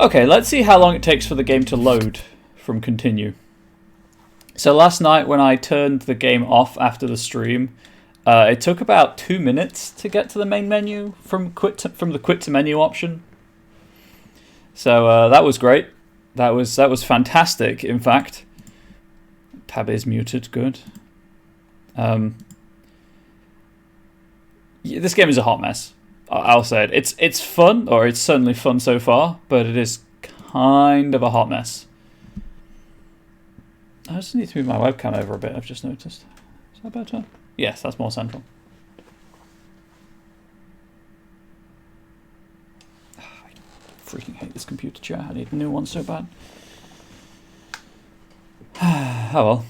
Okay, let's see how long it takes for the game to load from continue. So last night when I turned the game off after the stream, it took about 2 minutes to get to the main menu from the quit to menu option. So that was great. That was fantastic. In fact, tab is muted. Good. This game is a hot mess. I'll say it. It's fun, or it's certainly fun so far, but it is kind of a hot mess. I just need to move my webcam over a bit. I've just noticed. Is that better? Yes, that's more central. I freaking hate this computer chair. I need a new one so bad. Oh well.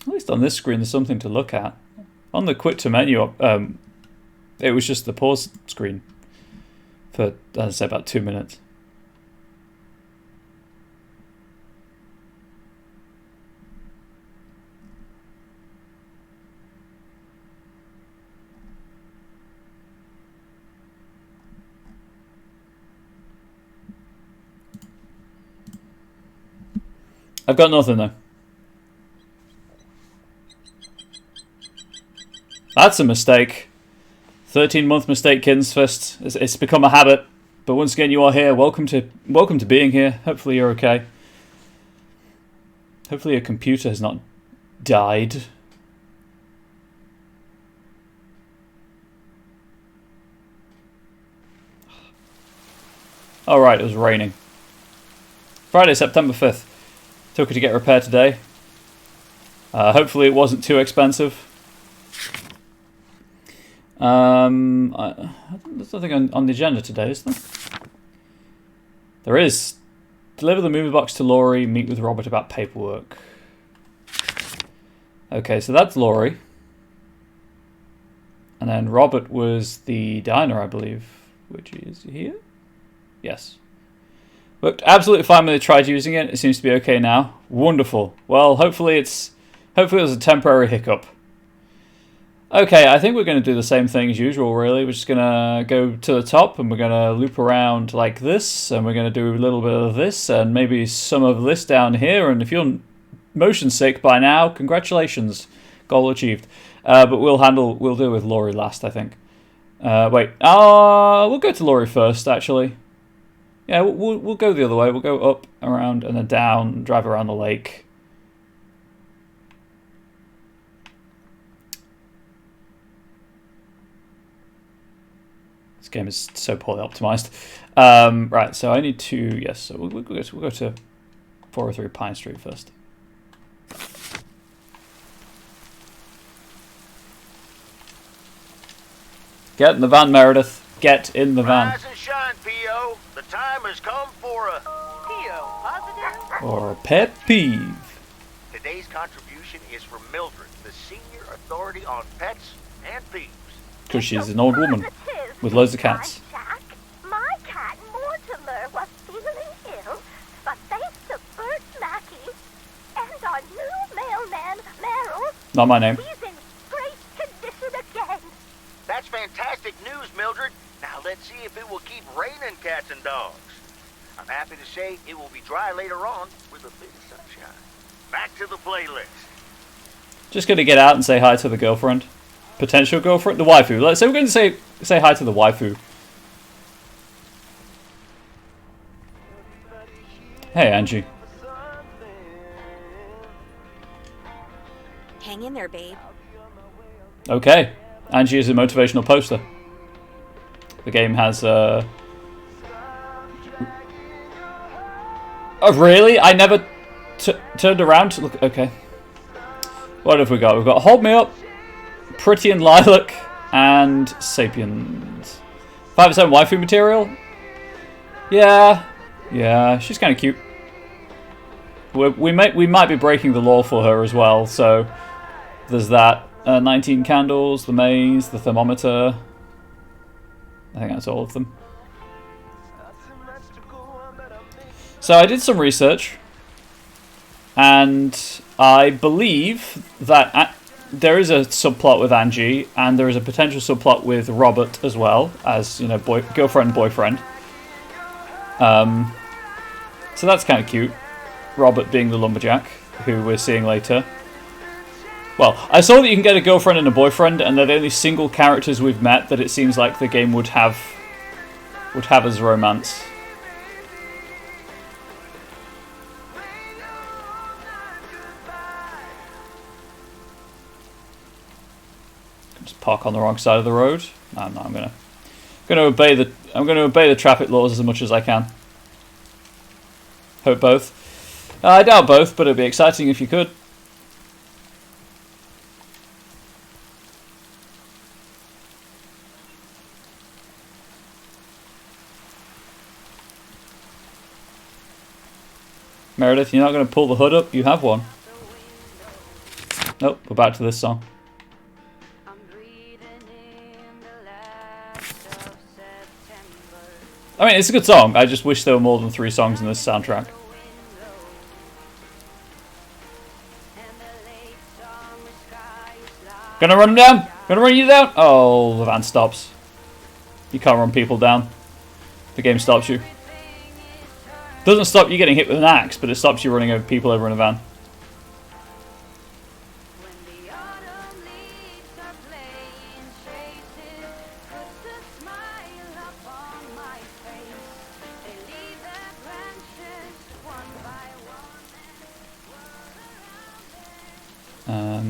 At least on this screen there's something to look at. On the quit to menu, it was just the pause screen for, as I say, about 2 minutes. I've got nothing though. That's a mistake. 13-month mistake, Kinsfist. It's become a habit. But once again, you are here. Welcome to being here. Hopefully you're okay. Hopefully your computer has not died. Oh right, it was raining. Friday, September 5th. Took it to get repaired today. Hopefully it wasn't too expensive. There's nothing on the agenda today, is there? There is. Deliver the movie box to Laurie, meet with Robert about paperwork. Okay, so that's Laurie. And then Robert was the diner, I believe, which is here? Yes. Looked absolutely fine when they tried using it. It seems to be okay now. Wonderful. Well, hopefully it was a temporary hiccup. Okay, I think we're going to do the same thing as usual, really. We're just going to go to the top, and we're going to loop around like this, and we're going to do a little bit of this, and maybe some of this down here, and if you're motion sick by now, congratulations. Goal achieved. But we'll deal with Laurie last, I think. Wait. We'll go to Laurie first, actually. Yeah, we'll go the other way. We'll go up, around, and then down, and drive around the lake. This game is so poorly optimized. Right, so I need to... Yes, so we'll go to 403 Pine Street first. Get in the van, Meredith. Get in the van. Rise and shine, P.O. The time has come for a... P.O. positive? Or a pet peeve. Today's contribution is from Mildred, the senior authority on pets and thieves. Because she's an old woman with loads of cats. My cat Mortimer was feeling ill, but thanks to Bert Mackey and our new mailman, Merrill, Not my name. he's in great condition again. That's fantastic news, Mildred. Now let's see if it will keep raining cats and dogs. I'm happy to say it will be dry later on with a bit of sunshine. Back to the playlist. Just going to get out and say hi to the girlfriend. Potential girlfriend? The waifu. Let's say we're going to say hi to the waifu. Hey, Angie. Hang in there, babe. Okay. Angie is a motivational poster. The game has... Oh, really? I never turned around to look... Okay. What have we got? We've got Hold Me Up, Pretty and Lilac, and Sapiens. 5% waifu material? Yeah, she's kind of cute. We might be breaking the law for her as well, so there's that. 19 candles, the maze, the thermometer. I think that's all of them. So I did some research, and I believe that there is a subplot with Angie, and there is a potential subplot with Robert as well, as, you know, girlfriend, boyfriend. So that's kind of cute. Robert being the lumberjack, who we're seeing later. Well, I saw that you can get a girlfriend and a boyfriend, and they're the only single characters we've met that it seems like the game would have as romance. Just park on the wrong side of the road. No, I'm gonna obey the traffic laws as much as I can. Hope both. I doubt both, but it'd be exciting if you could. Meredith, you're not going to pull the hood up? You have one. Nope, we're back to this song. I mean, it's a good song. I just wish there were more than 3 songs in this soundtrack. Gonna run him down! Gonna run you down! Oh, the van stops. You can't run people down. The game stops you. Doesn't stop you getting hit with an axe, but it stops you running over people over in a van. I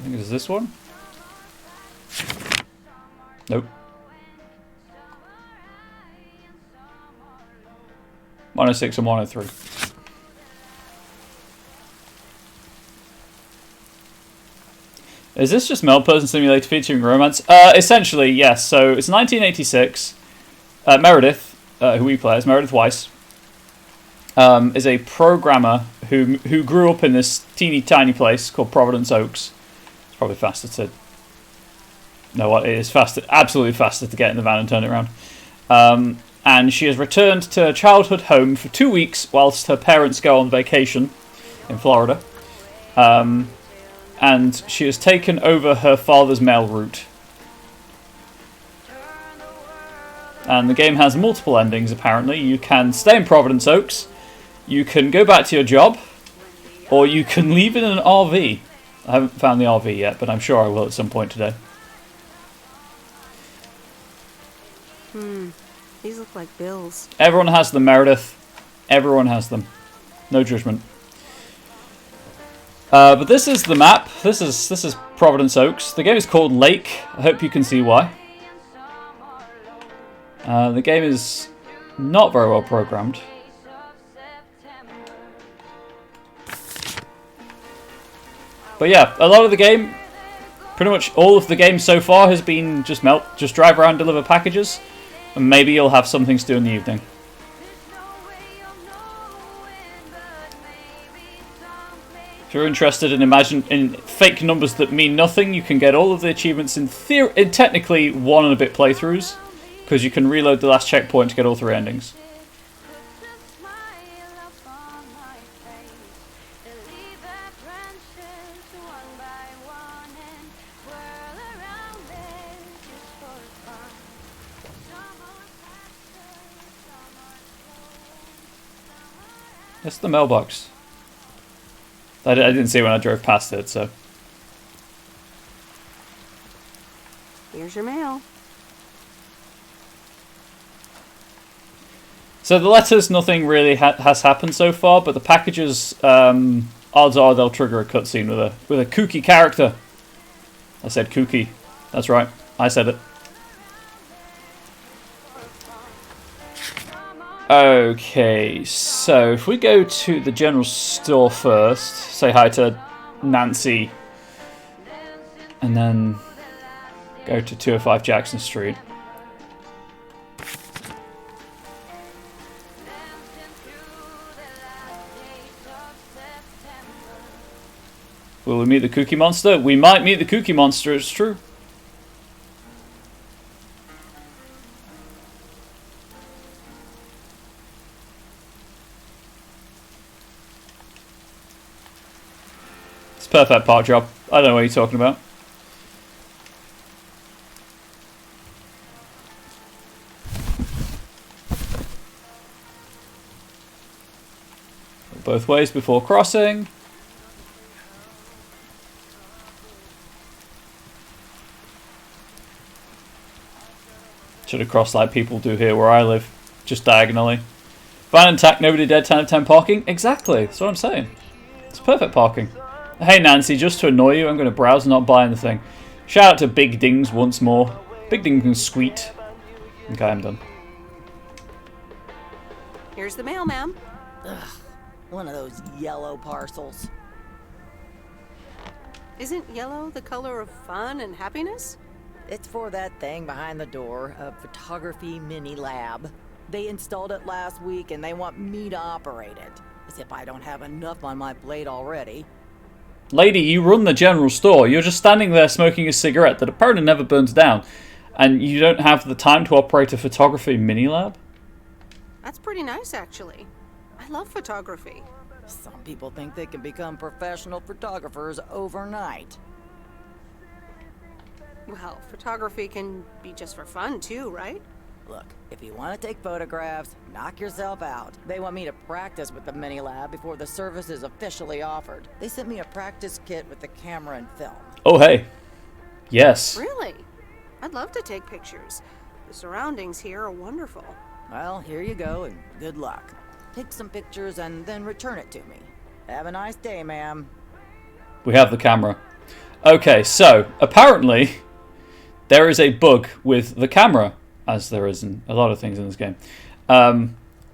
think it's this one. Nope. 106 and 103. Is this just Mel Person Simulator featuring romance? Essentially, yes. So it's 1986. Meredith, who we play as, Meredith Weiss, is a programmer who grew up in this teeny tiny place called Providence Oaks. It's probably faster to... No, what it is faster, absolutely faster to get in the van and turn it around. And she has returned to her childhood home for 2 weeks whilst her parents go on vacation in Florida. And she has taken over her father's mail route. And the game has multiple endings, apparently. You can stay in Providence Oaks, you can go back to your job, or you can leave in an RV. I haven't found the RV yet, but I'm sure I will at some point today. These look like bills. Everyone has them, Meredith. Everyone has them. No judgment. But this is the map. This is Providence Oaks. The game is called Lake. I hope you can see why. The game is not very well programmed. But yeah, a lot of the game, pretty much all of the game so far has been just drive around, deliver packages, and maybe you'll have something to do in the evening. If you're interested in fake numbers that mean nothing, you can get all of the achievements in technically 1 and a bit playthroughs, because you can reload the last checkpoint to get all 3 endings. That's the mailbox. I didn't see it when I drove past it, so... Here's your mail. So the letters, nothing really has happened so far, but the packages, odds are they'll trigger a cutscene with a kooky character. I said kooky. That's right. I said it. Okay, so if we go to the general store first, say hi to Nancy, and then go to 205 Jackson Street. Will we meet the Cookie Monster? We might meet the Cookie Monster, it's true. perfect park job. I don't know what you're talking about. Both ways before crossing. Should have crossed like people do here where I live, just diagonally. Van intact, nobody dead, 10 out of 10 parking. Exactly, that's what I'm saying. It's perfect parking. Hey Nancy, just to annoy you, I'm going to browse and not buy anything. Shout out to Big Dings once more. Big Dings and Sweet. Okay, I'm done. Here's the mail, ma'am. Ugh, one of those yellow parcels. Isn't yellow the color of fun and happiness? It's for that thing behind the door, a photography mini lab. They installed it last week and they want me to operate it. As if I don't have enough on my plate already. Lady, you run the general store. You're just standing there smoking a cigarette that apparently never burns down. And you don't have the time to operate a photography mini lab? That's pretty nice, actually. I love photography. Some people think they can become professional photographers overnight. Well, photography can be just for fun, too, right? Look, if you want to take photographs, knock yourself out. They want me to practice with the mini lab before the service is officially offered. They sent me a practice kit with the camera and film. Oh, hey. Yes. Really? I'd love to take pictures. The surroundings here are wonderful. Well, here you go and good luck. Take some pictures and then return it to me. Have a nice day, ma'am. We have the camera. Okay, so apparently there is a bug with the camera, as there is in a lot of things in this game,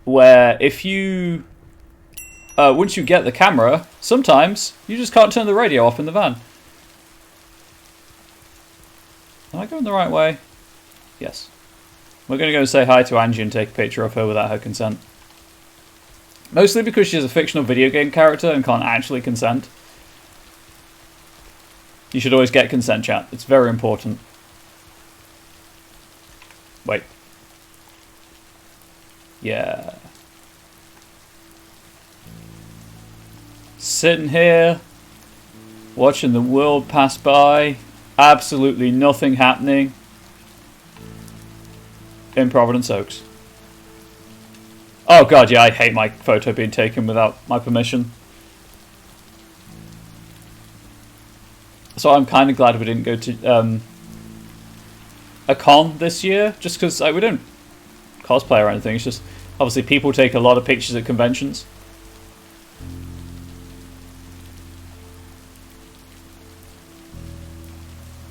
where if you, once you get the camera, sometimes you just can't turn the radio off in the van. Am I going the right way? Yes. We're going to go say hi to Angie and take a picture of her without her consent. Mostly because she's a fictional video game character and can't actually consent. You should always get consent, chat. It's very important. Wait. Yeah. Sitting here, watching the world pass by. Absolutely nothing happening in Providence Oaks. Oh god, yeah, I hate my photo being taken without my permission. So I'm kind of glad we didn't go to a con this year, just because we don't cosplay or anything. It's just obviously people take a lot of pictures at conventions.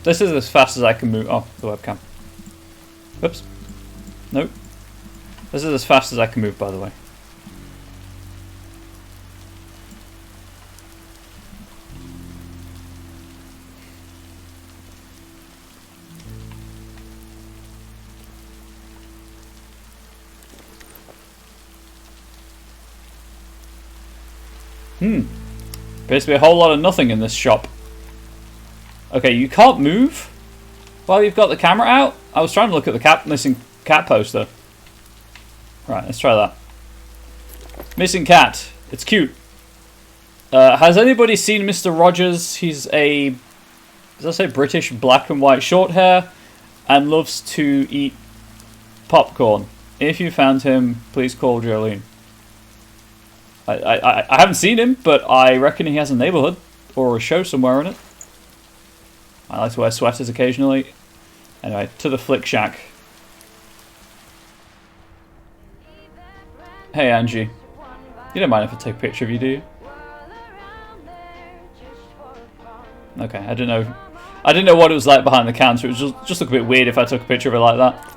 This is as fast as I can move. Oh, the webcam. Whoops. Nope. This is as fast as I can move, by the way. Appears to be a whole lot of nothing in this shop. Okay, you can't move while you've got the camera out? I was trying to look at the missing cat poster. Right, let's try that. Missing cat. It's cute. Has anybody seen Mr. Rogers? He's a, does I say British black and white short hair and loves to eat popcorn. If you found him, please call Jolene. I haven't seen him, but I reckon he has a neighborhood or a show somewhere in it. I like to wear sweaters occasionally. Anyway, to the Flick Shack. Hey Angie, you don't mind if I take a picture of you, do you? Okay, I didn't know what it was like behind the counter. It was just look a bit weird if I took a picture of it like that.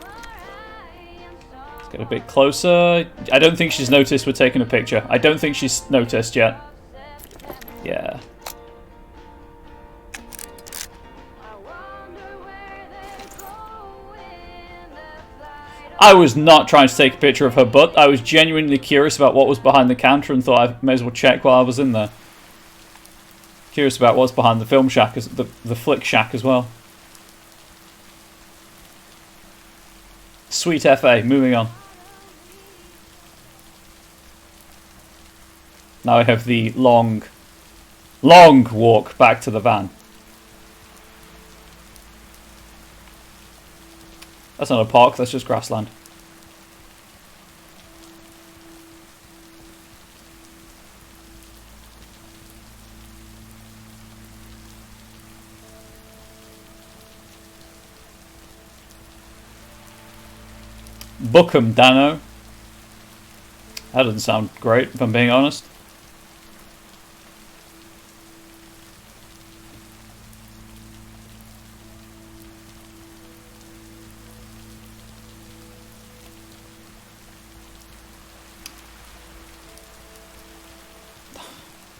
Let's get a bit closer. I don't think she's noticed we're taking a picture. I don't think she's noticed yet. Yeah. I was not trying to take a picture of her butt. I was genuinely curious about what was behind the counter and thought I may as well check while I was in there. Curious about what's behind the film shack, the Flick Shack as well. Sweet FA, moving on. Now I have the long long walk back to the van. That's not a park, that's just grassland. Book 'em, Dano. That doesn't sound great, if I'm being honest.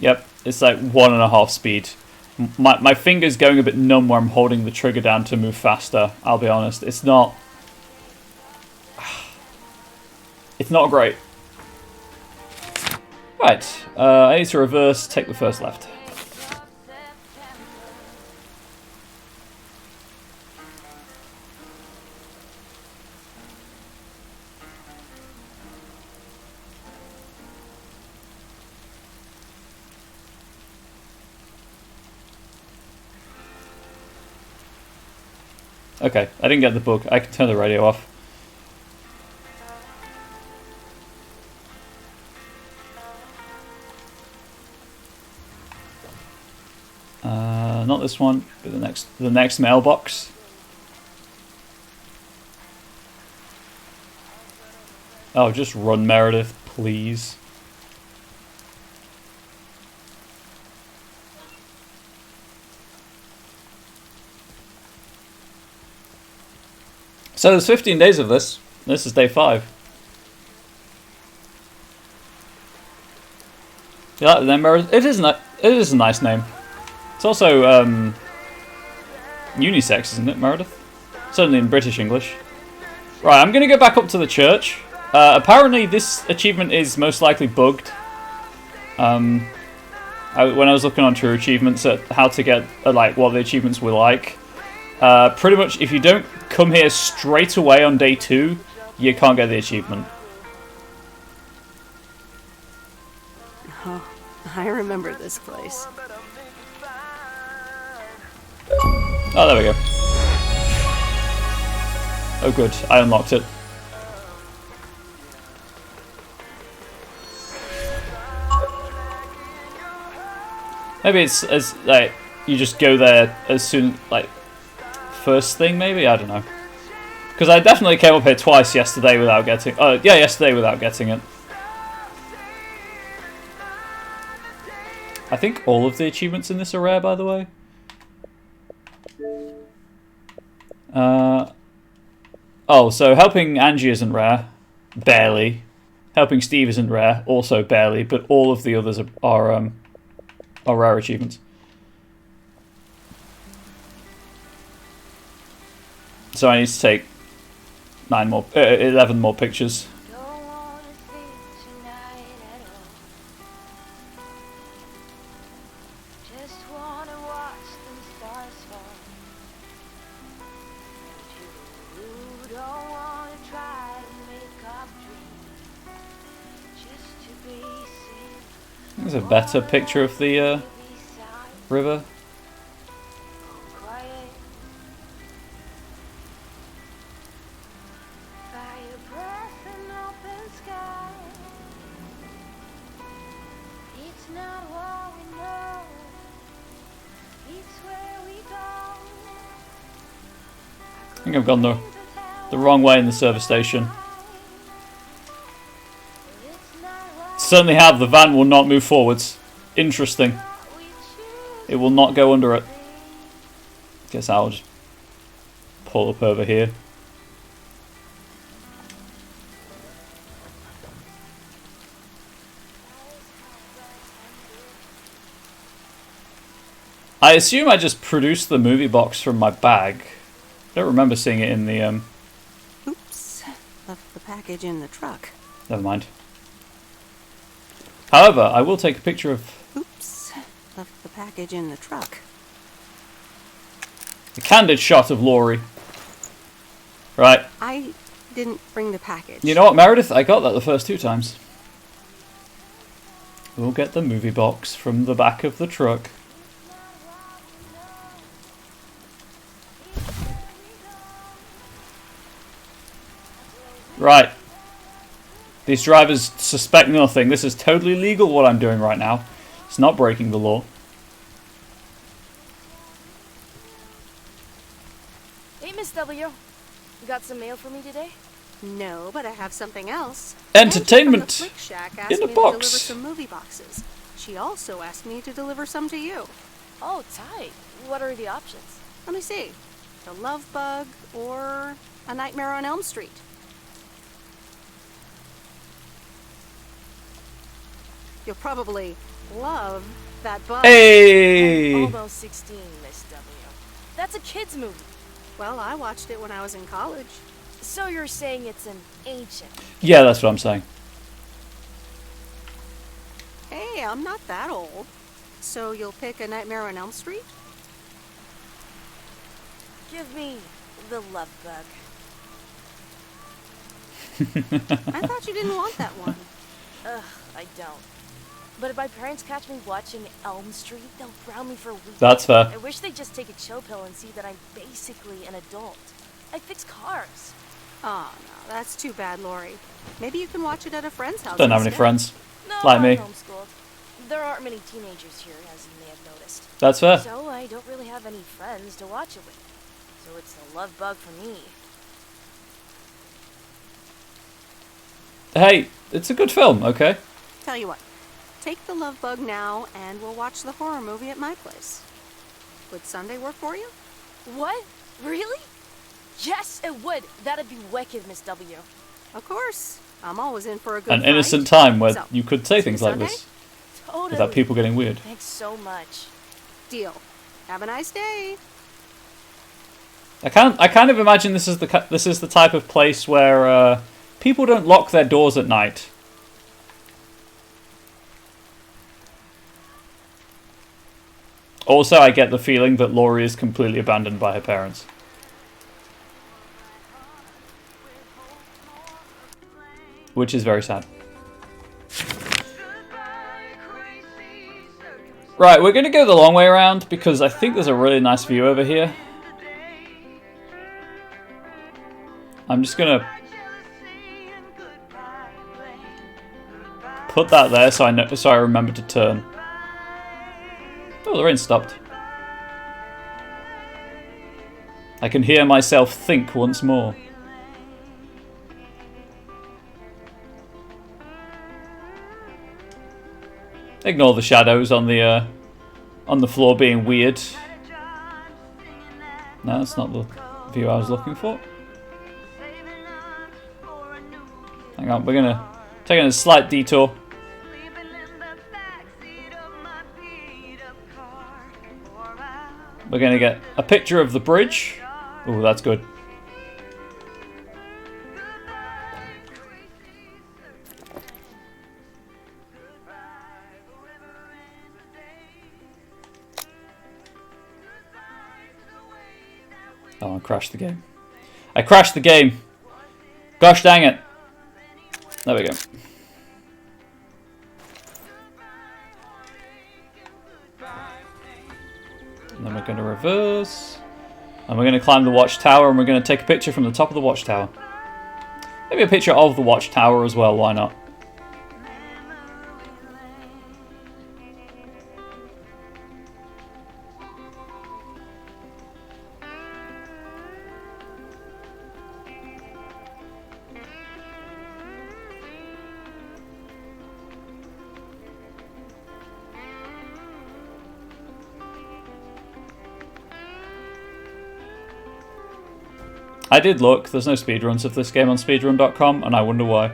Yep, it's like 1.5 speed. My finger's going a bit numb where I'm holding the trigger down to move faster, I'll be honest. It's not... It's not great. Right, I need to reverse, take the first left. Okay, I didn't get the book. I can turn the radio off. Not this one, but the next mailbox. Oh, just run, Meredith, please. So there's 15 days of this. This is day 5. You like the name, Meredith? It is a nice name. It's also unisex, isn't it, Meredith? Certainly in British English. Right, I'm going to go back up to the church. Apparently this achievement is most likely bugged. When I was looking on True Achievements at how to get, like, what the achievements were like, pretty much if you don't come here straight away on day 2, you can't get the achievement. Oh, I remember this place. Oh, there we go. Oh good, I unlocked it. Maybe it's as like you just go there as soon, like first thing maybe, I don't know. Because I definitely came up here twice yesterday without getting yesterday without getting it. I think all of the achievements in this are rare, by the way. Oh, so helping Angie isn't rare. Barely. Helping Steve isn't rare. Also barely. But all of the others are rare achievements. So I need to take 11 more pictures. There's a better picture of the river. I think I've gone the wrong way in the service station. Certainly have. The van will not move forwards. Interesting. It will not go under it. Guess I'll just pull up over here. I assume I just produced the movie box from my bag. I don't remember seeing it in the Oops. Left the package in the truck. Never mind. However, I will take a picture of... Oops. Left the package in the truck. A candid shot of Laurie. Right. I didn't bring the package. You know what, Meredith? I got that the first 2 times. We'll get the movie box from the back of the truck. Right. These drivers suspect nothing. This is totally legal what I'm doing right now. It's not breaking the law. Hey, Miss W. You got some mail for me today? No, but I have something else. Entertainment Angie from the Flick Shack asked in a me box. to deliver some movie boxes. She also asked me to deliver some to you. Oh, tight. What are the options? Let me see. The Love Bug or A Nightmare on Elm Street. You'll probably love that bug. Hey! Almost 16, Miss W. That's a kid's movie. Well, I watched it when I was in college. So you're saying it's an ancient? Yeah, that's what I'm saying. Hey, I'm not that old. So you'll pick A Nightmare on Elm Street? Give me the Love Bug. I thought you didn't want that one. Ugh, I don't. But if my parents catch me watching Elm Street, they'll ground me for a week. That's fair. I wish they'd just take a chill pill and see that I'm basically an adult. I fix cars. Oh, no, that's too bad, Lori. Maybe you can watch it at a friend's house. Don't have any instead. friends. No, Like I'm me. homeschooled. There aren't many teenagers here, as you may have noticed. That's fair. So I don't really have any friends to watch it with. So it's the Love Bug for me. Hey, it's a good film, okay? Tell you what, take the Love Bug now and we'll watch the horror movie at my place. Would Sunday work for you? What? Really? Yes, it would. That'd be wicked, Miss W. Of course. I'm always in for a good An fight. innocent time where So, you could say see things you like Sunday? this Totally. without people getting weird. Thanks so much. Deal. Have a nice day. I kind of imagine this is the type of place where people don't lock their doors at night. Also, I get the feeling that Laurie is completely abandoned by her parents. Which is very sad. Right, we're going to go the long way around because I think there's a really nice view over here. I'm just going to put that there so I remember to turn. Oh, the rain stopped. I can hear myself think once more. Ignore the shadows on the floor being weird. No, that's not the view I was looking for. Hang on, we're gonna take a slight detour. We're gonna get a picture of the bridge. Oh, that's good. Oh, I crashed the game. I crashed the game. Gosh dang it. There we go. And then we're going to reverse. And we're going to climb the watchtower and we're going to take a picture from the top of the watchtower. Maybe a picture of the watchtower as well, why not? I did look, there's no speedruns of this game on speedrun.com, and I wonder why.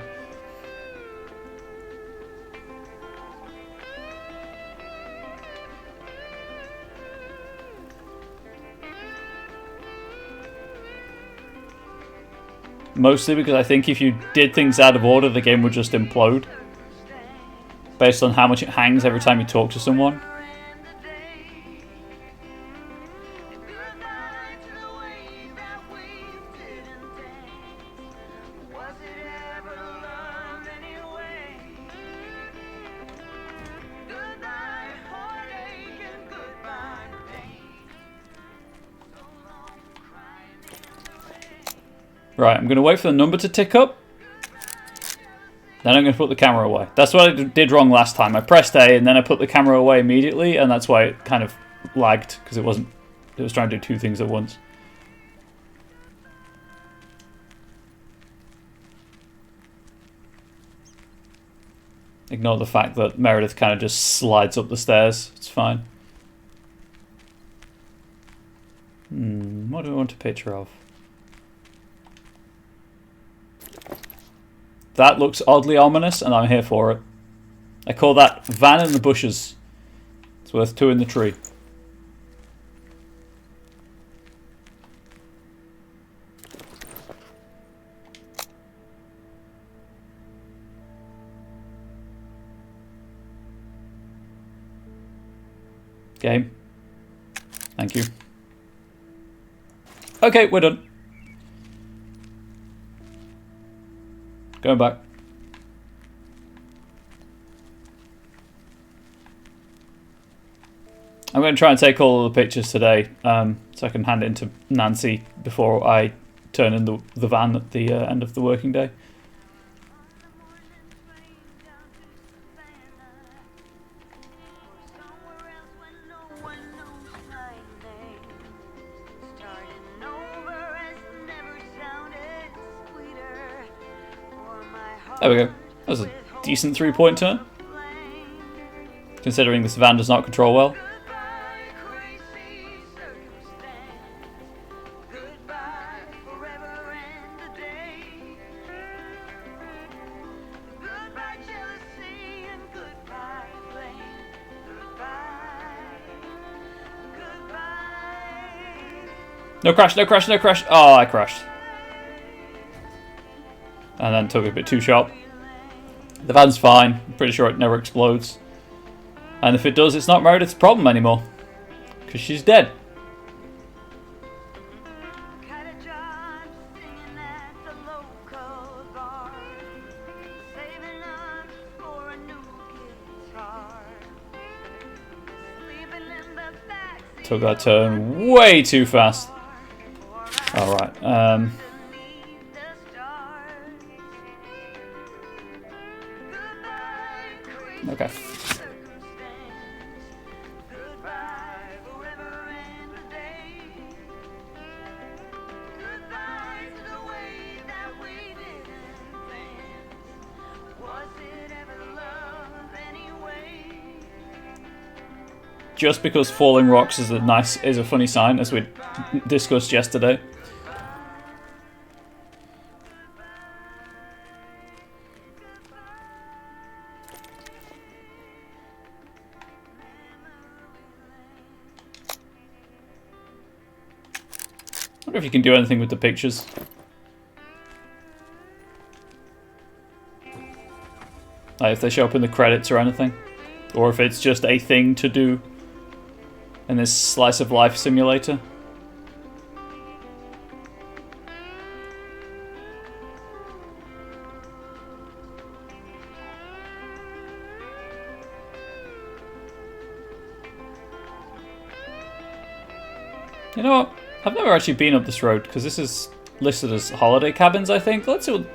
Mostly because I think if you did things out of order, the game would just implode. Based on how much it hangs every time you talk to someone. Right, I'm going to wait for the number to tick up. Then I'm going to put the camera away. That's what I did wrong last time. I pressed A and then I put the camera away immediately, and that's why it kind of lagged, because it was trying to do two things at once. Ignore the fact that Meredith kind of just slides up the stairs. It's fine. What do I want a picture of? That looks oddly ominous, and I'm here for it. I call that van in the bushes. It's worth two in the tree. Game. Thank you. Okay, we're done. Going back. I'm going to try and take all of the pictures today, so I can hand it into Nancy before I turn in the van at the end of the working day. There we go. That was a decent three-point turn, considering this van does not control well. No crash, no crash, no crash. Oh, I crashed. And then took it a bit too sharp. The van's fine. I'm pretty sure it never explodes. And if it does, it's not Meredith's problem anymore, because she's dead. Took that turn way too fast. Alright, okay. Just because falling rocks is a funny sign, as we discussed yesterday. I wonder if you can do anything with the pictures. Like if they show up in the credits or anything. Or if it's just a thing to do in this slice of life simulator. You know what? I've never actually been up this road, because this is listed as holiday cabins, I think. Let's see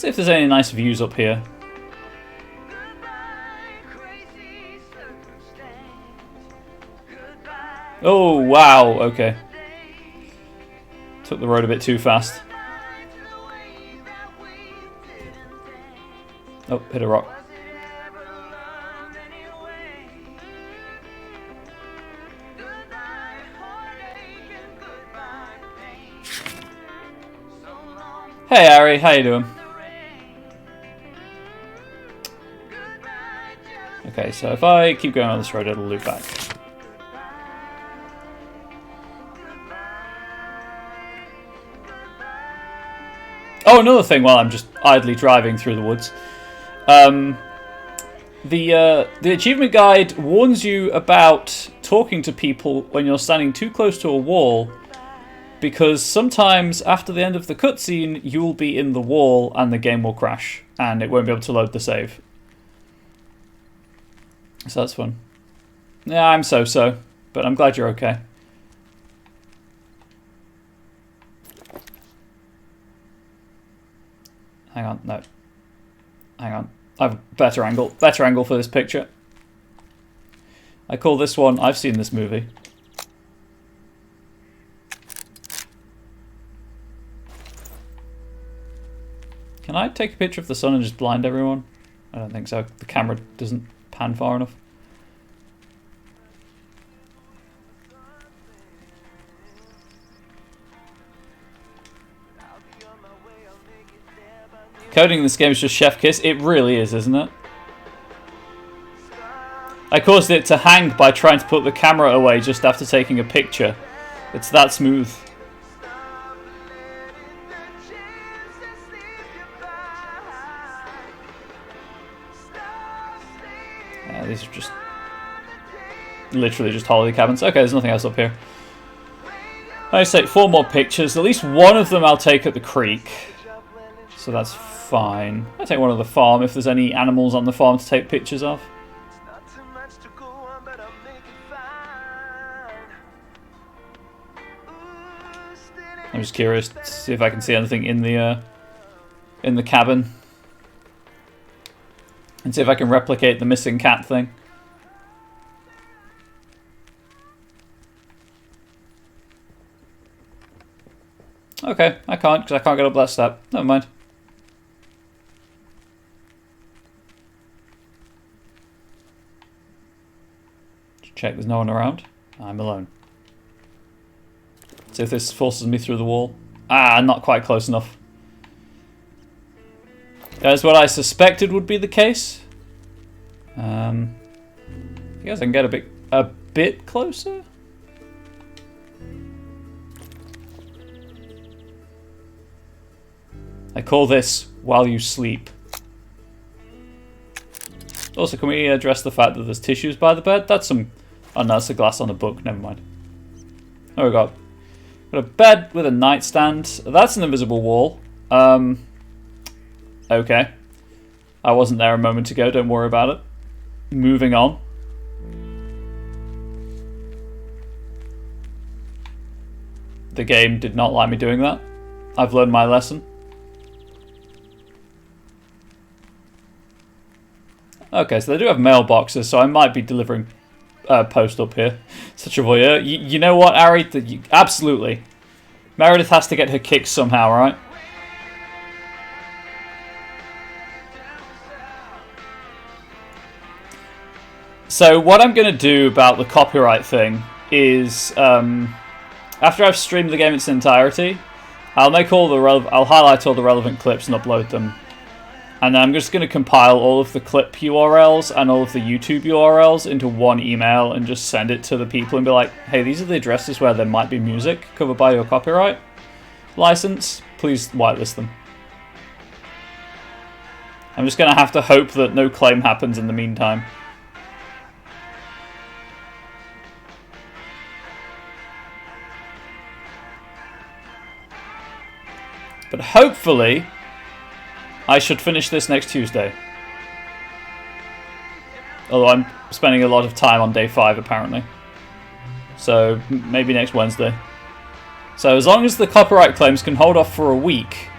if there's any nice views up here. Oh, wow, okay. Took the road a bit too fast. Oh, hit a rock. Hey Ari, how you doing? Okay, so if I keep going on this road, it'll loop back. Oh, another thing while I'm just idly driving through the woods. The achievement guide warns you about talking to people when you're standing too close to a wall, because sometimes after the end of the cutscene, you'll be in the wall and the game will crash, and it won't be able to load the save. So that's fun. Yeah, I'm so-so, but I'm glad you're okay. Hang on, no. Hang on. I have a better angle. Better angle for this picture. I call this one, I've seen this movie. Can I take a picture of the sun and just blind everyone? I don't think so. The camera doesn't pan far enough. Coding in this game is just chef kiss. It really is, isn't it? I caused it to hang by trying to put the camera away just after taking a picture. It's that smooth. Yeah, these are just literally just holiday cabins. Okay, there's nothing else up here. I say 4 more pictures. At least one of them I'll take at the creek. So that's fine. I'll take one of the farm if there's any animals on the farm to take pictures of. I'm just curious to see if I can see anything in the cabin. And see if I can replicate the missing cat thing. Okay, I can't because I can't get up that step. Never mind. Just check there's no one around. I'm alone. See if this forces me through the wall. Ah, not quite close enough. That's what I suspected would be the case. I guess I can get a bit closer. I call this while you sleep. Also, can we address the fact that there's tissues by the bed? That's some... Oh no, that's a glass on the book. Never mind. Oh, we got a bed with a nightstand. That's an invisible wall. Okay. I wasn't there a moment ago. Don't worry about it. Moving on. The game did not like me doing that. I've learned my lesson. Okay, so they do have mailboxes, so I might be delivering post up here. Such a voyeur. You know what, Ari? Absolutely. Meredith has to get her kicks somehow, right? So what I'm going to do about the copyright thing is, after I've streamed the game in its entirety, I'll highlight all the relevant clips and upload them. And then I'm just going to compile all of the clip URLs and all of the YouTube URLs into one email and just send it to the people and be like, hey, these are the addresses where there might be music covered by your copyright license. Please whitelist them. I'm just going to have to hope that no claim happens in the meantime. But hopefully, I should finish this next Tuesday. Although I'm spending a lot of time on day 5 apparently. So maybe next Wednesday. So as long as the copyright claims can hold off for a week,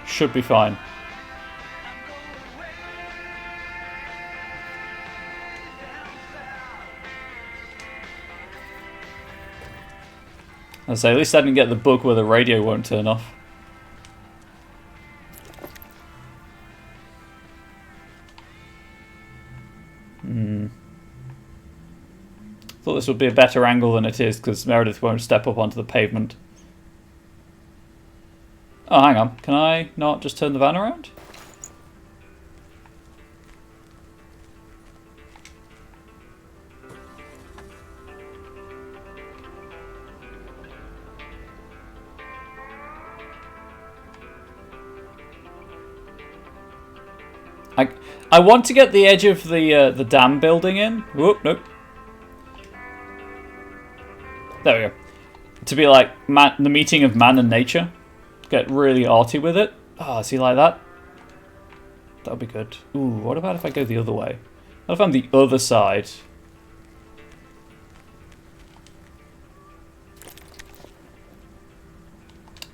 should be fine. I say, at least I didn't get the bug where the radio won't turn off. Thought this would be a better angle than it is because Meredith won't step up onto the pavement. Oh, hang on. Can I not just turn the van around? I want to get the edge of the dam building in. Whoop, nope. There we go. To be like the meeting of man and nature. Get really arty with it. Oh, see, like that? That would be good. Ooh, what about if I go the other way? What if I'm the other side?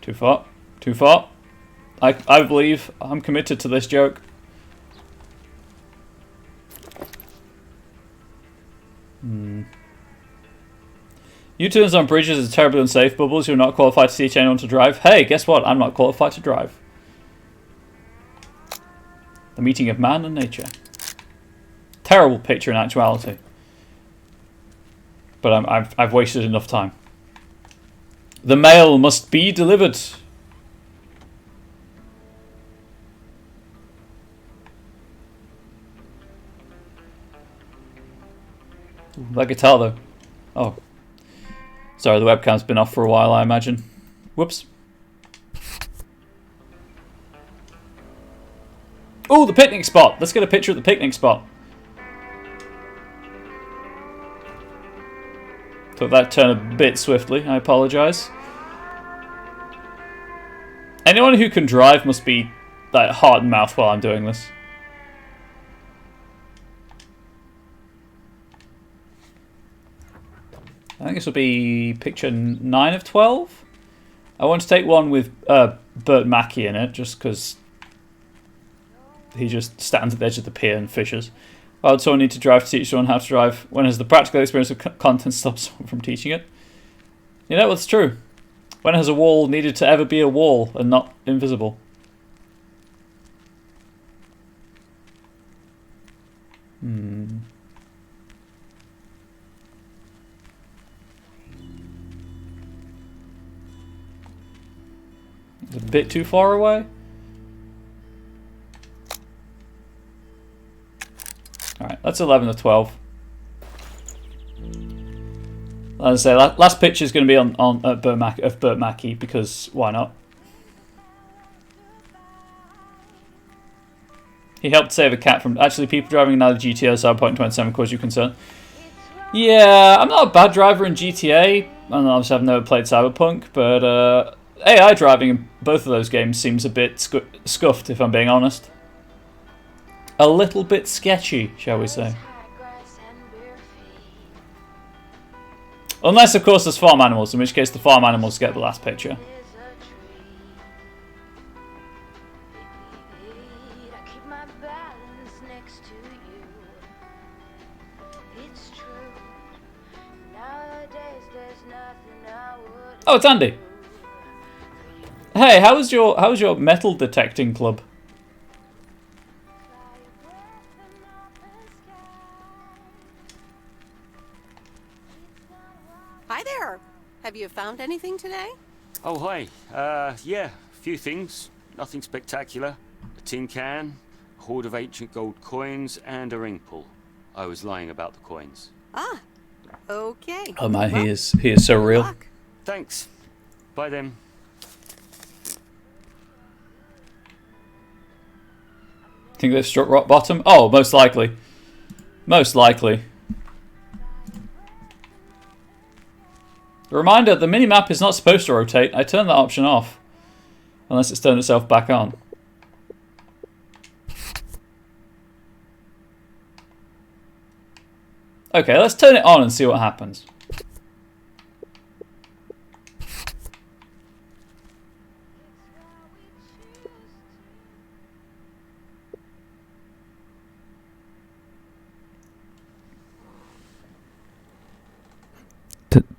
Too far. Too far. I believe. I'm committed to this joke. U-turns on bridges are terribly unsafe. Bubbles, you're not qualified to teach anyone to drive. Hey, guess what? I'm not qualified to drive. The meeting of man and nature. Terrible picture in actuality. But I've wasted enough time. The mail must be delivered. That guitar though. Oh. Sorry, the webcam's been off for a while, I imagine. Whoops. Oh, the picnic spot! Let's get a picture of the picnic spot. Took that turn a bit swiftly, I apologise. Anyone who can drive must be like heart and mouth while I'm doing this. I think this will be picture 9 of 12. I want to take one with Bert Mackey in it, just because he just stands at the edge of the pier and fishes. Why would someone need to drive to teach someone how to drive? When has the practical experience of content stopped someone from teaching it? You know what's true? When has a wall needed to ever be a wall and not invisible? It's a bit too far away. Alright, that's 11 of 12. As I say, last picture is going to be on Bert Mackey, because why not? He helped save a cat from... Actually, people driving another GTA Cyberpunk 27 cause you concern. Yeah, I'm not a bad driver in GTA, and obviously I've never played Cyberpunk, but AI driving in both of those games seems a bit scuffed, if I'm being honest. A little bit sketchy, shall we say. Unless, of course, there's farm animals, in which case the farm animals get the last picture. Oh, it's Andy. Hey, how was your metal detecting club? Hi there. Have you found anything today? Oh, hi. Yeah, a few things. Nothing spectacular. A tin can, a hoard of ancient gold coins, and a ring pull. I was lying about the coins. Ah, okay. Oh man, well, he is so real. Luck. Thanks. Bye then. Think they've struck rock bottom? Oh, most likely. Most likely. A reminder, the mini-map is not supposed to rotate. I turned that option off. Unless it's turned itself back on. Okay, let's turn it on and see what happens.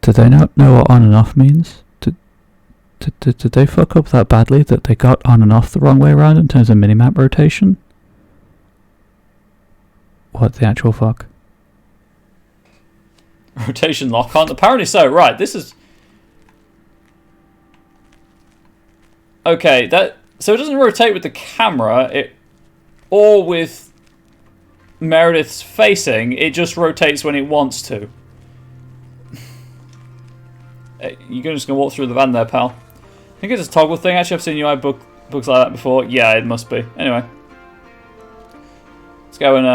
Did they not know what on and off means? Did they fuck up that badly that they got on and off the wrong way around in terms of minimap rotation? What the actual fuck? Rotation lock on? Apparently so, right, this is... Okay, so it doesn't rotate with the camera, or with Meredith's facing, it just rotates when it wants to. You're just going to walk through the van there, pal. I think it's a toggle thing. Actually, I've seen UI books like that before. Yeah, it must be. Anyway. Let's go and...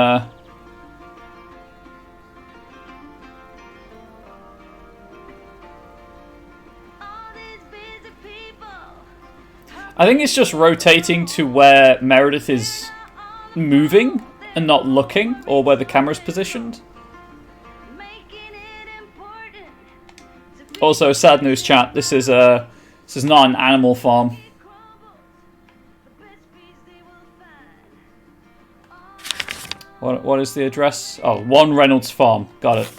I think it's just rotating to where Meredith is moving and not looking, or where the camera's positioned. Also, sad news, chat. This is not an animal farm. What is the address? Oh, 1 Reynolds Farm. Got it.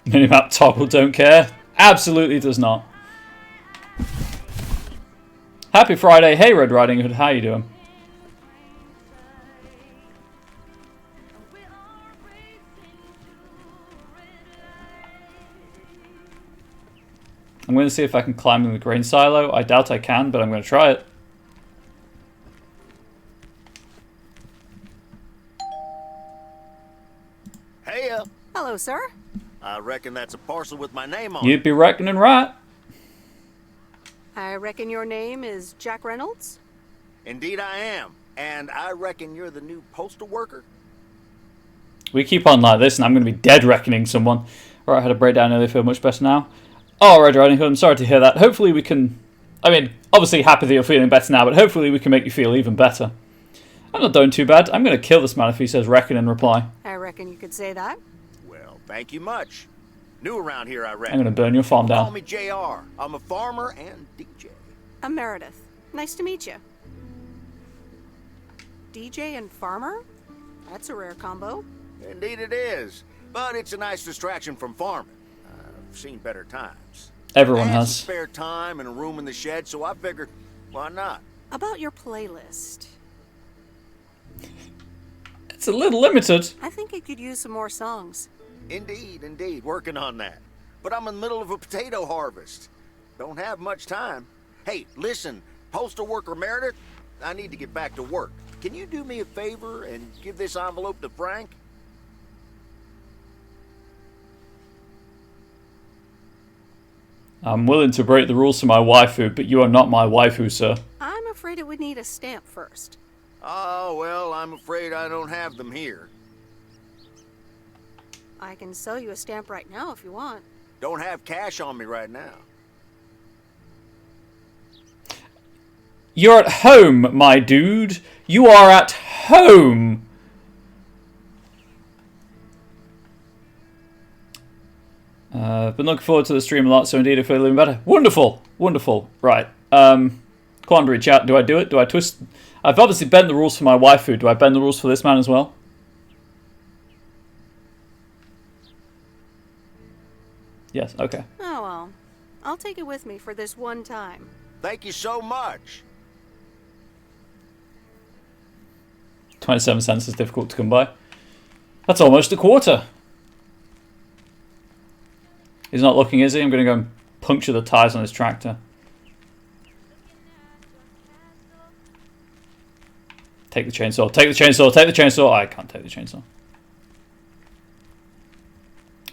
Minimap toggle don't care. Absolutely does not. Happy Friday. Hey, Red Riding Hood. How you doing? I'm going to see if I can climb in the grain silo. I doubt I can, but I'm going to try it. Hey, Hello, sir. I reckon that's a parcel with my name on it. You'd be reckoning right. I reckon your name is Jack Reynolds? Indeed I am. And I reckon you're the new postal worker? We keep on like this, and I'm going to be dead reckoning someone. Alright, I had a breakdown earlier, feel much better now. Oh, Red Riding Hood, I'm sorry to hear that. Hopefully we can... I mean, obviously happy that you're feeling better now, but hopefully we can make you feel even better. I'm not doing too bad. I'm going to kill this man if he says reckon in reply. I reckon you could say that. Well, thank you much. New around here, I reckon. I'm going to burn your farm Call down. me JR. I'm a farmer and DJ. I'm Meredith. Nice to meet you. DJ and farmer? That's a rare combo. Indeed it is. But it's a nice distraction from farming. I've seen better times. Everyone I had some has. spare time and a room in the shed, so I figured, why not? About your playlist. It's a little limited. I think it could use some more songs. Indeed, working on that. But I'm in the middle of a potato harvest. Don't have much time. Hey, listen, postal worker Meredith, I need to get back to work. Can you do me a favor and give this envelope to Frank? I'm willing to break the rules for my waifu, but you are not my waifu, sir. I'm afraid it would need a stamp first. Oh, well, I'm afraid I don't have them here. I can sell you a stamp right now if you want. Don't have cash on me right now. You're at home, my dude. You are at home. Been looking forward to the stream a lot, so indeed I feel even better. Wonderful, wonderful. Right. Quandary chat. Do I do it? Do I twist? I've obviously bent the rules for my waifu. Do I bend the rules for this man as well? Yes. Okay. Oh well. I'll take it with me for this one time. Thank you so much. 27 cents is difficult to come by. That's almost a quarter. He's not looking, is he? I'm going to go and puncture the tyres on his tractor. Take the chainsaw. Take the chainsaw. Take the chainsaw. I can't take the chainsaw.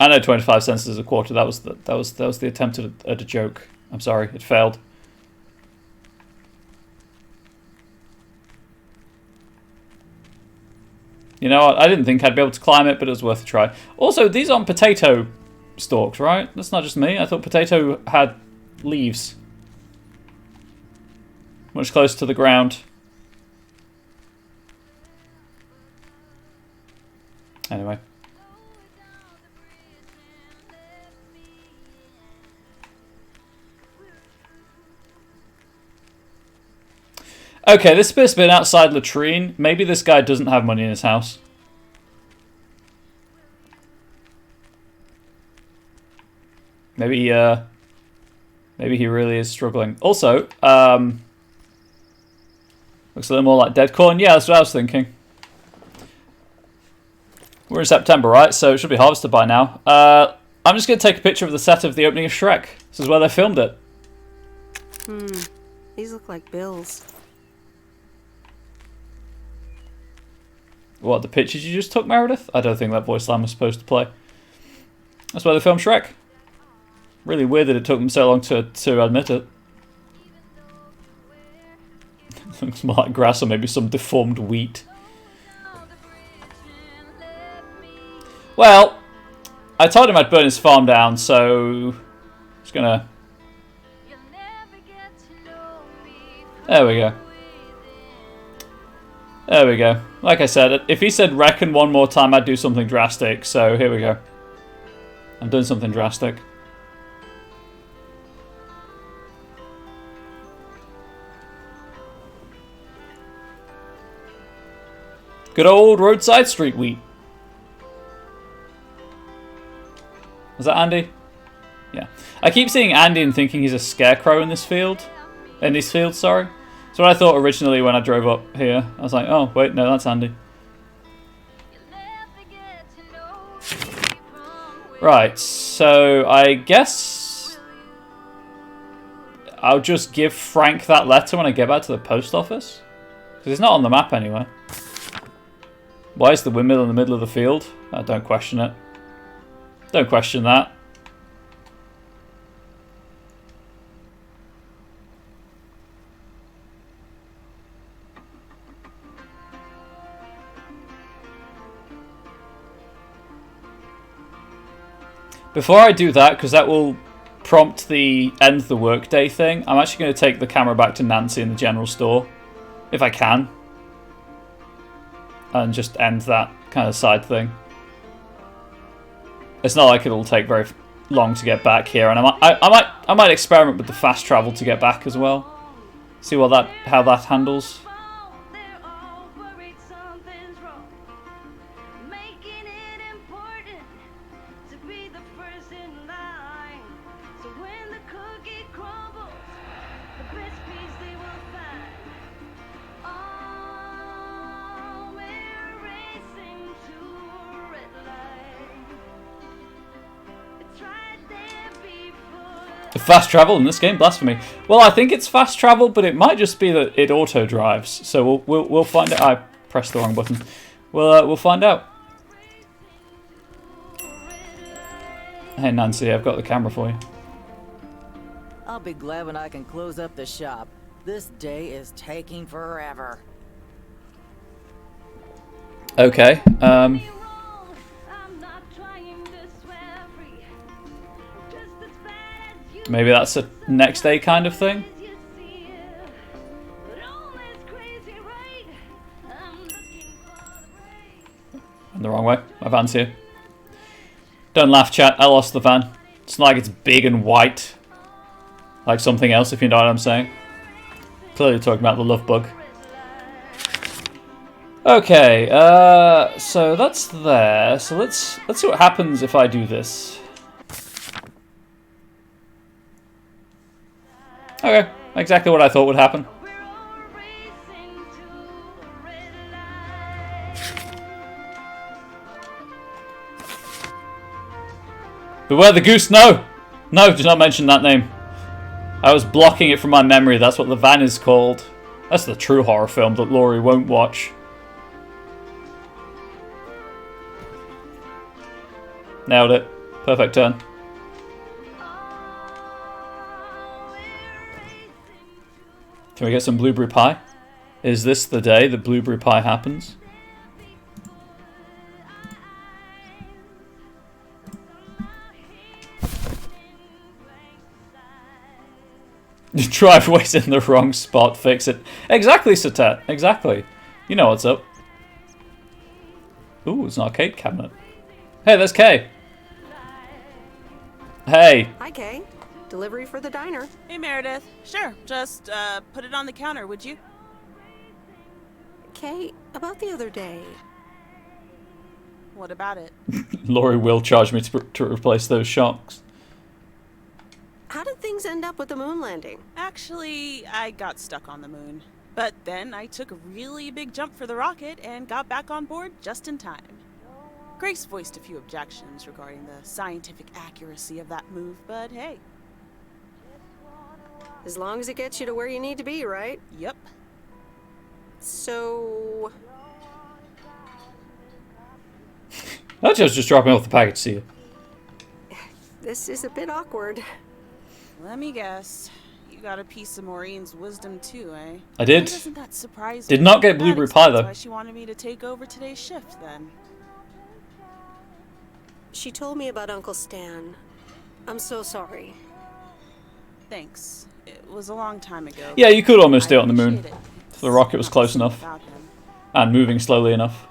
I know 25 cents is a quarter. That was the attempt at a joke. I'm sorry, it failed. You know what? I didn't think I'd be able to climb it, but it was worth a try. Also, these aren't potato stalks, right? That's not just me. I thought potato had leaves. Much closer to the ground. Anyway. Okay, this bit's been outside latrine. Maybe this guy doesn't have money in his house. Maybe he really is struggling. Also, looks a little more like dead corn. Yeah, that's what I was thinking. We're in September, right? So it should be harvested by now. I'm just going to take a picture of the set of the opening of Shrek. This is where they filmed it. These look like bills. What, the pictures you just took, Meredith? I don't think that voice line was supposed to play. That's where they filmed Shrek. Really weird that it took them so long to admit it. Looks more like grass or maybe some deformed wheat. Well, I told him I'd burn his farm down, so... Just gonna... There we go. There we go. Like I said, if he said reckon one more time, I'd do something drastic. So here we go. I'm doing something drastic. Good old roadside street wheat. Was that Andy? Yeah. I keep seeing Andy and thinking he's a scarecrow in this field. In these fields, sorry. That's what I thought originally when I drove up here. I was like, oh, wait, no, that's Andy. Right, so I guess I'll just give Frank that letter when I get back to the post office. Because it's not on the map anywhere. Why is the windmill in the middle of the field? Don't question it. Don't question that. Before I do that, because that will prompt the end the workday thing, I'm actually going to take the camera back to Nancy in the general store. If I can. And just end that kind of side thing. It's not like it'll take very long to get back here, and I might experiment with the fast travel to get back as well. See how that handles. Fast travel in this game, blasphemy. Well, I think it's fast travel, but it might just be that it auto drives. So we'll find out. I pressed the wrong button. We'll find out. Hey Nancy, I've got the camera for you. I'll be glad when I can close up the shop. This day is taking forever. Okay. Maybe that's a next day kind of thing. I'm the wrong way. My van's here. Don't laugh, chat. I lost the van. It's not like it's big and white. Like something else, if you know what I'm saying. Clearly talking about the love bug. Okay, so that's there. So let's see what happens if I do this. Okay, exactly what I thought would happen. Beware the goose, no! No, do not mention that name. I was blocking it from my memory, that's what the van is called. That's the true horror film that Laurie won't watch. Nailed it. Perfect turn. Can we get some blueberry pie? Is this the day that blueberry pie happens? The driveway's in the wrong spot, fix it. Exactly, Satet, exactly. You know what's up. Ooh, it's an arcade cabinet. Hey, there's Kay. Hey. Hi, Kay. Delivery for the diner. Hey, Meredith. Sure, just put it on the counter, would you? Kay, about the other day. What about it? Laurie will charge me to replace those shocks. How did things end up with the moon landing? Actually, I got stuck on the moon. But then I took a really big jump for the rocket and got back on board just in time. Grace voiced a few objections regarding the scientific accuracy of that move, but hey. As long as it gets you to where you need to be, right? Yep. So... Actually, I was just dropping off the package to you. This is a bit awkward. Let me guess. You got a piece of Maureen's wisdom too, eh? I did. Why doesn't that surprise Did me? not get blueberry That pie, explains though. Why she wanted me to take over today's shift, then. She told me about Uncle Stan. I'm so sorry. Thanks. It was a long time ago. Yeah, you could almost do it on the moon. appreciate it. If the rocket was Not close something enough. about him. And moving slowly enough.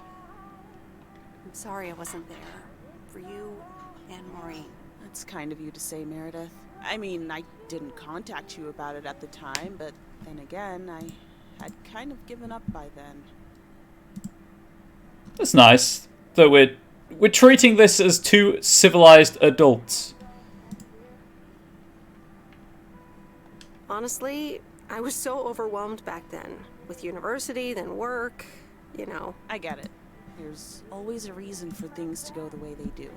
I'm sorry I wasn't there. For you and Maureen. That's kind of you to say, Meredith. I mean, I didn't contact you about it at the time, but then again, I had kind of given up by then. That's nice. That we're treating this as two civilized adults. Honestly, I was so overwhelmed back then. With university, then work, you know. I get it. There's always a reason for things to go the way they do.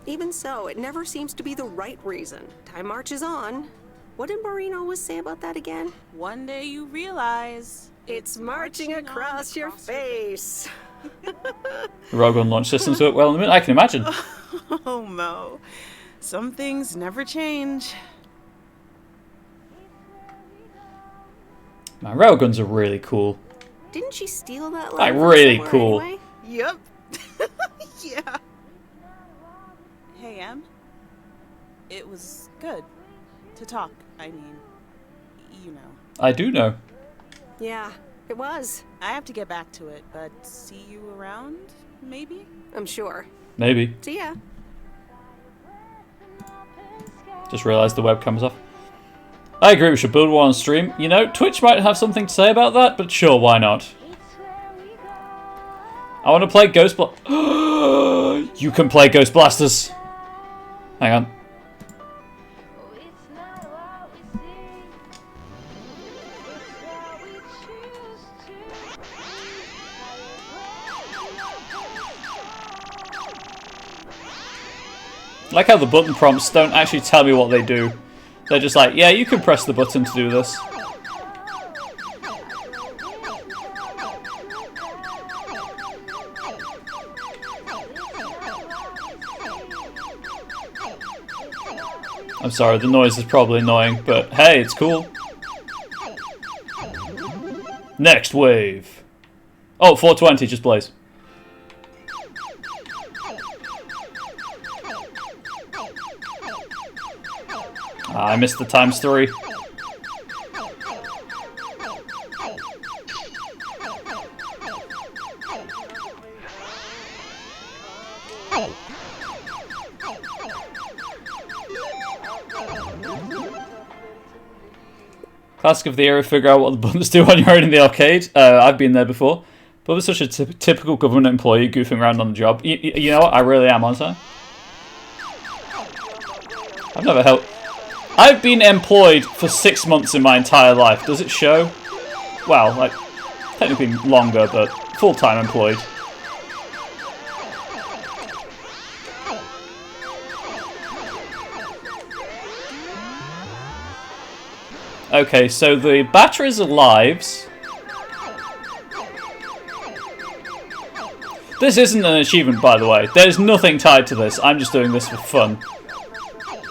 Even so, it never seems to be the right reason. Time marches on. What did Maureen always say about that again? One day you realize It's marching across your face. Railgun launch systems work well in the moon. I can imagine. Oh, Mo. Some things never change. Man, railguns are really cool. Didn't she steal that Like, line from really somewhere cool. anyway? Yep. Yeah. Hey, Em. It was good to talk. I mean, you know. I do know. Yeah, it was. I have to get back to it, but see you around, maybe? I'm sure. Maybe. See ya. Just realised the webcam's off. I agree we should build one on stream. You know, Twitch might have something to say about that, but sure, why not? I want to play Ghost You can play Ghost Blasters. Hang on. I like how the button prompts don't actually tell me what they do. They're just like, yeah, you can press the button to do this. I'm sorry, the noise is probably annoying, but hey, it's cool. Next wave. Oh, 420, just plays. I missed the ×3. Classic of the era, figure out what the buttons do on your own in the arcade. I've been there before. But I'm such a typical government employee goofing around on the job. You know what? I really am, aren't I? I've never helped. I've been employed for 6 months in my entire life. Does it show? Well, like, technically longer, but full-time employed. Okay, so the batteries are lives. This isn't an achievement, by the way. There's nothing tied to this. I'm just doing this for fun.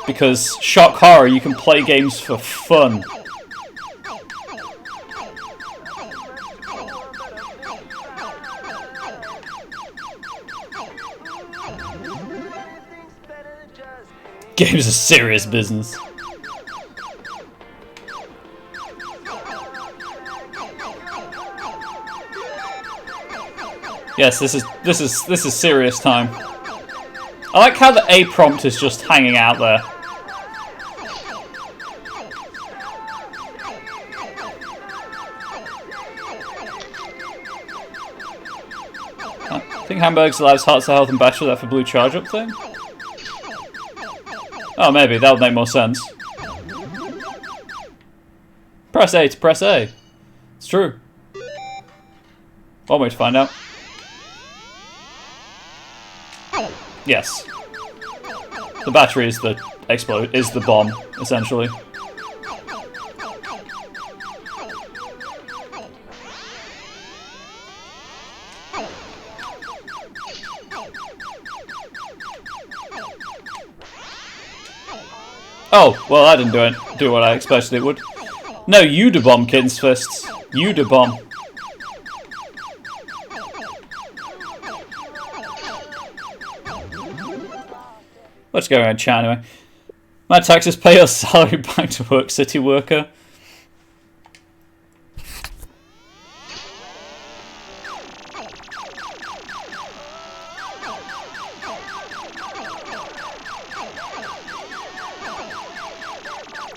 Because, shock horror, you can play games for fun. Games are serious business. Yes, this is serious time. I like how the A prompt is just hanging out there. I think hamburgers allows hearts of health and battery that for blue charge up thing. Oh, maybe that would make more sense. Press A to press A. It's true. One way to find out. Yes. The battery is the is the bomb, essentially. Oh, well, I didn't do what I expected it would. No, you da bomb, Kitten's Fists. You da bomb. Let's go around chat anyway. My taxes pay your salary back to work, city worker.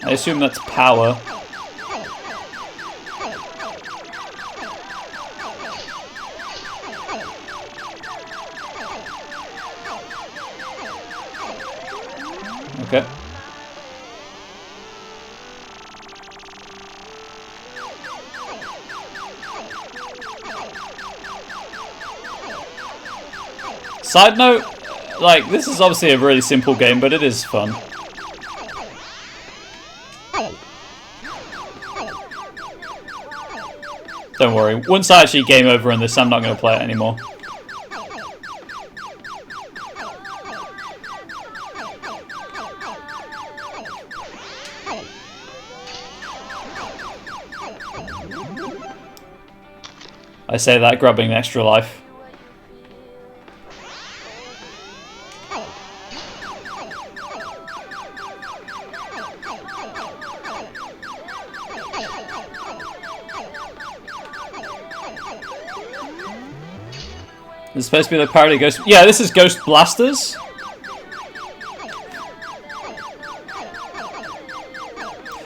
I assume that's power. Okay. Side note, like, this is obviously a really simple game, but it is fun. Don't worry, once I actually game over in this, I'm not going to play it anymore. I say that, grabbing an extra life. This is supposed to be the parody of Ghost... Yeah, this is Ghost Blasters.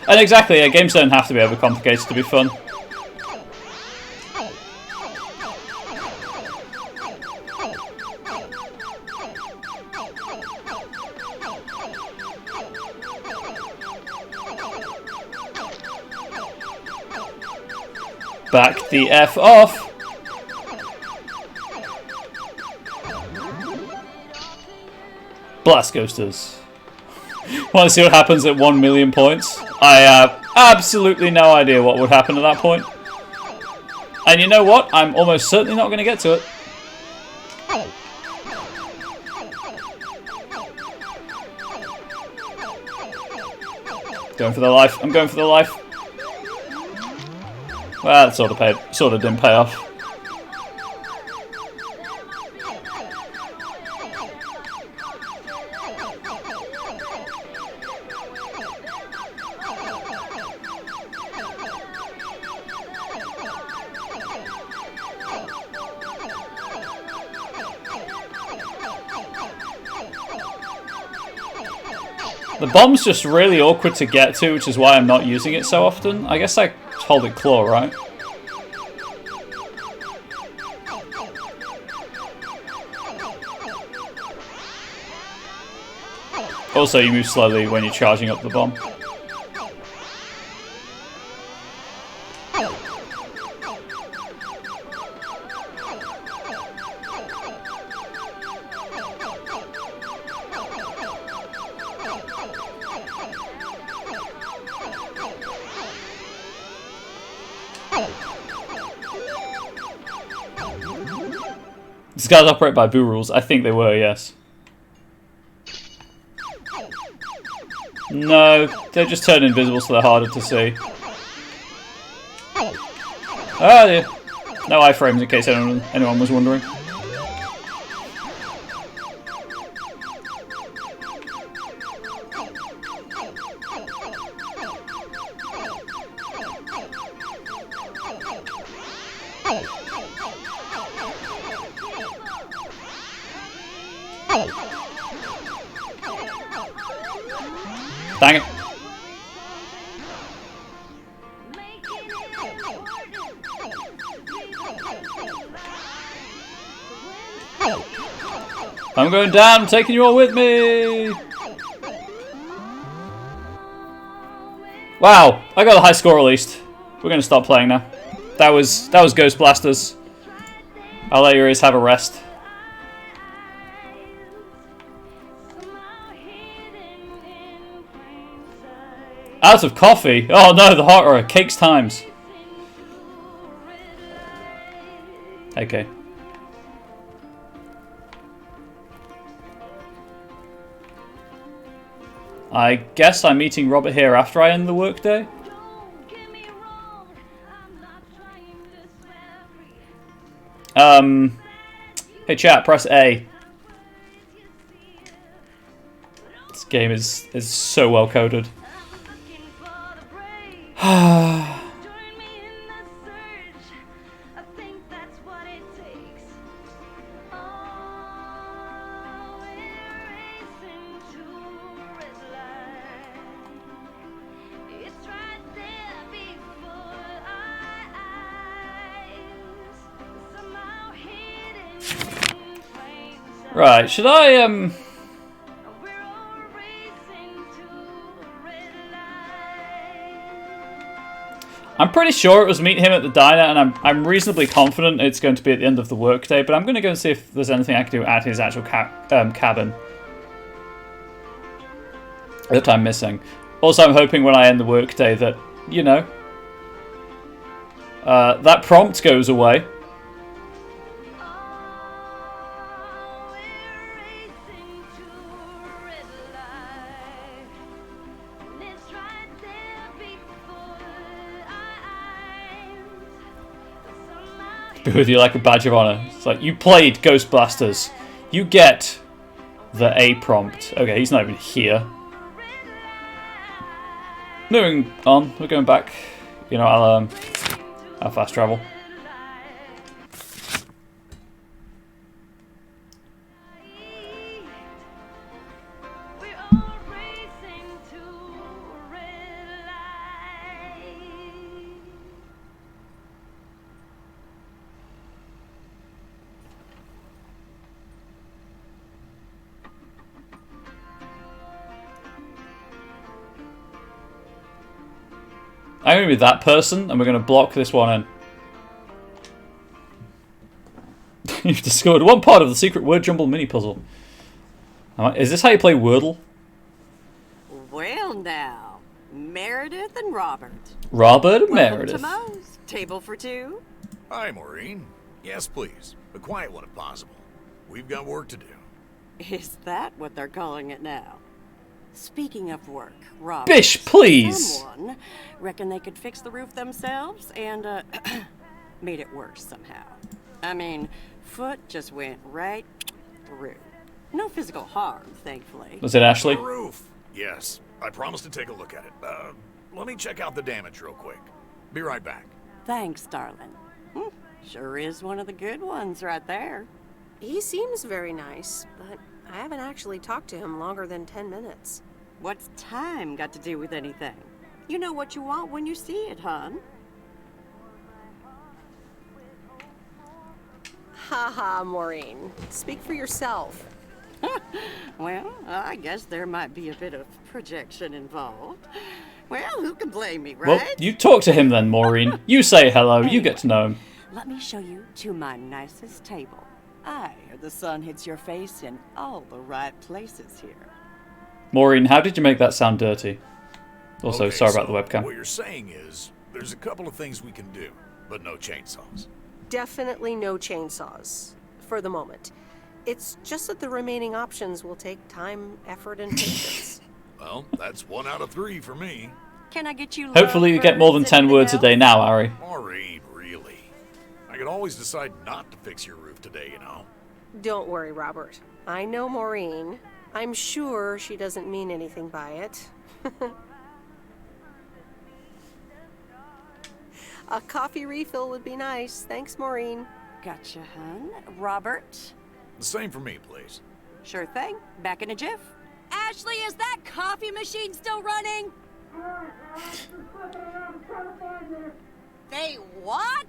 And exactly, yeah, games don't have to be overcomplicated to be fun. Back the F off! Blast Ghosters. Want to see what happens at 1 million points? I have absolutely no idea what would happen at that point. And you know what? I'm almost certainly not going to get to it. Going for the life. I'm going for the life. Well, that sort of didn't pay off. The bomb's just really awkward to get to, which is why I'm not using it so often. I guess I hold it claw, right? Also, you move slowly when you're charging up the bomb. These guys operate by boo rules. I think they were, yes. No, they just turn invisible so they're harder to see. Oh dear. No iframes in case anyone was wondering. Dang it. I'm going down, I'm taking you all with me! Wow, I got a high score at least. We're gonna stop playing now. That was Ghost Blasters. I'll let your ears have a rest. Out of coffee? Oh no, the horror. Cakes times. Okay. I guess I'm meeting Robert here after I end the workday. Hey chat, press A. This game is so well coded. Right, should I I'm pretty sure it was meet him at the diner, and I'm reasonably confident it's going to be at the end of the workday, but I'm going to go and see if there's anything I can do at his actual cabin that I'm missing. Also, I'm hoping when I end the workday that, you know, that prompt goes away. Be with you like a badge of honor. It's like, you played Ghost Blasters. You get the A prompt. Okay, he's not even here. Moving on, we're going back. You know, I'll fast travel. I'm going to be that person, and we're going to block this one in. You've discovered one part of the secret word jumble mini puzzle. Is this how you play Wordle? Well now, Meredith and Robert. Robert and Welcome Meredith. to Moe's. Table for two? Hi, Maureen. Yes, please. A quiet one if possible. We've got work to do. Is that what they're calling it now? Speaking of work, Robert. Bish, please! Someone reckon they could fix the roof themselves and, made it worse somehow. I mean, foot just went right through. No physical harm, thankfully. Was it Ashley? The roof. Yes. I promised to take a look at it. Let me check out the damage real quick. Be right back. Thanks, darling. Sure is one of the good ones right there. He seems very nice, but I haven't actually talked to him longer than 10 minutes. What's time got to do with anything? You know what you want when you see it, hon. Haha, Maureen. Speak for yourself. Well, I guess there might be a bit of projection involved. Well, who can blame me, right? Well, you talk to him then, Maureen. You say hello, you get to know him. Let me show you to my nicest table. The sun hits your face in all the right places here. Maureen, how did you make that sound dirty? Also, Okay, sorry about so the webcam. What you're saying is, there's a couple of things we can do, but no chainsaws. Definitely no chainsaws. For the moment. It's just that the remaining options will take time, effort, and patience. Well, that's 1 out of 3 for me. Can I get you Hopefully you get more than 10 words a day now, Ari. Maureen, really? I could always decide not to fix your roof today, you know? Don't worry, Robert. I know Maureen. I'm sure she doesn't mean anything by it. A coffee refill would be nice. Thanks, Maureen. Gotcha, hun. Robert? The same for me, please. Sure thing. Back in a jiff. Ashley, is that coffee machine still running? They what?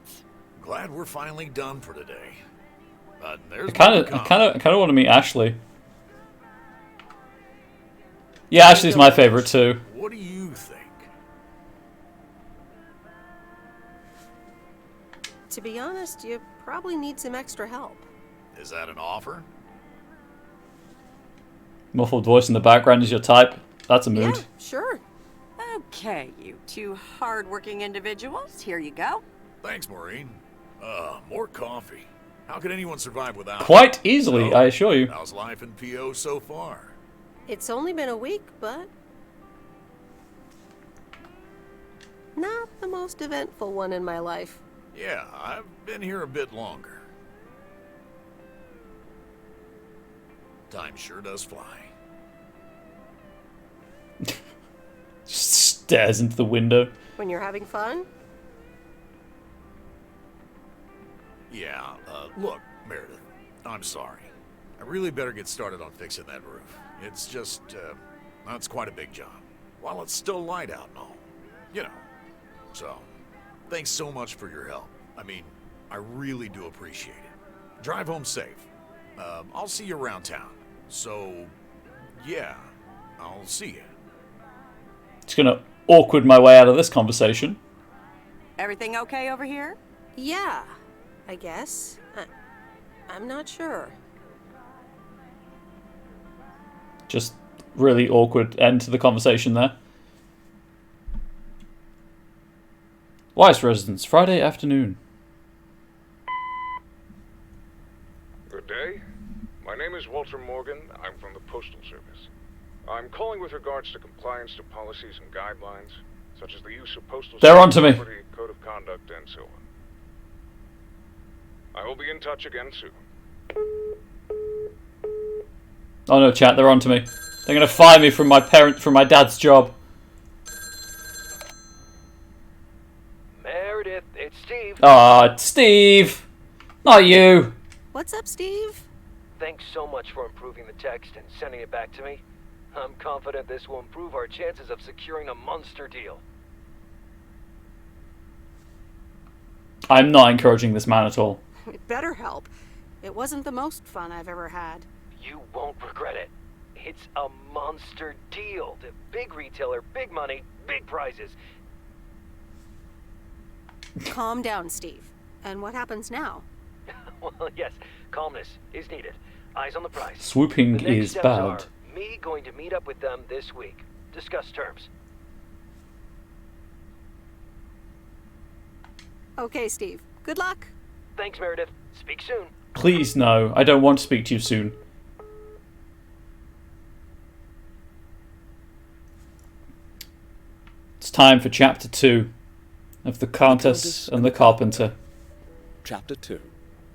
Glad we're finally done for today. But there's I kind of want to meet Ashley. Yeah, Ashley's my favorite too. What do you think? To be honest, you probably need some extra help. Is that an offer? Muffled voice in the background is your type. That's a mood. Yeah, sure. Okay, you two hard-working individuals. Here you go. Thanks, Maureen. More coffee. How could anyone survive without it? Quite easily, So, I assure you. How's life in PO so far? It's only been a week, but not the most eventful one in my life. Yeah, I've been here a bit longer. Time sure does fly. Just stares into the window. When you're having fun? Yeah, look, Meredith, I'm sorry. I really better get started on fixing that roof. It's just, that's quite a big job. While it's still light out and all. You know. So, thanks so much for your help. I mean, I really do appreciate it. Drive home safe. I'll see you around town. So, yeah, I'll see you. Just gonna awkward my way out of this conversation. Everything okay over here? Yeah, I guess. I'm not sure. Just really awkward end to the conversation there. Weiss residence, Friday afternoon. Good day. My name is Walter Morgan. I'm from the Postal Service. I'm calling with regards to compliance to policies and guidelines, such as the use of postal They're on to me. property, code of conduct, and so on. I will be in touch again soon. Oh no, chat, they're on to me. They're gonna fire me from my dad's job. Meredith, it's Steve. Ah, Steve! Not you! What's up, Steve? Thanks so much for improving the text and sending it back to me. I'm confident this will improve our chances of securing a monster deal. I'm not encouraging this man at all. It better help. It wasn't the most fun I've ever had. You won't regret it. It's a monster deal. The big retailer, big money, big prizes. Calm down, Steve. And what happens now? Well, yes, calmness is needed. Eyes on the prize. Swooping The next is steps bad. are me going to meet up with them this week. Discuss terms. Okay, Steve. Good luck. Thanks, Meredith. Speak soon. Please no, I don't want to speak to you soon. It's time for chapter 2 of The Countess and the Carpenter. Chapter 2.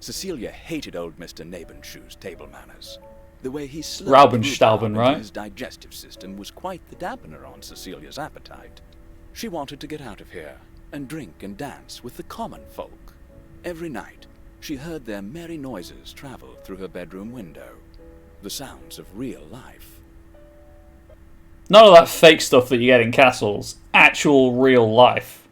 Cecilia hated old Mr. Nabenschuh's table manners. The way he slurred Raubenstauben, rhubarb right? into his digestive system was quite the dampener on Cecilia's appetite. She wanted to get out of here and drink and dance with the common folk. Every night, she heard their merry noises travel through her bedroom window. The sounds of real life. None of that fake stuff that you get in castles. Actual real life.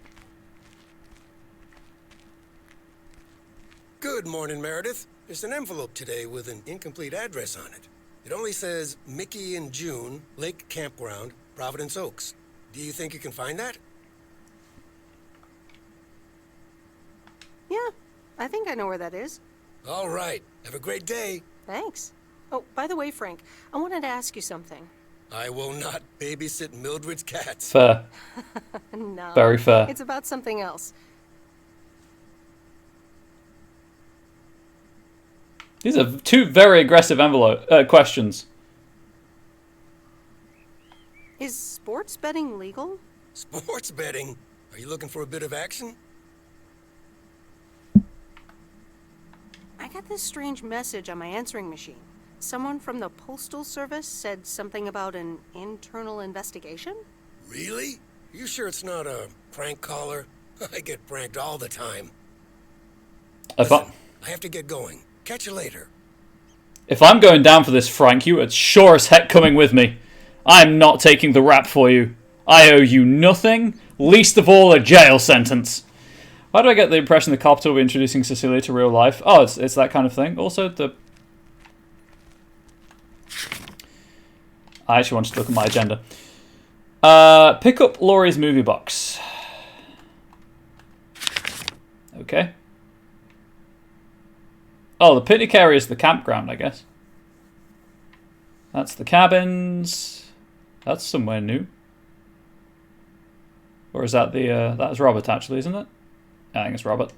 Good morning, Meredith. There's an envelope today with an incomplete address on it. It only says Mickey and June, Lake Campground, Providence Oaks. Do you think you can find that? Yeah, I think I know where that is. All right. Have a great day. Thanks. Oh, by the way, Frank, I wanted to ask you something. I will not babysit Mildred's cats. Fair. No. Very fair. It's about something else. These are two very aggressive questions. Is sports betting legal? Sports betting? Are you looking for a bit of action? I got this strange message on my answering machine. Someone from the Postal Service said something about an internal investigation? Really? You sure it's not a prank caller? I get pranked all the time. Listen, I have to get going. Catch you later. If I'm going down for this, Frank, you are sure as heck coming with me. I'm not taking the rap for you. I owe you nothing, least of all a jail sentence. Why do I get the impression the Carpenter will be introducing Cecilia to real life? Oh, it's that kind of thing. Also, I actually wanted to look at my agenda. Pick up Laurie's movie box. Okay. Oh, the picnic area is the campground, I guess. That's the cabins. That's somewhere new. Or is that that's Robert, actually, isn't it? I think it's Robert.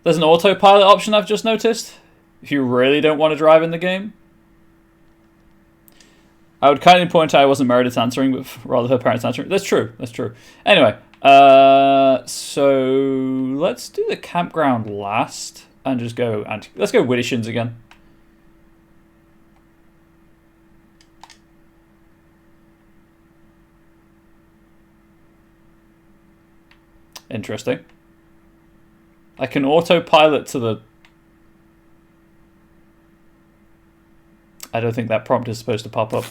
There's an autopilot option I've just noticed. If you really don't want to drive in the game. I would kindly point out I wasn't Meredith answering, but rather her parents answering. That's true. That's true. Anyway, so let's do the campground last. And just go, and let's go Widdershins again. Interesting. I can autopilot to the... I don't think that prompt is supposed to pop up.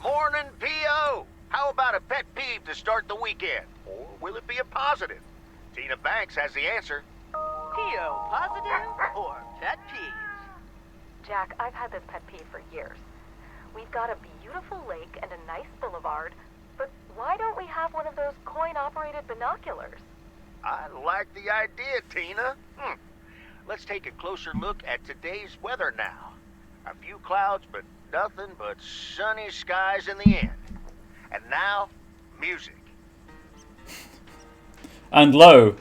Morning, P.O. How about a pet peeve to start the weekend? Or will it be a positive? Tina Banks has the answer. P.O. positive or pet peeves? Jack, I've had this pet peeve for years. We've got a beautiful lake and a nice boulevard, but why don't we have one of those coin-operated binoculars? I like the idea, Tina. Let's take a closer look at today's weather now. A few clouds, but nothing but sunny skies in the end. And now, music. And lo,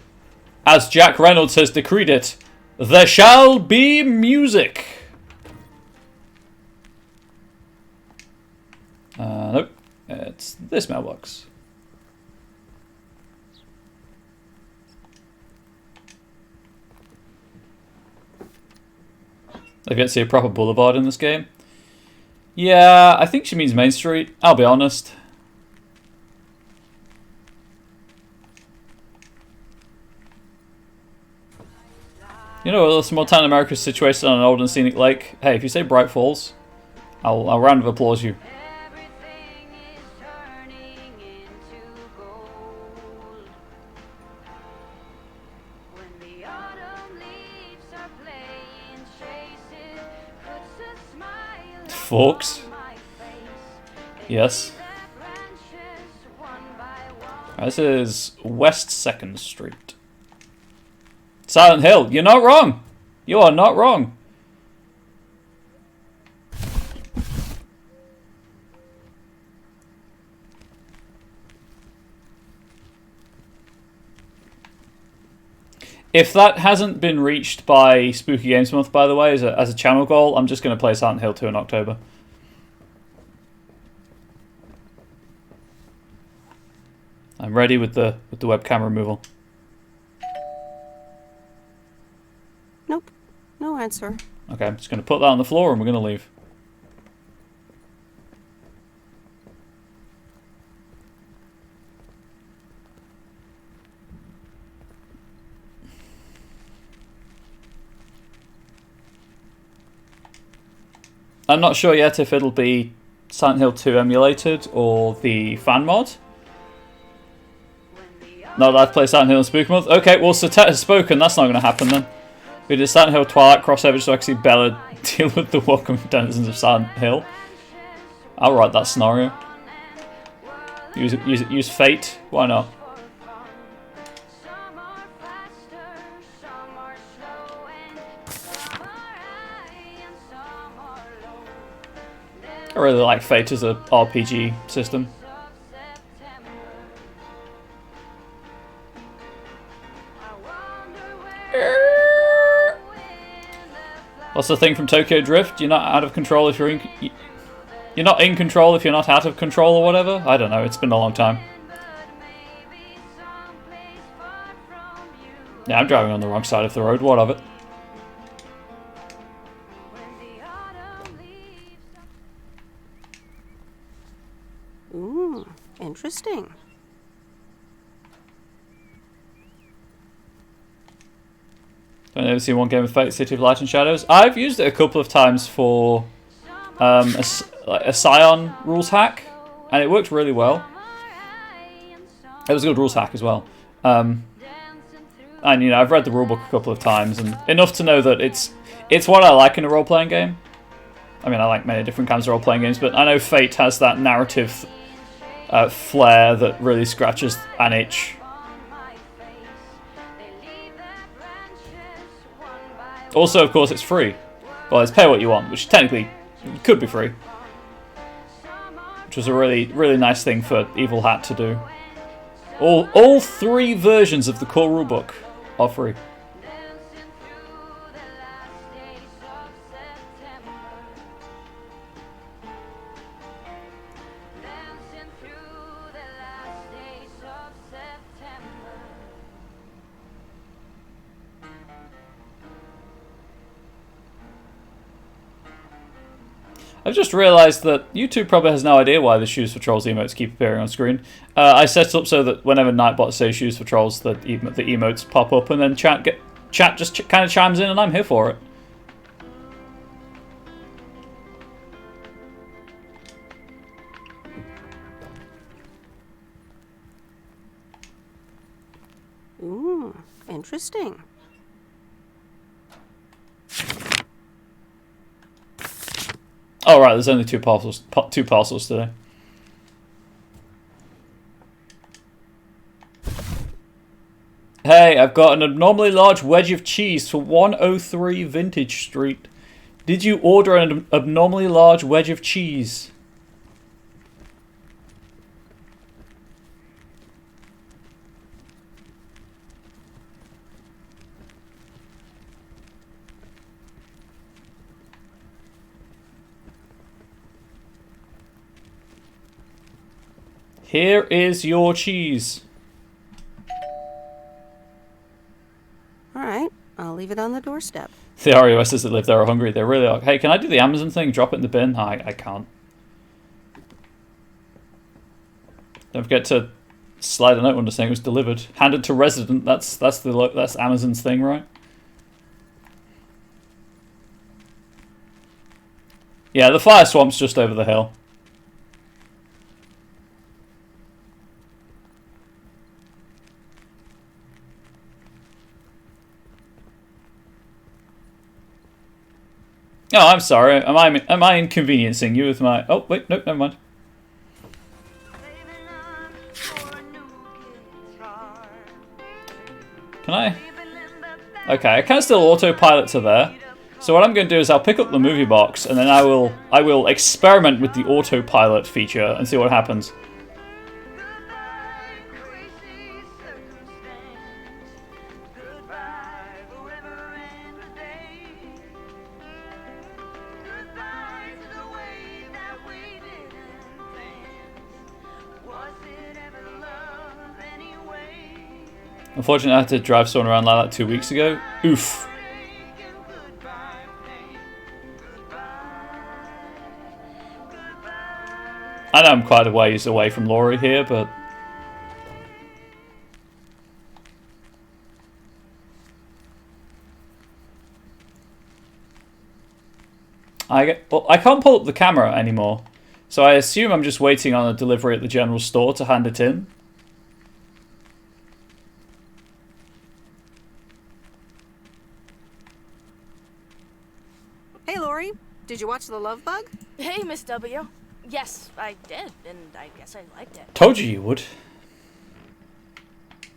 as Jack Reynolds has decreed it, there shall be music. Nope, it's this mailbox. I've yet to see a proper boulevard in this game. Yeah, I think she means Main Street, I'll be honest. You know, a small town in America situated on an old and scenic lake. Hey, if you say Bright Falls, I'll round of applause you. Forks. Yes. This is West 2nd Street. Silent Hill, you're not wrong. You are not wrong. If that hasn't been reached by Spooky Games Month, by the way, as a channel goal, I'm just going to play Silent Hill 2 in October. I'm ready with the webcam removal. Nope, no answer. Okay, I'm just going to put that on the floor and we're going to leave. I'm not sure yet if it'll be Silent Hill 2 emulated or the fan mod. Not that I've played Silent Hill and Spooky Month. Okay, well, Satet has spoken. That's not going to happen then. We did Silent Hill Twilight crossover so I can see Bella deal with the welcome denizens of Silent Hill. I'll write that scenario. Use Fate. Why not? I really like Fate as a RPG system. What's the thing from Tokyo Drift? You're not out of control if you're you're not in control if you're not out of control or whatever? I don't know, it's been a long time. Yeah, I'm driving on the wrong side of the road, what of it? Ooh, interesting. I've never seen one game of Fate, City of Light and Shadows. I've used it a couple of times for a Scion rules hack, and it worked really well. It was a good rules hack as well. And you know, I've read the rulebook a couple of times, and enough to know that it's what I like in a role-playing game. I mean, I like many different kinds of role-playing games, but I know Fate has that narrative flair that really scratches an itch. Also, of course, it's free. Well, it's pay what you want, which technically could be free. Which was a really, really nice thing for Evil Hat to do. All three versions of the core rulebook are free. I've just realised that YouTube probably has no idea why the Shoes for Trolls emotes keep appearing on screen. I set it up so that whenever Nightbot says Shoes for Trolls, the emotes pop up, and then chat just kind of chimes in, and I'm here for it. Ooh, interesting. Oh right, there's only two parcels today. Hey, I've got an abnormally large wedge of cheese for 103 Vintage Street. Did you order an abnormally large wedge of cheese? Here is your cheese. Alright, I'll leave it on the doorstep. The REOSs that live there are hungry. They really are. Hey, can I do the Amazon thing? Drop it in the bin? I can't. Don't forget to slide a note under saying it was delivered. Handed to resident. That's Amazon's thing, right? Yeah, the fire swamp's just over the hill. Oh, I'm sorry. Am I inconveniencing you with my... Oh, wait, no, never mind. Can I? Okay, I can still autopilot to there. So what I'm going to do is I'll pick up the movie box and then I will experiment with the autopilot feature and see what happens. Unfortunately, I had to drive someone around like that 2 weeks ago. Oof. I know I'm quite a ways away from Laurie here, but... Well, I can't pull up the camera anymore, so I assume I'm just waiting on a delivery at the general store to hand it in. Hey, Lori. Did you watch The Love Bug? Hey, Miss W. Yes, I did, and I guess I liked it. Told you you would.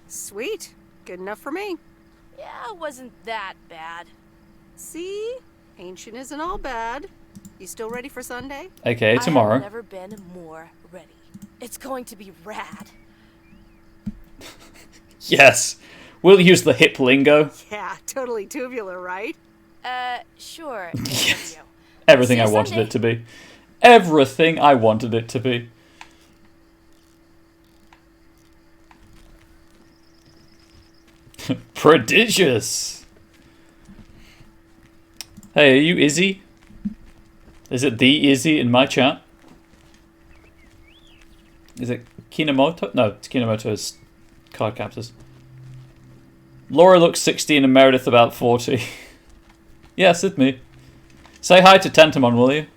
Sweet. Good enough for me. Yeah, it wasn't that bad. See? Ancient isn't all bad. You still ready for Sunday? Okay, tomorrow. I've never been more ready. It's going to be rad. Yes. We'll use the hip lingo. Yeah, totally tubular, right? Sure. Yes. Everything I wanted it to be. Everything I wanted it to be. Prodigious. Hey, are you Izzy? Is it the Izzy in my chat? Is it Kinamoto? No, it's Kinamoto's card captors. Laura looks 16 and Meredith about 40. Yes, it's me. Say hi to Tentamon, will you?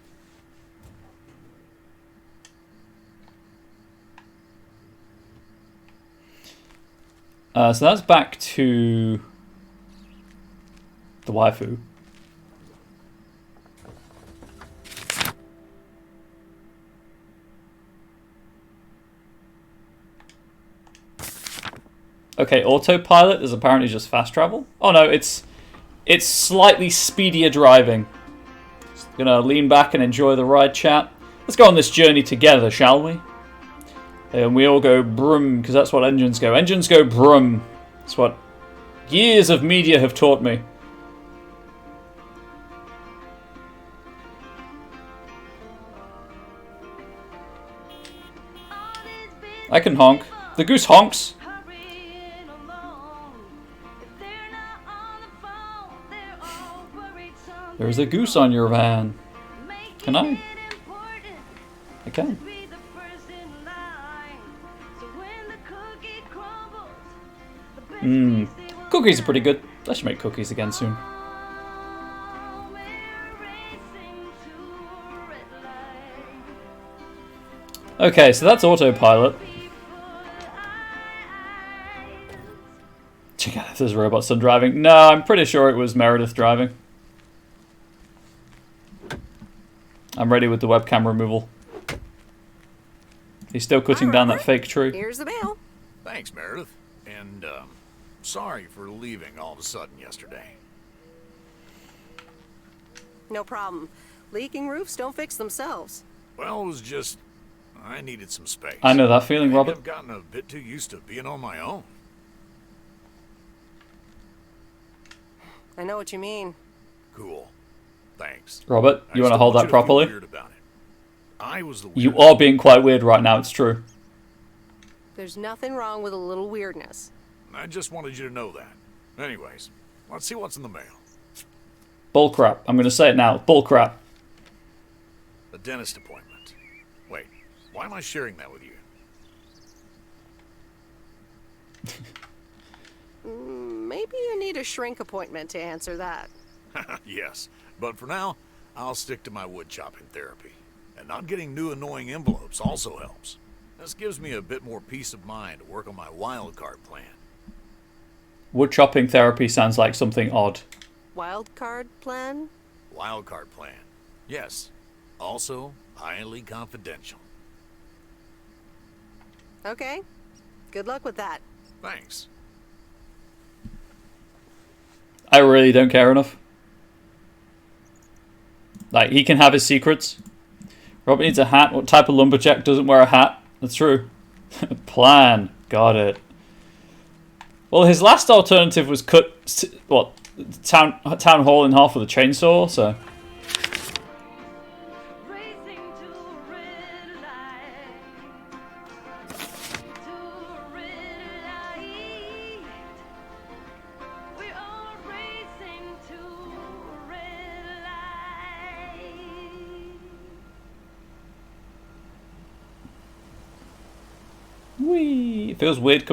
So that's back to the waifu. Okay, autopilot is apparently just fast travel. Oh no, it's slightly speedier driving. Just gonna lean back and enjoy the ride, chat. Let's go on this journey together, shall we? And we all go brum, because that's what engines go. Engines go brum. That's what years of media have taught me. I can honk. The goose honks. There's a goose on your van. Can I? I can. Cookies are pretty good. I should make cookies again soon. Okay, so that's autopilot. Check out if there's a robot son driving. No, I'm pretty sure it was Meredith driving. I'm ready with the webcam removal. He's still cutting down that fake tree. Here's the mail. Thanks, Meredith. And, sorry for leaving all of a sudden yesterday. No problem. Leaking roofs don't fix themselves. Well, it was just... I needed some space. I know that feeling, Robert. I've gotten a bit too used to being on my own. I know what you mean. Cool. Thanks. Robert, you want to hold that properly? Weird about it. I was the You are being quite weird right now, it's true. There's nothing wrong with a little weirdness. I just wanted you to know that. Anyways, let's see what's in the mail. Bullcrap. I'm going to say it now. Bullcrap. A dentist appointment. Wait, why am I sharing that with you? Maybe you need a shrink appointment to answer that. Yes, but for now, I'll stick to my wood chopping therapy. And not getting new annoying envelopes also helps. This gives me a bit more peace of mind to work on my wild card plan. Wood chopping therapy sounds like something odd. Wild card plan? Wild card plan. Yes. Also, highly confidential. Okay. Good luck with that. Thanks. I really don't care enough. Like, he can have his secrets. Robert needs a hat. What type of lumberjack doesn't wear a hat? That's true. Plan. Got it. Well, his last alternative was cut, what, town hall in half with a chainsaw, so... Whee! It feels weird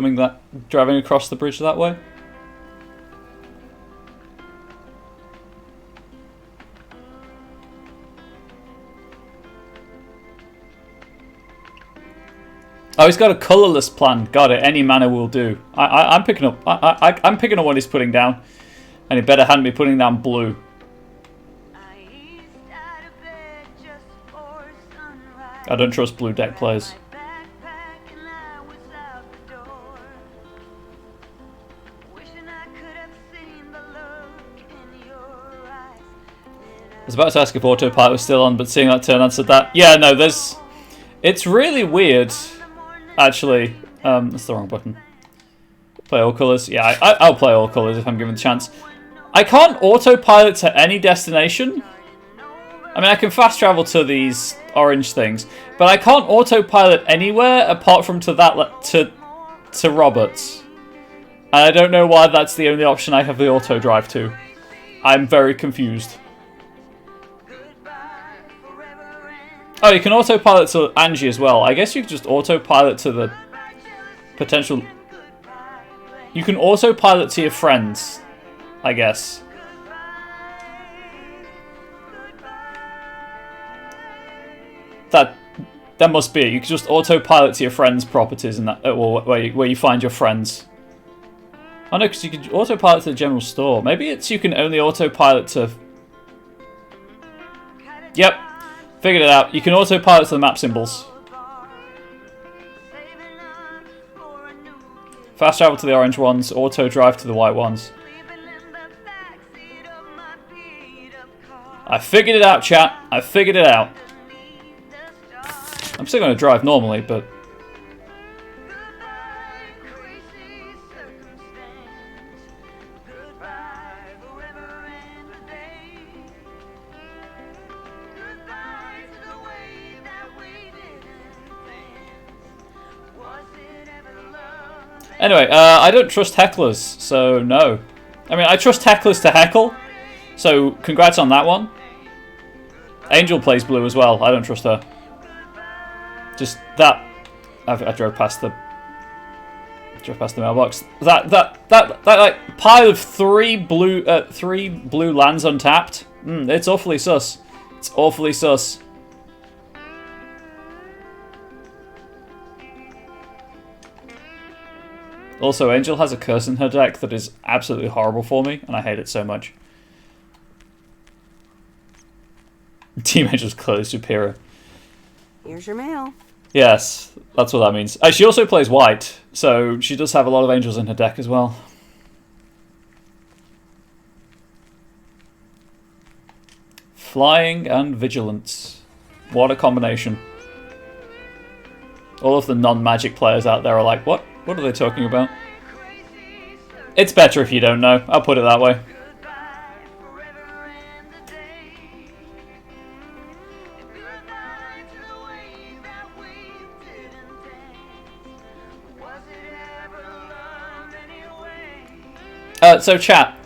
driving across the bridge that way. Oh, he's got a colourless plan. Got it. Any mana will do. I'm picking up. I'm picking up what he's putting down, and he better hadn't be putting down blue. I don't trust blue deck players. I was about to ask if autopilot was still on, but seeing that turn answered that. Yeah, no, there's... It's really weird, actually. That's the wrong button. Play all colours. Yeah, I'll play all colours if I'm given the chance. I can't autopilot to any destination. I mean, I can fast travel to these orange things, but I can't autopilot anywhere apart from to that to Roberts. And I don't know why that's the only option I have the auto drive to. I'm very confused. Oh, you can autopilot to Angie as well. I guess you could just autopilot to the potential... You can autopilot to your friends, I guess. That must be it. You can just autopilot to your friends' properties and that, where you find your friends. Oh no, because you can autopilot to the general store. Maybe it's you can only autopilot to... Yep. Figured it out. You can autopilot to the map symbols. Fast travel to the orange ones, auto drive to the white ones. I figured it out, chat. I figured it out. I'm still going to drive normally, but... Anyway, I don't trust hecklers, so no. I mean, I trust hecklers to heckle, so congrats on that one. Angel plays blue as well. I don't trust her. Just that. I drove past the mailbox. That like pile of three blue lands untapped. It's awfully sus. It's awfully sus. Also, Angel has a curse in her deck that is absolutely horrible for me, and I hate it so much. Team Angel's clearly superior. Here's your mail. Yes, that's what that means. She also plays white, so she does have a lot of angels in her deck as well. Flying and vigilance. What a combination. All of the non-magic players out there are like, what? What are they talking about? It's better if you don't know. I'll put it that way. So chat,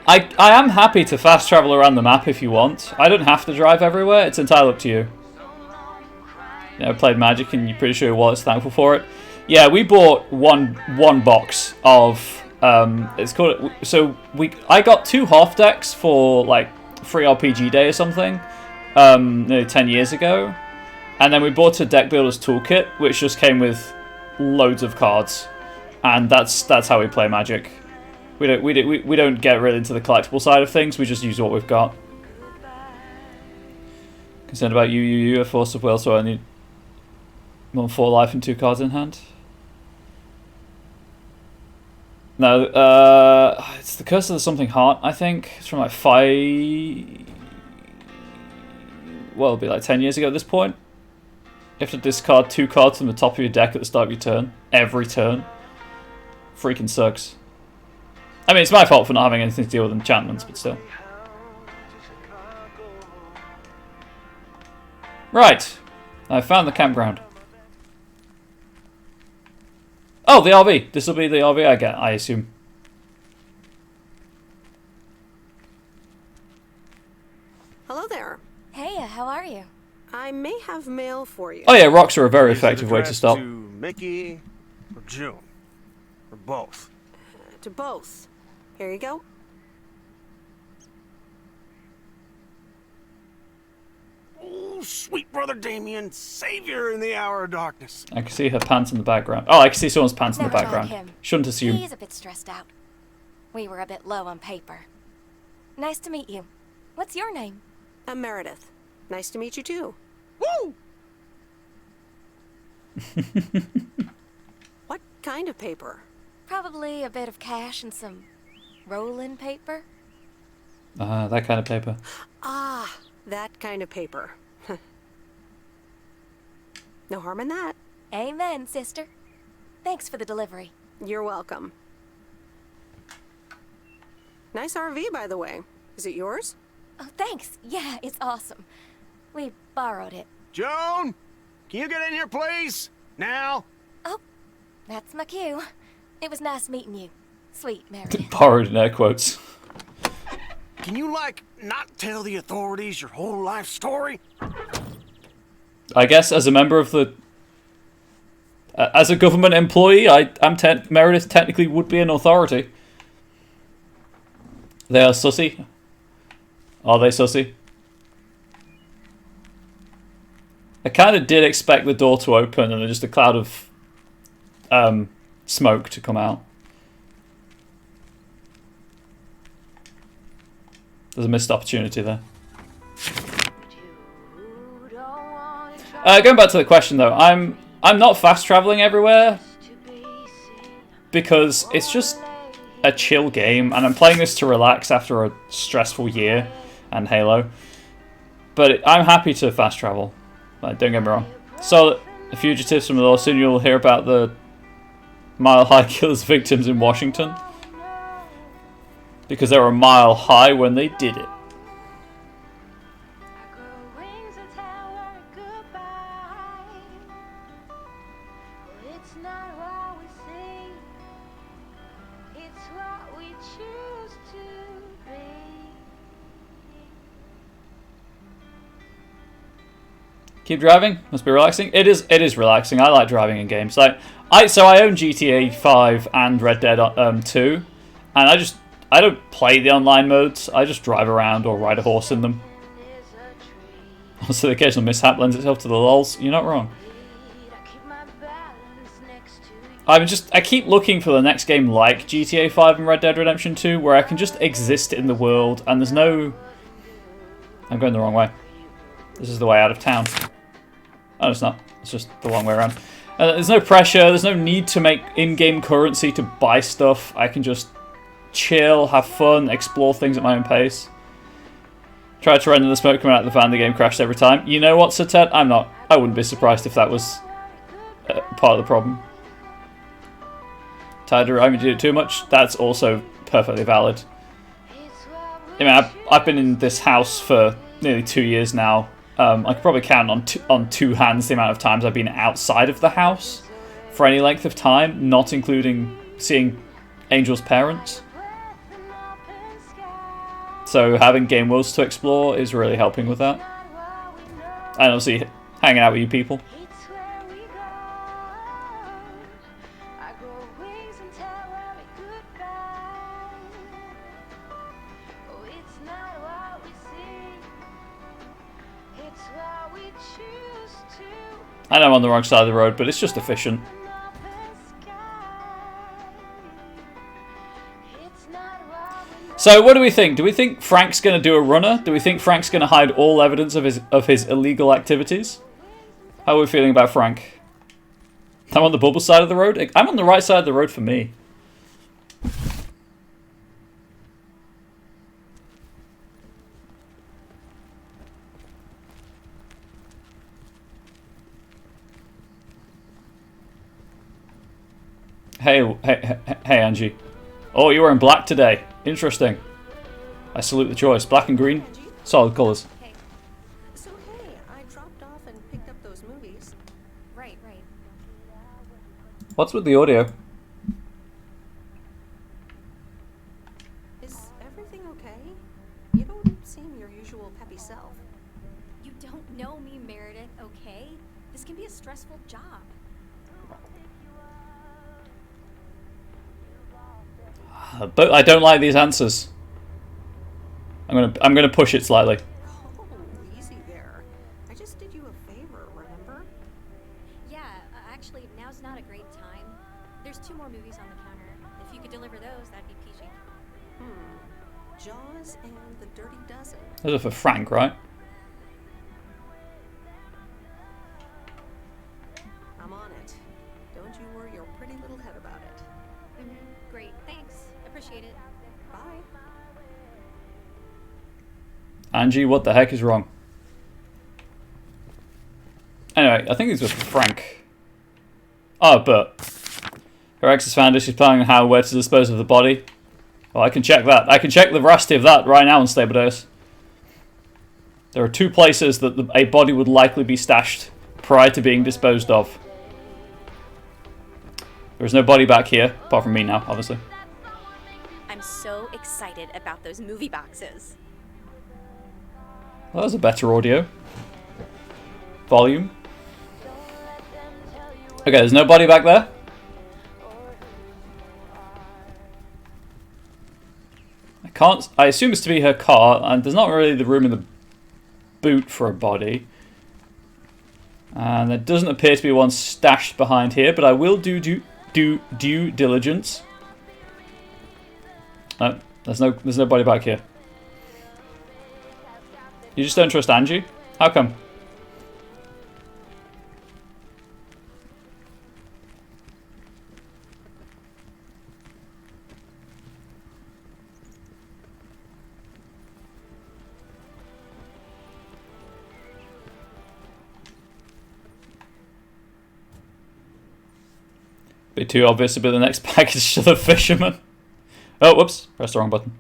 I am happy to fast travel around the map if you want. I don't have to drive everywhere. It's entirely up to you. You know, played Magic and you're pretty sure your wallet's thankful for it. Yeah, we bought one box of it's called I got 2 half decks for like free RPG day or something nearly 10 years ago, and then we bought a deck builder's toolkit which just came with loads of cards, and that's how we play Magic. We don't get really into the collectible side of things. We just use what we've got. Concerned about you, a force of will, so I need more than 4 life and 2 cards in hand. No, it's the Curse of the Something Heart, I think. It's from like 5... Well, it'll be like 10 years ago at this point. You have to discard 2 cards from the top of your deck at the start of your turn. Every turn. Freaking sucks. I mean, it's my fault for not having anything to deal with enchantments, but still. Right. I found the campground. Oh, the RV. This will be the RV I get, I assume. Hello there. Hey, how are you? I may have mail for you. Oh yeah, rocks are a very effective way to stop. To Mickey or June? Or both? To both. Here you go. Oh, sweet brother Damien, savior in the hour of darkness. I can see her pants in the background. Oh, I can see someone's pants in the Never background. mind him. Shouldn't assume. He's a bit stressed out. We were a bit low on paper. Nice to meet you. What's your name? I'm Meredith. Nice to meet you too. Woo! What kind of paper? Probably a bit of cash and some roll-in paper. That kind of paper. Ah, that kind of paper. No harm in that. Amen, sister. Thanks for the delivery. You're welcome. Nice RV, by the way. Is it yours? Oh, thanks. Yeah, it's awesome. We borrowed it. Joan, can you get in here, please? Now? Oh, that's my cue. It was nice meeting you. Sweet, Meredith. Borrowed in air quotes. Can you, like, not tell the authorities your whole life story? I guess as a member of the... as a government employee, Meredith technically would be an authority. They are sussy. Are they sussy? I kind of did expect the door to open and then just a cloud of smoke to come out. There's a missed opportunity there. Going back to the question though, I'm not fast traveling everywhere because it's just a chill game, and I'm playing this to relax after a stressful year and Halo. But I'm happy to fast travel. Like, don't get me wrong. So, the fugitives from the law, soon you'll hear about the Mile High Killers victims in Washington. Because they were a mile high when they did it. Keep driving? Must be relaxing. It is relaxing. I like driving in games. Like I own GTA 5 and Red Dead 2, and I don't play the online modes. I just drive around or ride a horse in them. Also, the occasional mishap lends itself to the lulz. You're not wrong. I keep looking for the next game like GTA 5 and Red Dead Redemption 2, where I can just exist in the world and there's no... I'm going the wrong way. This is the way out of town. Oh, it's not. It's just the long way around. There's no pressure. There's no need to make in-game currency to buy stuff. I can just chill, have fun, explore things at my own pace. Try to render the smoke coming out of the van. The game crashed every time. You know what, Satet? I wouldn't be surprised if that was part of the problem. Tired of having to do it too much? That's also perfectly valid. I mean, I've been in this house for nearly 2 years now. I could probably count on two hands the amount of times I've been outside of the house for any length of time, not including seeing Angel's parents. So having game worlds to explore is really helping with that. And obviously hanging out with you people. I know I'm on the wrong side of the road, but it's just efficient. So what do we think? Do we think Frank's going to do a runner? Do we think Frank's going to hide all evidence of his illegal activities? How are we feeling about Frank? I'm on the bubble side of the road? I'm on the right side of the road for me. Hey, Angie. Oh, you're wearing black today. Interesting. I salute the choice. Black and green, solid colours. Hey. So hey, I dropped off and picked up those movies. Right. What's with the audio? Is everything okay? You don't seem your usual peppy self. You don't know me, Meredith, okay? This can be a stressful job. But I don't like these answers. I'm gonna push it slightly. Oh, easy there. I just did you a favor, remember? Yeah, actually, now's not a great time. There's 2 more movies on the counter. If you could deliver those, that'd be peachy. Jaws and The Dirty Dozen. Those are for Frank, right? I'm on it. Don't you worry your pretty little head about it. Great, thanks. Appreciate it. Bye. Angie, what the heck is wrong? Anyway, I think these were for Frank. Oh, but her ex has found her. She's planning on where to dispose of the body. Well, I can check that. I can check the veracity of that right now on Stable Days. There are 2 places that a body would likely be stashed prior to being disposed of. There's no body back here, apart from me now, obviously. I'm so excited about those movie boxes. Well, that was a better audio. Volume. Okay, there's no body back there. I assume it's to be her car, and there's not really the room in the boot for a body. And there doesn't appear to be one stashed behind here, but I will do due diligence. No, there's no body back here. You just don't trust Angie? How come? Be too obvious to be the next package to the fisherman. Oh, whoops. Pressed the wrong button.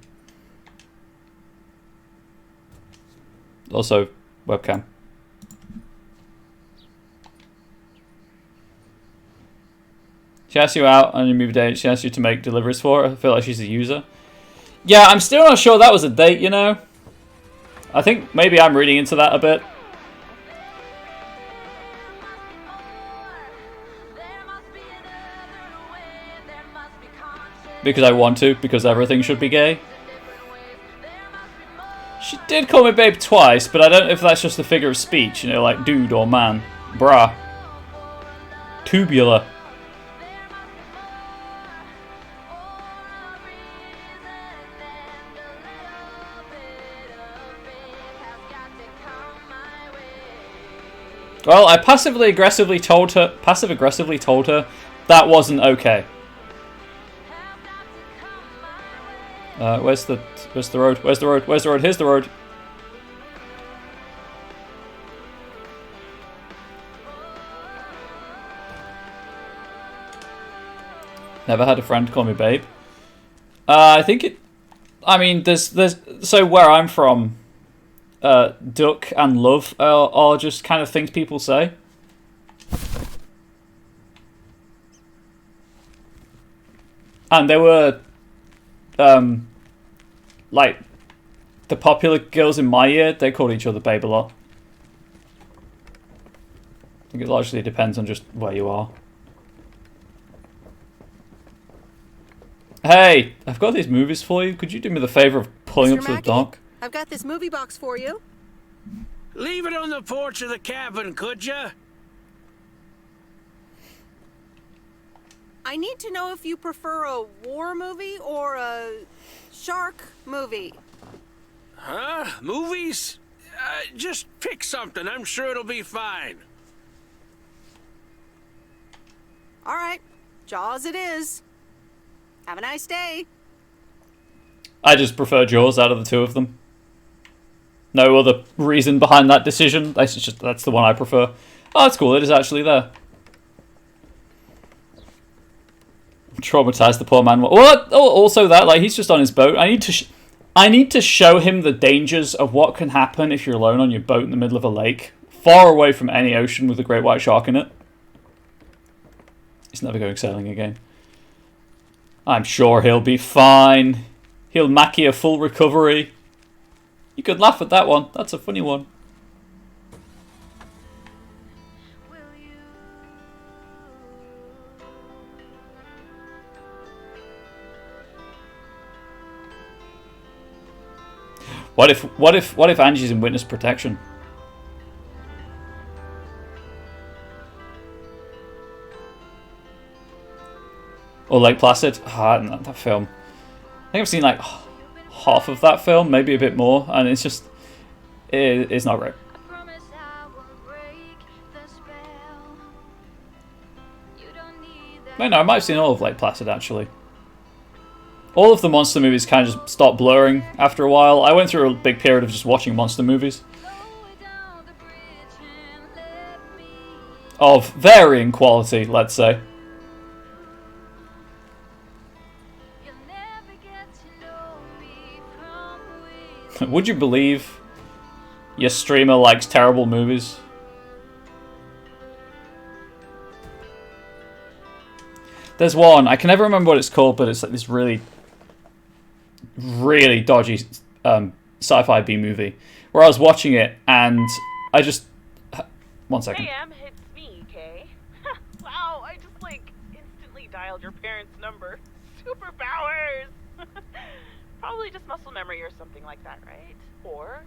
Also, webcam. She asks you out on your movie date. She asks you to make deliveries for her. I feel like she's a user. Yeah, I'm still not sure that was a date, you know. I think maybe I'm reading into that a bit. Because I want to, because everything should be gay. She did call me babe twice, but I don't know if that's just a figure of speech, you know, like dude or man. Brah. Tubular. Well, I passive aggressively told her that wasn't okay. Where's the road? Where's the road? Where's the road? Here's the road. Never had a friend call me babe. I think it. I mean, there's so where I'm from, duck and love are just kind of things people say. And they were, like, the popular girls in my year, they called each other babe a lot. I think it largely depends on just where you are. Hey, I've got these movies for you. Could you do me the favor of pulling up to the dock? I've got this movie box for you. Leave it on the porch of the cabin, could ya? I need to know if you prefer a war movie or a shark movie. Huh? Movies? Just pick something. I'm sure it'll be fine. All right, Jaws it is. Have a nice day. I just prefer Jaws out of the two of them. No other reason behind that decision. That's the one I prefer. Oh, that's cool. It is actually there. Traumatized the poor man. What? Oh, also that, like, he's just on his boat. I need to show him the dangers of what can happen if you're alone on your boat in the middle of a lake, far away from any ocean with a great white shark in it. He's never going sailing again. I'm sure he'll be fine. He'll mackie a full recovery. You could laugh at that one. That's a funny one. What if Angie's in witness protection? Or Lake Placid? That film. I think I've seen like half of that film, maybe a bit more, and it's just it's not great. Wait, no, I might have seen all of Lake Placid actually. All of the monster movies kind of just stopped blurring after a while. I went through a big period of just watching monster movies. Of varying quality, let's say. Would you believe your streamer likes terrible movies? There's one, I can never remember what it's called, but it's like this really dodgy sci-fi B movie where I was watching it and I just... One second. Hey, Em, it's me, Kay. Wow, I just, like, instantly dialed your parents' number. Superpowers! Probably just muscle memory or something like that, right? Or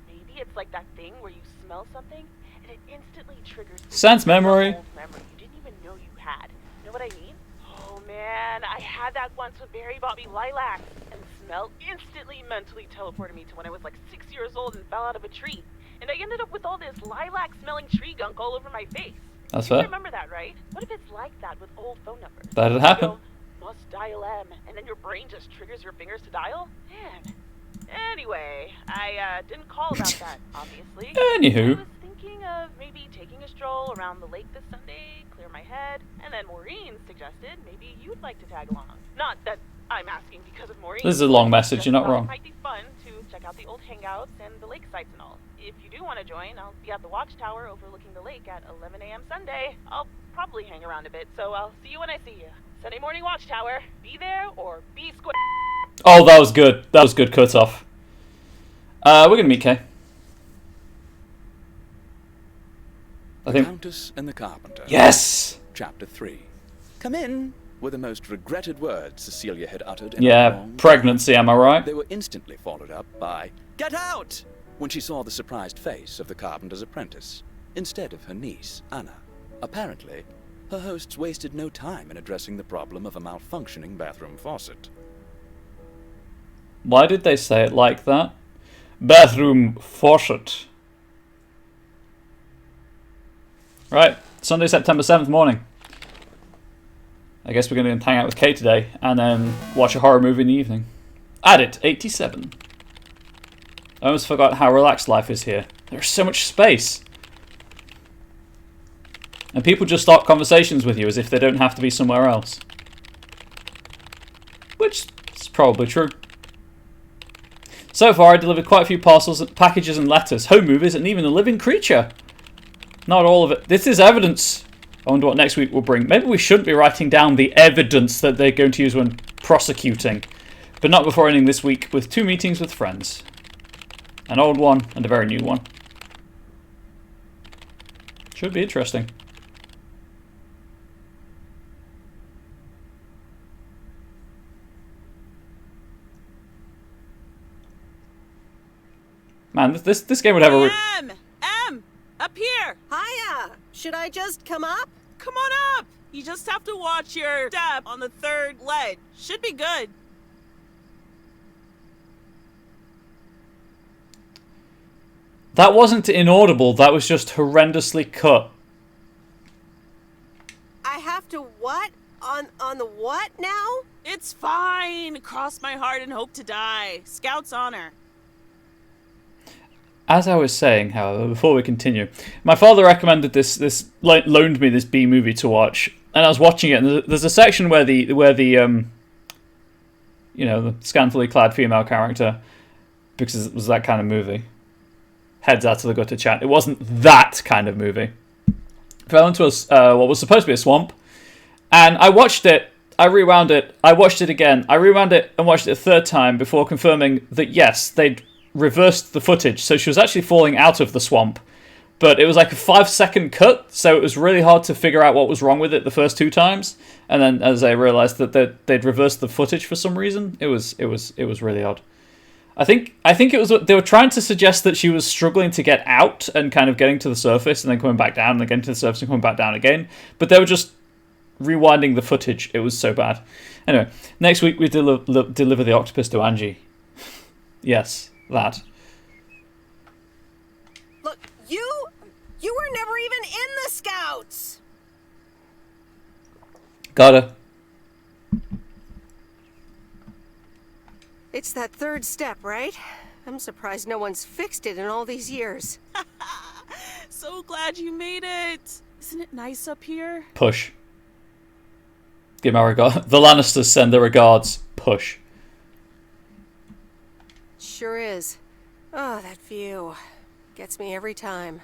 maybe it's like that thing where you smell something and it instantly triggers sense memory. Old memory you didn't even know you had. You know what I mean? Oh man, I had that once when Barry bought me lilacs, and the smell instantly mentally teleported me to when I was like 6 years old and fell out of a tree. And I ended up with all this lilac-smelling tree gunk all over my face. That's You fair. remember that, right? What if it's like that with old phone numbers? That'd happen. You go, must dial M, and then your brain just triggers your fingers to dial? Man. Anyway, I didn't call about that, obviously. Anywho. I was thinking of maybe taking a stroll around the lake this Sunday, clear my head, and then Maureen suggested maybe you'd like to tag along. Not that I'm asking because of Maureen. This is a long message, you're not wrong. It might be fun to check out the old hangouts and the lake sites and all. If you do want to join, I'll be at the watchtower overlooking the lake at 11 a.m. Sunday. I'll probably hang around a bit, so I'll see you when I see you. Sunday morning watchtower. Be there or be square. Oh, that was good. That was good cut off. We're gonna meet Kay. The Countess and the Carpenter. Yes! Chapter 3. Come in, were the most regretted words Cecilia had uttered in a Yeah, long pregnancy, am I right? They were instantly followed up by, "Get out!" when she saw the surprised face of the carpenter's apprentice, instead of her niece, Anna. Apparently, her hosts wasted no time in addressing the problem of a malfunctioning bathroom faucet. Why did they say it like that? Bathroom faucet. Right, Sunday, September 7th morning. I guess we're going to hang out with Kay today and then watch a horror movie in the evening. Addit 87. I almost forgot how relaxed life is here. There's so much space. And people just start conversations with you as if they don't have to be somewhere else. Which is probably true. So far, I delivered quite a few parcels, packages and letters, home movies, and even a living creature. Not all of it. This is evidence. I wonder what next week will bring. Maybe we shouldn't be writing down the evidence that they're going to use when prosecuting. But not before ending this week with 2 meetings with friends. An old one and a very new one. Should be interesting. Man, this game would have a... M! Up here! Hiya! Should I just come up? Come on up! You just have to watch your step on the 3rd ledge. Should be good. That wasn't inaudible, that was just horrendously cut. I have to what? On the what now? It's fine. Cross my heart and hope to die. Scout's honor. As I was saying, however, before we continue, my father recommended loaned me this B movie to watch, and I was watching it. And there's a section where the the scantily clad female character, because it was that kind of movie, heads out to the gutter chat. It wasn't that kind of movie. Fell into what was supposed to be a swamp, and I watched it. I rewound it. I watched it again. I rewound it and watched it a 3rd time before confirming that yes, they'd reversed the footage, so she was actually falling out of the swamp, but it was like a 5-second cut, so it was really hard to figure out what was wrong with it the first 2 times. And then as I realized that they'd reversed the footage for some reason, it was really odd. I think it was they were trying to suggest that she was struggling to get out and kind of getting to the surface and then coming back down and then getting to the surface and coming back down again, but they were just rewinding the footage. It was so bad. Anyway, next week we deliver the octopus to Angie. Yes. That. Look, you were never even in the Scouts! Gotta. It's that 3rd step, right? I'm surprised no one's fixed it in all these years. So glad you made it. Isn't it nice up here? Push. Give my regard. The Lannisters send their regards. Push. Sure is. Oh, that view. Gets me every time.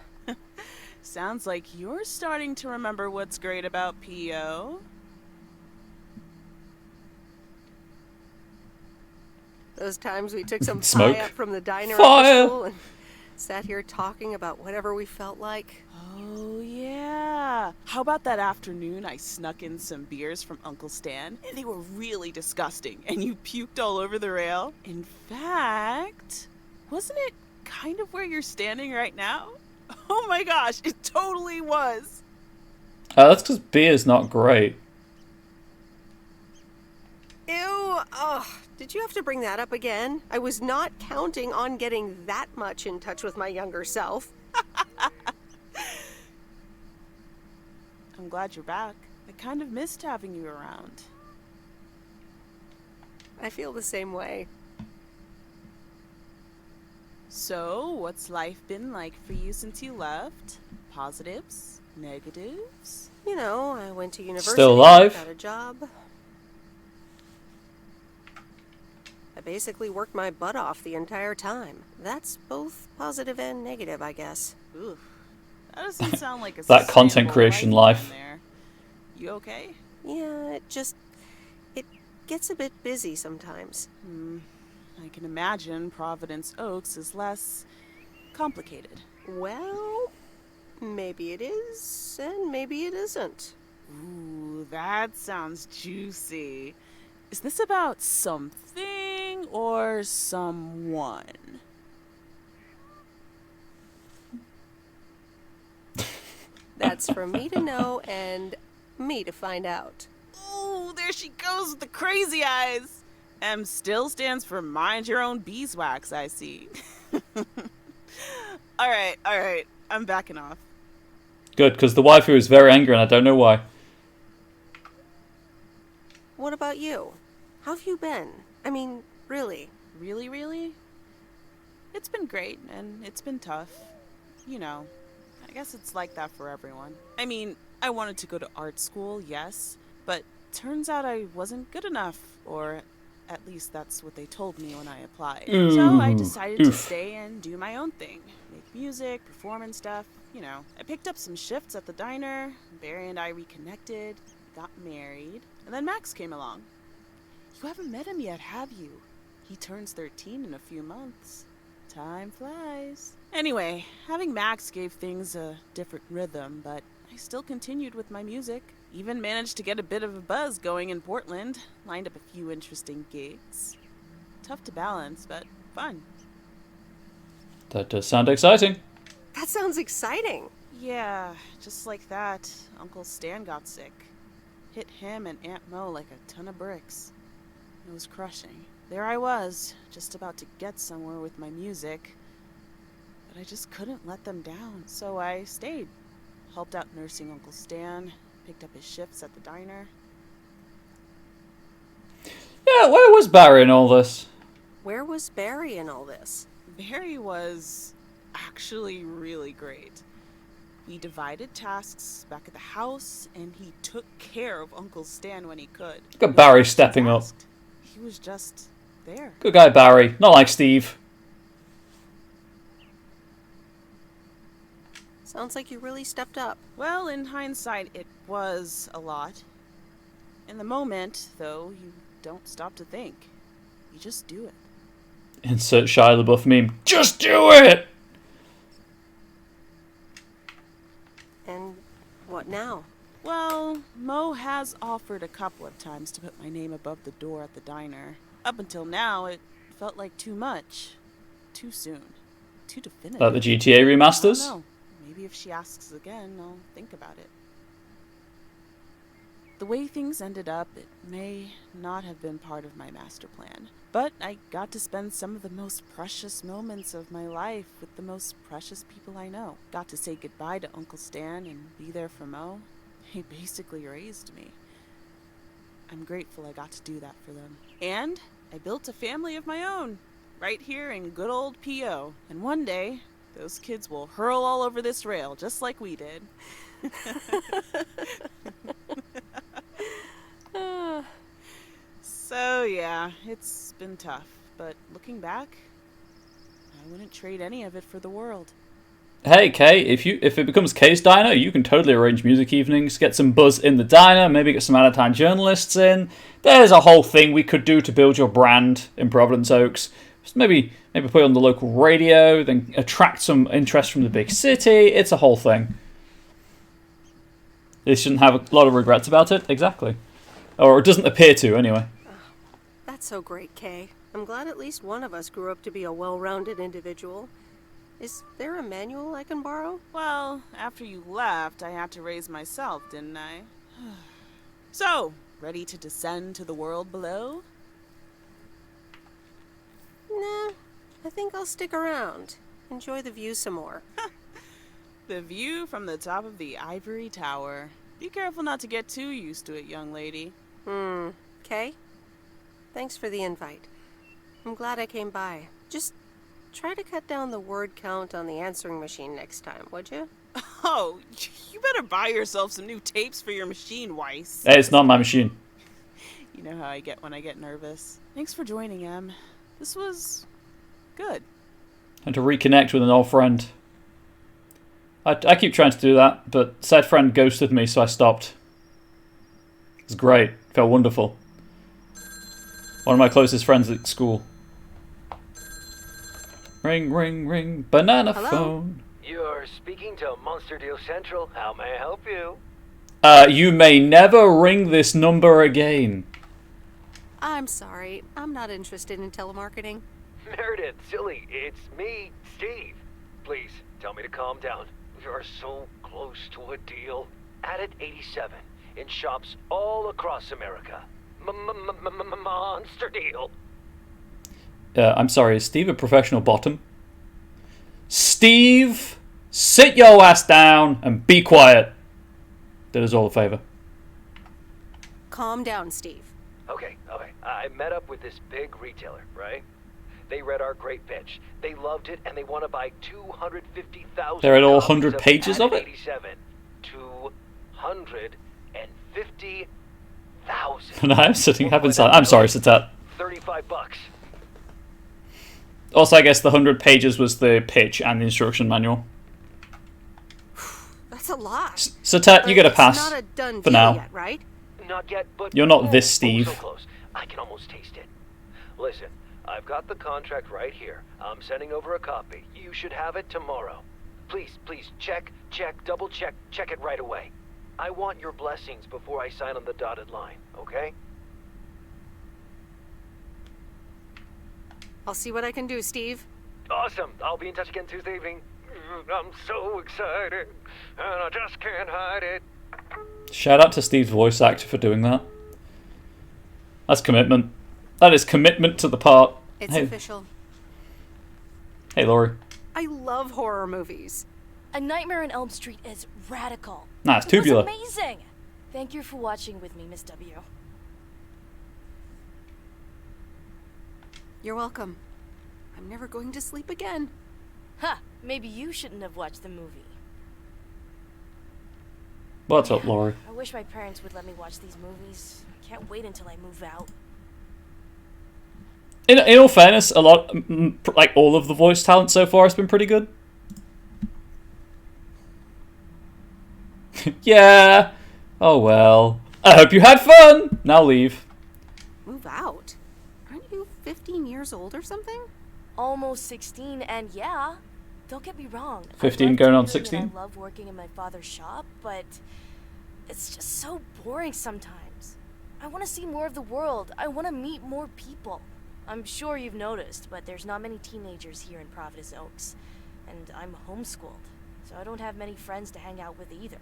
Sounds like you're starting to remember what's great about P.O. Those times we took some Smoke. pie up from the diner Fire. after school and sat here talking about whatever we felt like. Oh, yeah. How about that afternoon I snuck in some beers from Uncle Stan, and they were really disgusting, and you puked all over the rail? In fact, wasn't it kind of where you're standing right now? Oh my gosh, it totally was. That's because beer's not great. Ew, ugh. Did you have to bring that up again? I was not counting on getting that much in touch with my younger self. I'm glad you're back. I kind of missed having you around. I feel the same way. So, what's life been like for you since you left? Positives? Negatives? You know, I went to university. Still alive. Got a job. I basically worked my butt off the entire time. That's both positive and negative, I guess. Ooh, that doesn't sound like a that content creation life. There. You okay? Yeah, it gets a bit busy sometimes. I can imagine Providence Oaks is less complicated. Well, maybe it is, and maybe it isn't. Ooh, that sounds juicy. Is this about something or someone? That's for me to know and me to find out. Ooh, there she goes with the crazy eyes. M still stands for mind your own beeswax, I see. All right, I'm backing off. Good, because the waifu is very angry and I don't know why. What about you? How have you been? I mean, really? Really, really? It's been great, and it's been tough. You know, I guess it's like that for everyone. I mean, I wanted to go to art school, yes, but turns out I wasn't good enough, or at least that's what they told me when I applied. So I decided to stay and do my own thing. Make music, perform and stuff, you know. I picked up some shifts at the diner, Barry and I reconnected, got married, and then Max came along. You haven't met him yet, have you? He turns 13 in a few months. Time flies. Anyway, having Max gave things a different rhythm, but I still continued with my music. Even managed to get a bit of a buzz going in Portland. Lined up a few interesting gigs. Tough to balance, but fun. That does sound exciting. That sounds exciting. Yeah, just like that, Uncle Stan got sick. Hit him and Aunt Mo like a ton of bricks. It was crushing. There I was, just about to get somewhere with my music. But I just couldn't let them down, so I stayed. Helped out nursing Uncle Stan, picked up his shifts at the diner. Yeah, where was Barry in all this? Where was Barry in all this? Barry was actually really great. We divided tasks back at the house, and he took care of Uncle Stan when he could. Look at Barry stepping up. He was just there. Good guy, Barry. Not like Steve. Sounds like you really stepped up. Well, in hindsight, it was a lot. In the moment, though, you don't stop to think. You just do it. Insert Shia LaBeouf meme. Just do it! And what now? Well, Mo has offered a couple of times to put my name above the door at the diner. Up until now, it felt like too much. Too soon. Too definitive. Like the GTA remasters? I don't know. Maybe if she asks again, I'll think about it. The way things ended up, it may not have been part of my master plan. But I got to spend some of the most precious moments of my life with the most precious people I know. Got to say goodbye to Uncle Stan and be there for Mo. He basically raised me. I'm grateful I got to do that for them. And I built a family of my own, right here in good old P.O. And one day, those kids will hurl all over this rail, just like we did. So yeah, it's been tough, but looking back, I wouldn't trade any of it for the world. Hey Kay, if it becomes Kay's diner, you can totally arrange music evenings, get some buzz in the diner, maybe get some out-of-town journalists in. There's a whole thing we could do to build your brand in Providence Oaks. Just maybe put it on the local radio, then attract some interest from the big city. It's a whole thing. They shouldn't have a lot of regrets about it, exactly. Or it doesn't appear to, anyway. That's so great, Kay. I'm glad at least one of us grew up to be a well-rounded individual. Is there a manual I can borrow? Well, after you left, I had to raise myself, didn't I? So, ready to descend to the world below? Nah, I think I'll stick around. Enjoy the view some more. The view from the top of the ivory tower. Be careful not to get too used to it, young lady. Kay? Thanks for the invite. I'm glad I came by. Just try to cut down the word count on the answering machine next time, would you? Oh, you better buy yourself some new tapes for your machine, Weiss. Hey, it's not my machine. You know how I get when I get nervous. Thanks for joining, Em. This was good. And to reconnect with an old friend. I keep trying to do that, but said friend ghosted me, so I stopped. It was great. It felt wonderful. One of my closest friends at school. Ring, ring, ring. Banana phone. You're speaking to Monster Deal Central. How may I help you? You may never ring this number again. I'm sorry. I'm not interested in telemarketing. Meredith, silly. It's me, Steve. Please, tell me to calm down. We are so close to a deal. Added 87 in shops all across America. Monster Deal. I'm sorry, is Steve a professional bottom? Steve Sit your ass down and be quiet. Did us all a favor. Calm down, Steve. Okay. I met up with this big retailer, right? They read our great pitch. They loved it, and they want to buy 250,000. They read all 100 pages of it? 250,000. And I'm sitting up inside. I'm sorry, Satat. $35. Also, I guess the 100 pages was the pitch and the instruction manual. That's a lot. Satat, you get a pass. It's not a done for deal now. yet, right? Not yet, but You're not this Steve. so close. I can almost taste it. Listen, I've got the contract right here. I'm sending over a copy. You should have it tomorrow. Please, check, double check it right away. I want your blessings before I sign on the dotted line, okay? I'll see what I can do, Steve. Awesome. I'll be in touch again Tuesday evening. I'm so excited, and I just can't hide it. Shout out to Steve's voice actor for doing that. That's commitment. That is commitment to the part. It's official. Hey, Laurie. I love horror movies. A Nightmare on Elm Street is radical. Nah, it's tubular. It was amazing. Thank you for watching with me, Miss W. You're welcome. I'm never going to sleep again. Huh, maybe you shouldn't have watched the movie. What's up, Laurie? I wish my parents would let me watch these movies. Can't wait until I move out. In all fairness, a lot, like all of the voice talent so far has been pretty good. Yeah. Oh well. I hope you had fun. Now leave. Move out? Aren't you 15 years old or something? Almost 16, and yeah, don't get me wrong. 15 going on 16? I love working in my father's shop, but it's just so boring sometimes. I want to see more of the world. I want to meet more people. I'm sure you've noticed, but there's not many teenagers here in Providence Oaks, and I'm homeschooled, so I don't have many friends to hang out with either.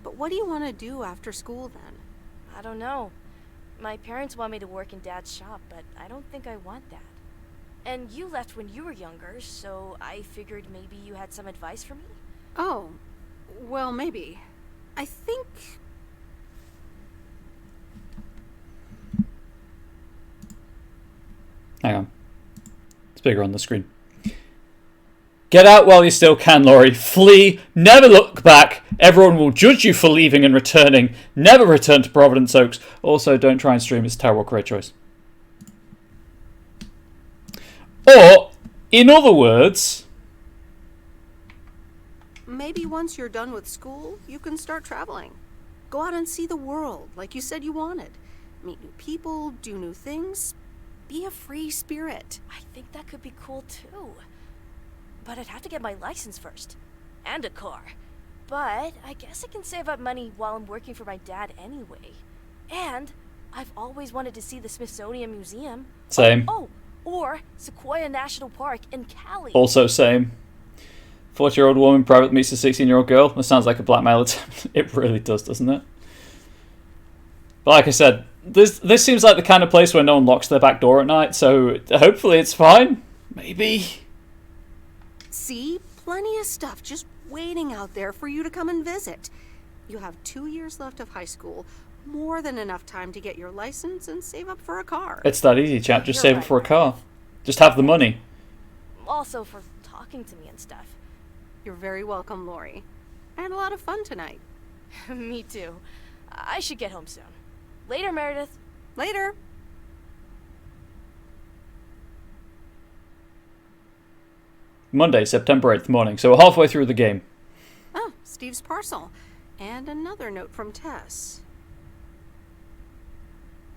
But what do you want to do after school then? I don't know. My parents want me to work in Dad's shop, but I don't think I want that. And you left when you were younger, so I figured maybe you had some advice for me? Oh, well, maybe. I think... Hang on. It's bigger on the screen. Get out while you still can, Laurie. Flee. Never look back. Everyone will judge you for leaving and returning. Never return to Providence Oaks. Also, don't try and stream. It's a terrible career choice. Or, in other words... Maybe once you're done with school, you can start traveling. Go out and see the world, like you said you wanted. Meet new people, do new things. Be a free spirit. I think that could be cool too. But I'd have to get my license first. And a car. But I guess I can save up money while I'm working for my dad anyway. And I've always wanted to see the Smithsonian Museum. Same. Oh, or Sequoia National Park in Cali. Also same. 40-year-old woman private meets a 16-year-old girl. That sounds like a blackmail attempt. It really does, doesn't it? But like I said, this seems like the kind of place where no one locks their back door at night, so hopefully it's fine. Maybe. See? Plenty of stuff just waiting out there for you to come and visit. You have 2 years left of high school. More than enough time to get your license and save up for a car. It's that easy, chap. Just You're save right. it for a car. Just have the money. Also for talking to me and stuff. You're very welcome, Laurie. I had a lot of fun tonight. Me too. I should get home soon. Later, Meredith. Later. Monday, September 8th morning. So we're halfway through the game. Oh, Steve's parcel. And another note from Tess.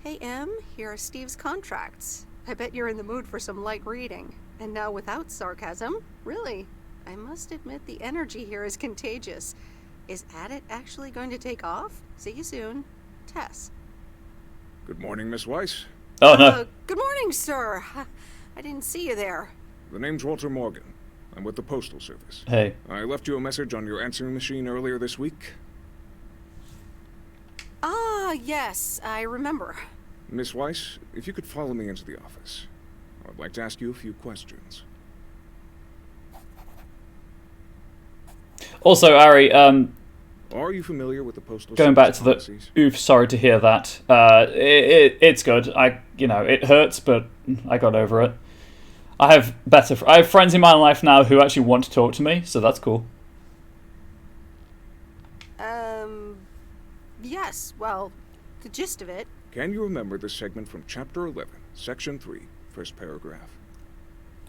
Hey, Em, here are Steve's contracts. I bet you're in the mood for some light reading. And now without sarcasm, really, I must admit the energy here is contagious. Is Adit actually going to take off? See you soon. Tess. Good morning, Miss Weiss. Oh, no. Good morning, sir. I didn't see you there. The name's Walter Morgan. I'm with the Postal Service. Hey. I left you a message on your answering machine earlier this week. Ah, yes, I remember. Miss Weiss, if you could follow me into the office. I'd like to ask you a few questions. Also, Ari, Are you familiar with the postal going back service to the policies? oof, sorry to hear that. It's good. It hurts, but I got over it. I have friends in my life now who actually want to talk to me, so that's cool. Yes, well, the gist of it. Can you remember the segment from Chapter 11, Section 3, first paragraph?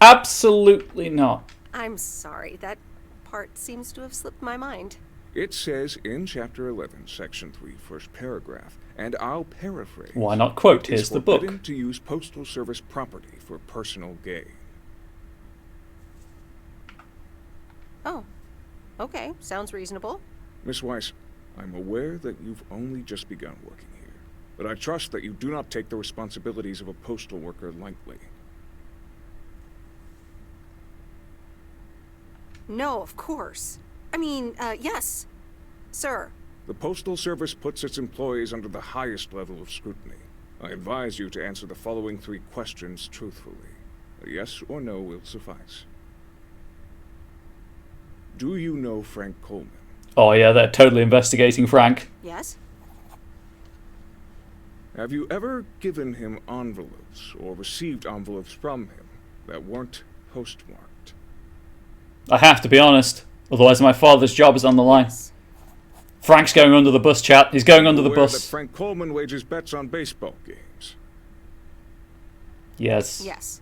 Absolutely not. I'm sorry, that part seems to have slipped my mind. It says in Chapter 11, Section 3, first paragraph, and I'll paraphrase. Why not quote? It is Here's the book. forbidden to use Postal Service property for personal gain. Oh, okay, sounds reasonable. Miss Weiss, I'm aware that you've only just begun working here, but I trust that you do not take the responsibilities of a postal worker lightly. No, of course. I mean, yes, sir. The Postal Service puts its employees under the highest level of scrutiny. I advise you to answer the following 3 questions truthfully. A yes or no will suffice. Do you know Frank Coleman? Oh yeah, they're totally investigating Frank. Yes? Have you ever given him envelopes or received envelopes from him that weren't postmarked? I have to be honest, otherwise my father's job is on the line. Frank's going under the bus, chat. He's going under the Aware bus. that Frank Coleman wages bets on baseball games? Yes. Yes.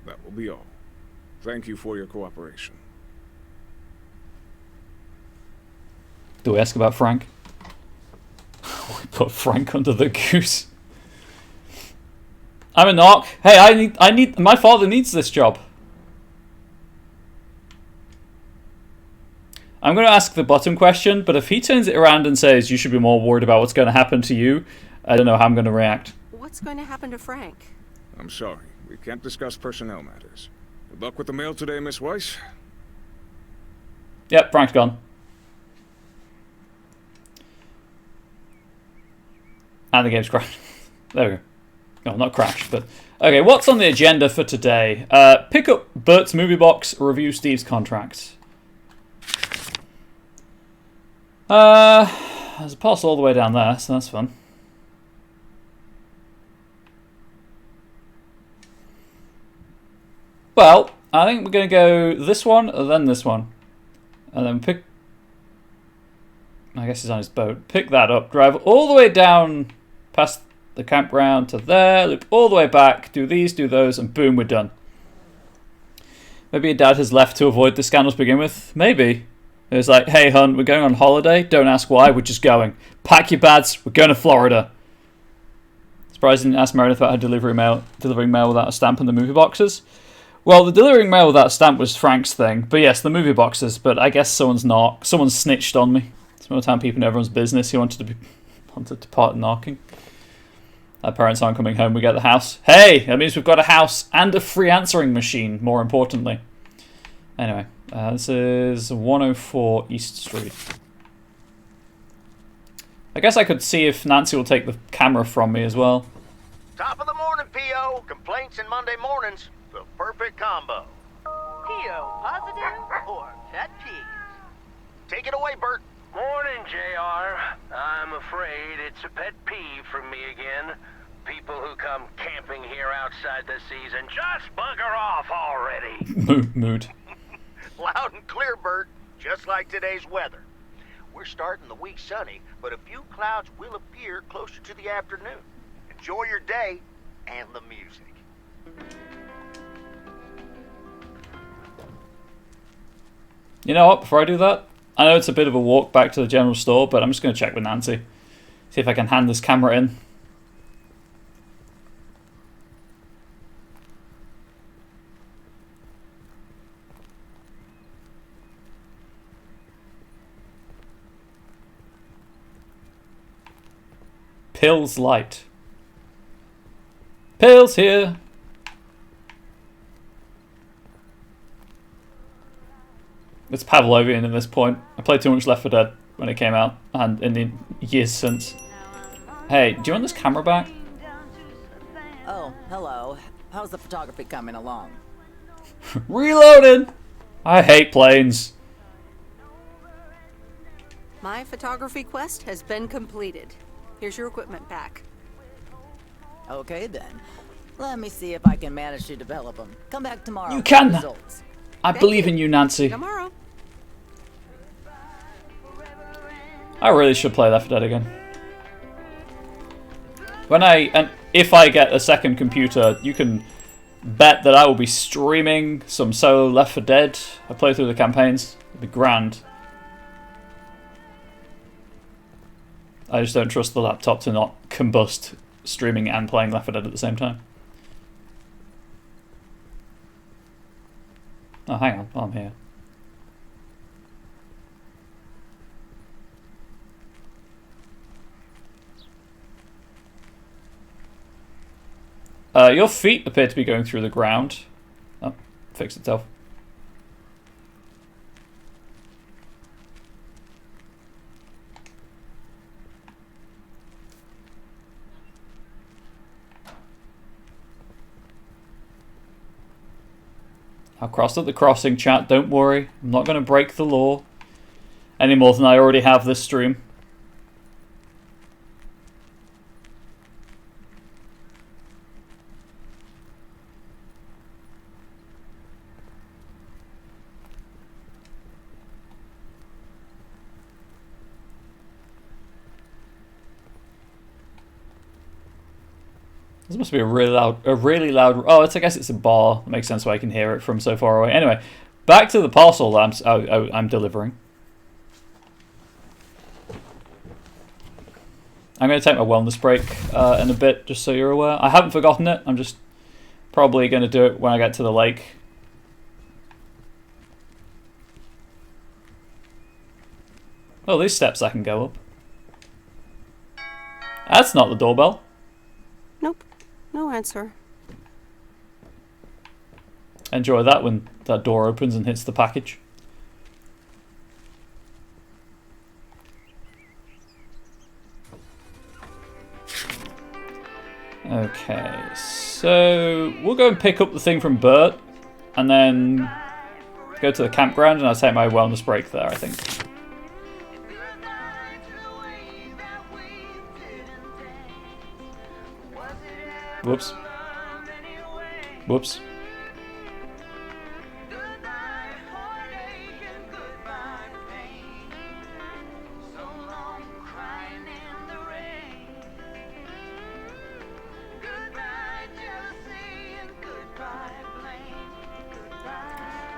That will be all. Thank you for your cooperation. Do we ask about Frank? We put Frank under the goose. I'm a knock. Hey, I need. My father needs this job. I'm going to ask the bottom question, but if he turns it around and says you should be more worried about what's going to happen to you, I don't know how I'm going to react. What's going to happen to Frank? I'm sorry. We can't discuss personnel matters. Good luck with the mail today, Miss Weiss. Yep, Frank's gone. And the game's crashed. There we go. No, not crashed, but... Okay, what's on the agenda for today? Pick up Bert's movie box, review Steve's contract. There's a parcel all the way down there, so that's fun. Well, I think we're going to go this one, then this one. And then pick... I guess he's on his boat. Pick that up, drive all the way down past the campground to there, loop all the way back, do these, do those, and boom, we're done. Maybe your dad has left to avoid the scandals to begin with. Maybe. It was like, hey, hon, we're going on holiday. Don't ask why, we're just going. Pack your bags, we're going to Florida. Surprised I didn't ask Meredith about her delivering mail without a stamp in the movie boxes. Well, the delivering mail without a stamp was Frank's thing. But yes, the movie boxes. But I guess someone snitched on me. Small town people in everyone's business. He wanted to part knocking. Our parents aren't coming home. We get the house. Hey, that means we've got a house and a free answering machine, more importantly. Anyway, this is 104 East Street. I guess I could see if Nancy will take the camera from me as well. Top of the morning, P.O. Complaints and Monday mornings. The perfect combo. P.O. positive or pet peeve? Take it away, Bert. Morning, JR. I'm afraid it's a pet peeve for me again. People who come camping here outside the season, just bugger off already. Mood. Loud and clear, Bert. Just like today's weather. We're starting the week sunny, but a few clouds will appear closer to the afternoon. Enjoy your day and the music. You know what, before I do that, I know it's a bit of a walk back to the general store, but I'm just going to check with Nancy. See if I can hand this camera in. Pills light. Pills here. It's Pavlovian at this point. I played too much Left 4 Dead when it came out, and in the years since. Hey, do you want this camera back? Oh, hello. How's the photography coming along? Reloaded! I hate planes. My photography quest has been completed. Here's your equipment back. Okay then. Let me see if I can manage to develop them. Come back tomorrow. You with can! results. I believe in you, Nancy. Tomorrow. I really should play Left 4 Dead again. If I get a second computer, you can bet that I will be streaming some solo Left 4 Dead. I play through the campaigns. It'd be grand. I just don't trust the laptop to not combust streaming and playing Left 4 Dead at the same time. Oh, hang on. I'm here. Your feet appear to be going through the ground. Oh, fixed itself. I'll cross at the crossing, chat. Don't worry. I'm not going to break the law any more than I already have this stream. This must be a really loud. Oh, I guess it's a bar. It makes sense why I can hear it from so far away. Anyway, back to the parcel that I'm delivering. I'm going to take my wellness break in a bit, just so you're aware. I haven't forgotten it. I'm just probably going to do it when I get to the lake. Oh, these steps I can go up. That's not the doorbell. Nope. No answer. Enjoy that when that door opens and hits the package. Okay, so we'll go and pick up the thing from Bert and then go to the campground, and I'll take my wellness break there, I think. Whoops. Whoops.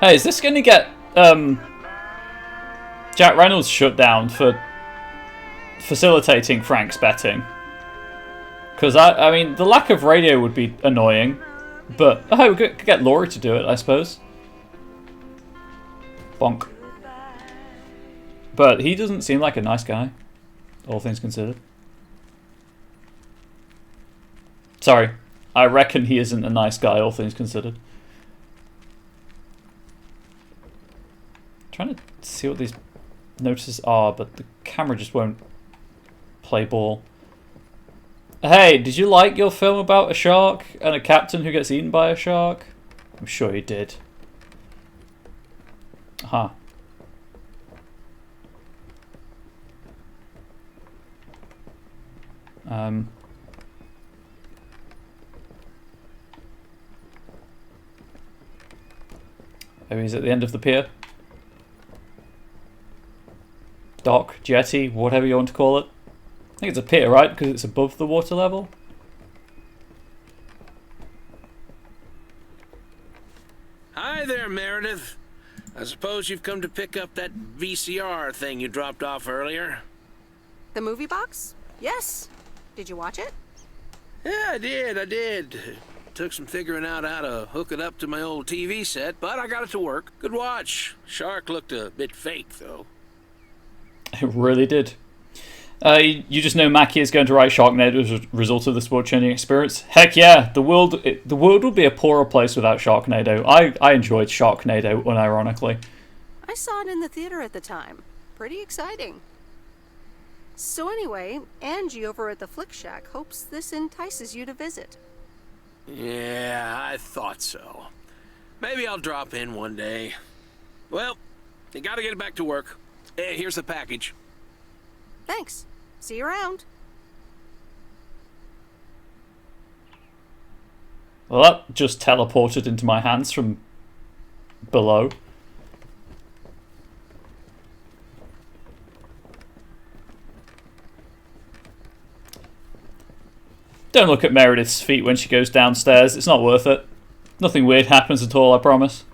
Hey, is this going to get Jack Reynolds shut down for facilitating Frank's betting? Because, I mean, the lack of radio would be annoying. But, oh, we could get Laurie to do it, I suppose. Bonk. But he doesn't seem like a nice guy, all things considered. Sorry, I reckon he isn't a nice guy, all things considered. Trying to see what these notices are, but the camera just won't play ball. Hey, did you like your film about a shark and a captain who gets eaten by a shark? I'm sure you did. Huh. Maybe he's at the end of the pier. Dock, jetty, whatever you want to call it. I think it's a pier, right? Because it's above the water level. Hi there, Meredith. I suppose you've come to pick up that VCR thing you dropped off earlier. The movie box? Yes. Did you watch it? Yeah, I did. Took some figuring out how to hook it up to my old TV set, but I got it to work. Good watch. Shark looked a bit fake, though. It really did. You just know Mackie is going to write Sharknado as a result of this world-changing experience. Heck yeah, the world would be a poorer place without Sharknado. I enjoyed Sharknado, unironically. I saw it in the theater at the time. Pretty exciting. So anyway, Angie over at the Flick Shack hopes this entices you to visit. Yeah, I thought so. Maybe I'll drop in one day. Well, you gotta get back to work. Here's the package. Thanks. See you around. Well, that just teleported into my hands from below. Don't look at Meredith's feet when she goes downstairs. It's not worth it. Nothing weird happens at all, I promise.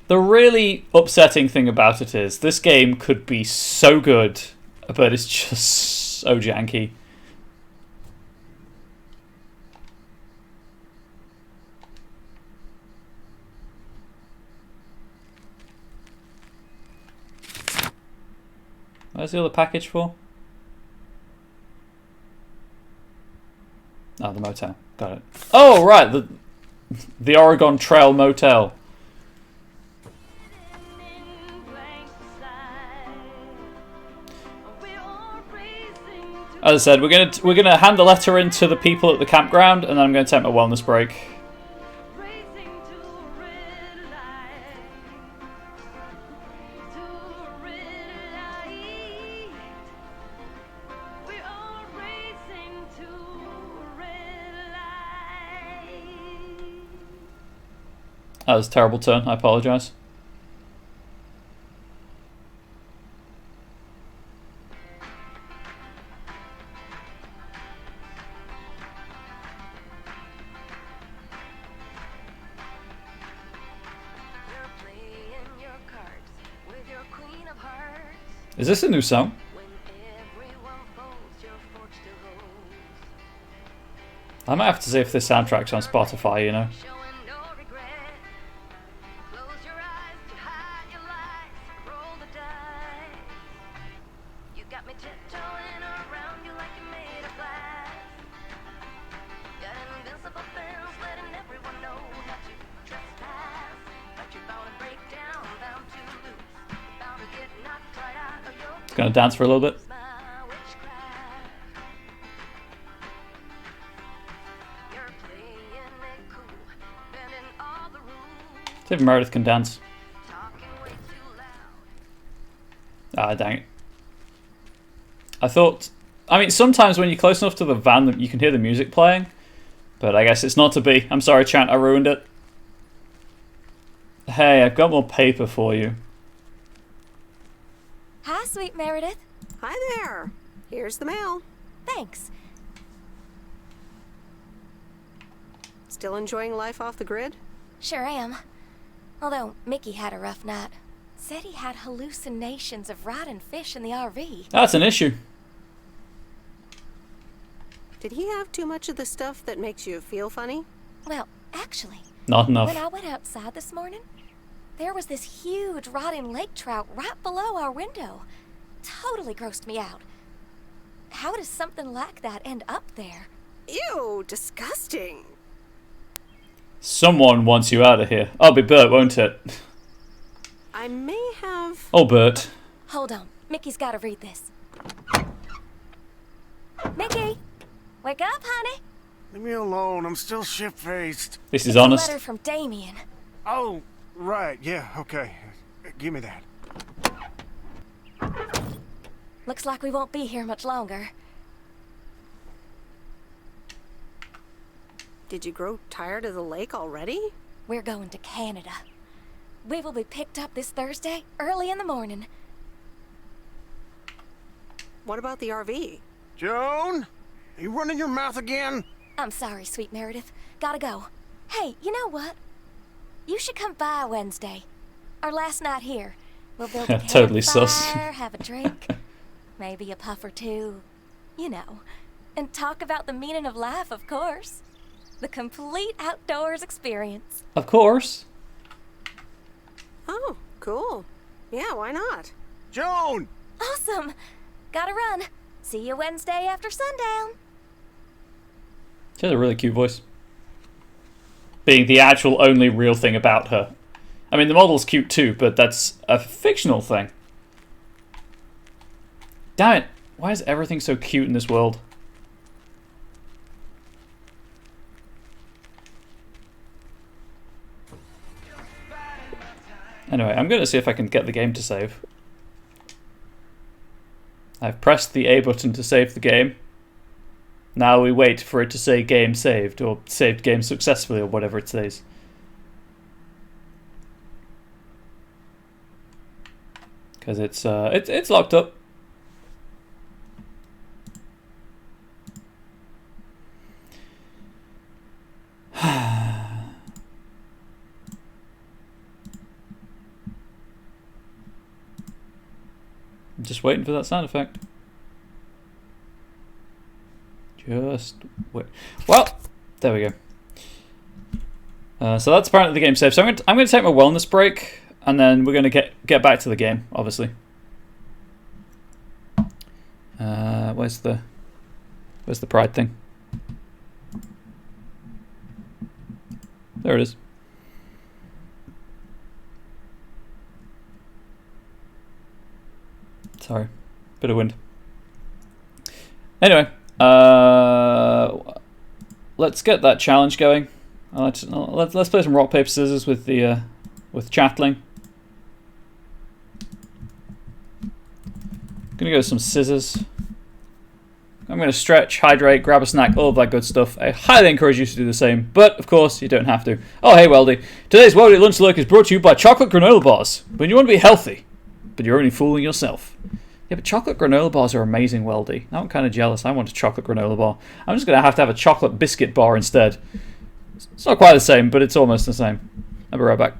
The really upsetting thing about it is this game could be so good, but it's just so janky. Where's the other package for? Oh, the motel. Got it. Oh, right, the Oregon Trail Motel. As I said, we're gonna hand the letter in to the people at the campground, and then I'm gonna take my wellness break. That was a terrible turn. I apologise. Is this a new song? I might have to see if this soundtrack's on Spotify, you know. Gonna dance for a little bit. See if Meredith can dance. Ah, dang it. I mean, sometimes when you're close enough to the van, you can hear the music playing. But I guess it's not to be. I'm sorry, chat, I ruined it. Hey, I've got more paper for you. Hi, sweet Meredith. Hi there. Here's the mail. Thanks. Still enjoying life off the grid? Sure am. Although Mickey had a rough night. Said he had hallucinations of riding fish in the RV. That's an issue. Did he have too much of the stuff that makes you feel funny? Well, actually, not enough. When I went outside this morning, there was this huge rotting lake trout right below our window. Totally grossed me out. How does something like that end up there? Ew, disgusting. Someone wants you out of here. I'll be Bert, won't it? I may have... Oh, Bert. Hold on. Mickey's got to read this. Mickey! Wake up, honey! Leave me alone. I'm still shit-faced. This is honest. A letter from Damien. Oh, right. Yeah, okay. Give me that. Looks like we won't be here much longer. Did you grow tired of the lake already? We're going to Canada. We will be picked up this Thursday, early in the morning. What about the RV? Joan? Are you running your mouth again? I'm sorry, sweet Meredith. Gotta go. Hey, you know what? You should come by Wednesday. Our last night here. We'll build a totally campfire, sus. have a drink, maybe a puff or two, you know, and talk about the meaning of life, of course. The complete outdoors experience. Of course. Oh, cool. Yeah, why not? Joan! Awesome. Gotta run. See you Wednesday after sundown. She has a really cute voice. being the actual only real thing about her. I mean, the model's cute too, but that's a fictional thing. Damn it! Why is everything so cute in this world? Anyway, I'm going to see if I can get the game to save. I've pressed the A button to save the game. Now we wait for it to say game saved, or saved game successfully, or whatever it says. Because it's locked up. I'm just waiting for that sound effect. Just wait. Well, there we go. So that's apparently the game save. So I'm going to take my wellness break, and then we're going to get back to the game, obviously. Where's the pride thing? There it is. Sorry, bit of wind. Anyway, let's get that challenge going. Let's play some rock paper scissors with the with Chatling. Gonna go with some scissors. I'm gonna stretch, hydrate, grab a snack, all of that good stuff. I highly encourage you to do the same, but of course you don't have to. Oh hey Weldy, today's Weldy Lunch Lurk is brought to you by chocolate granola bars. When you want to be healthy, but you're only fooling yourself. Yeah, but chocolate granola bars are amazing, Weldy. Now I'm kind of jealous. I want a chocolate granola bar. I'm just going to have a chocolate biscuit bar instead. It's not quite the same, but it's almost the same. I'll be right back.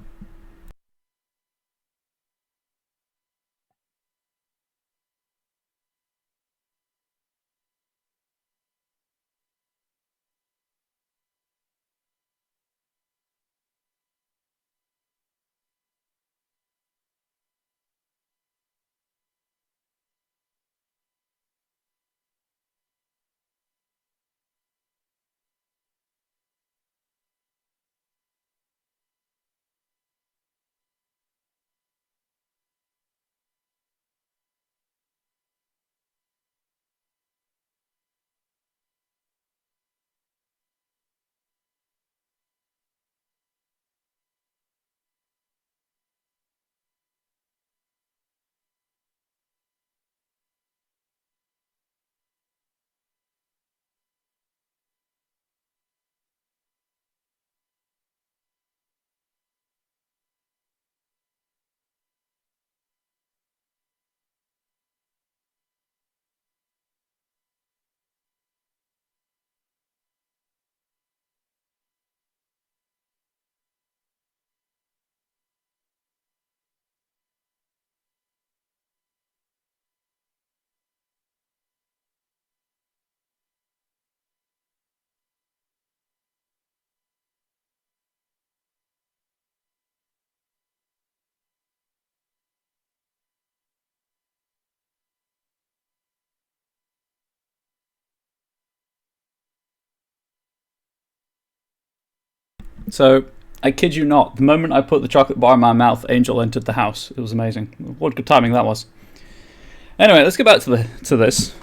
So, I kid you not, the moment I put the chocolate bar in my mouth, Angel entered the house. It was amazing. What good timing that was. Anyway, let's get back to this.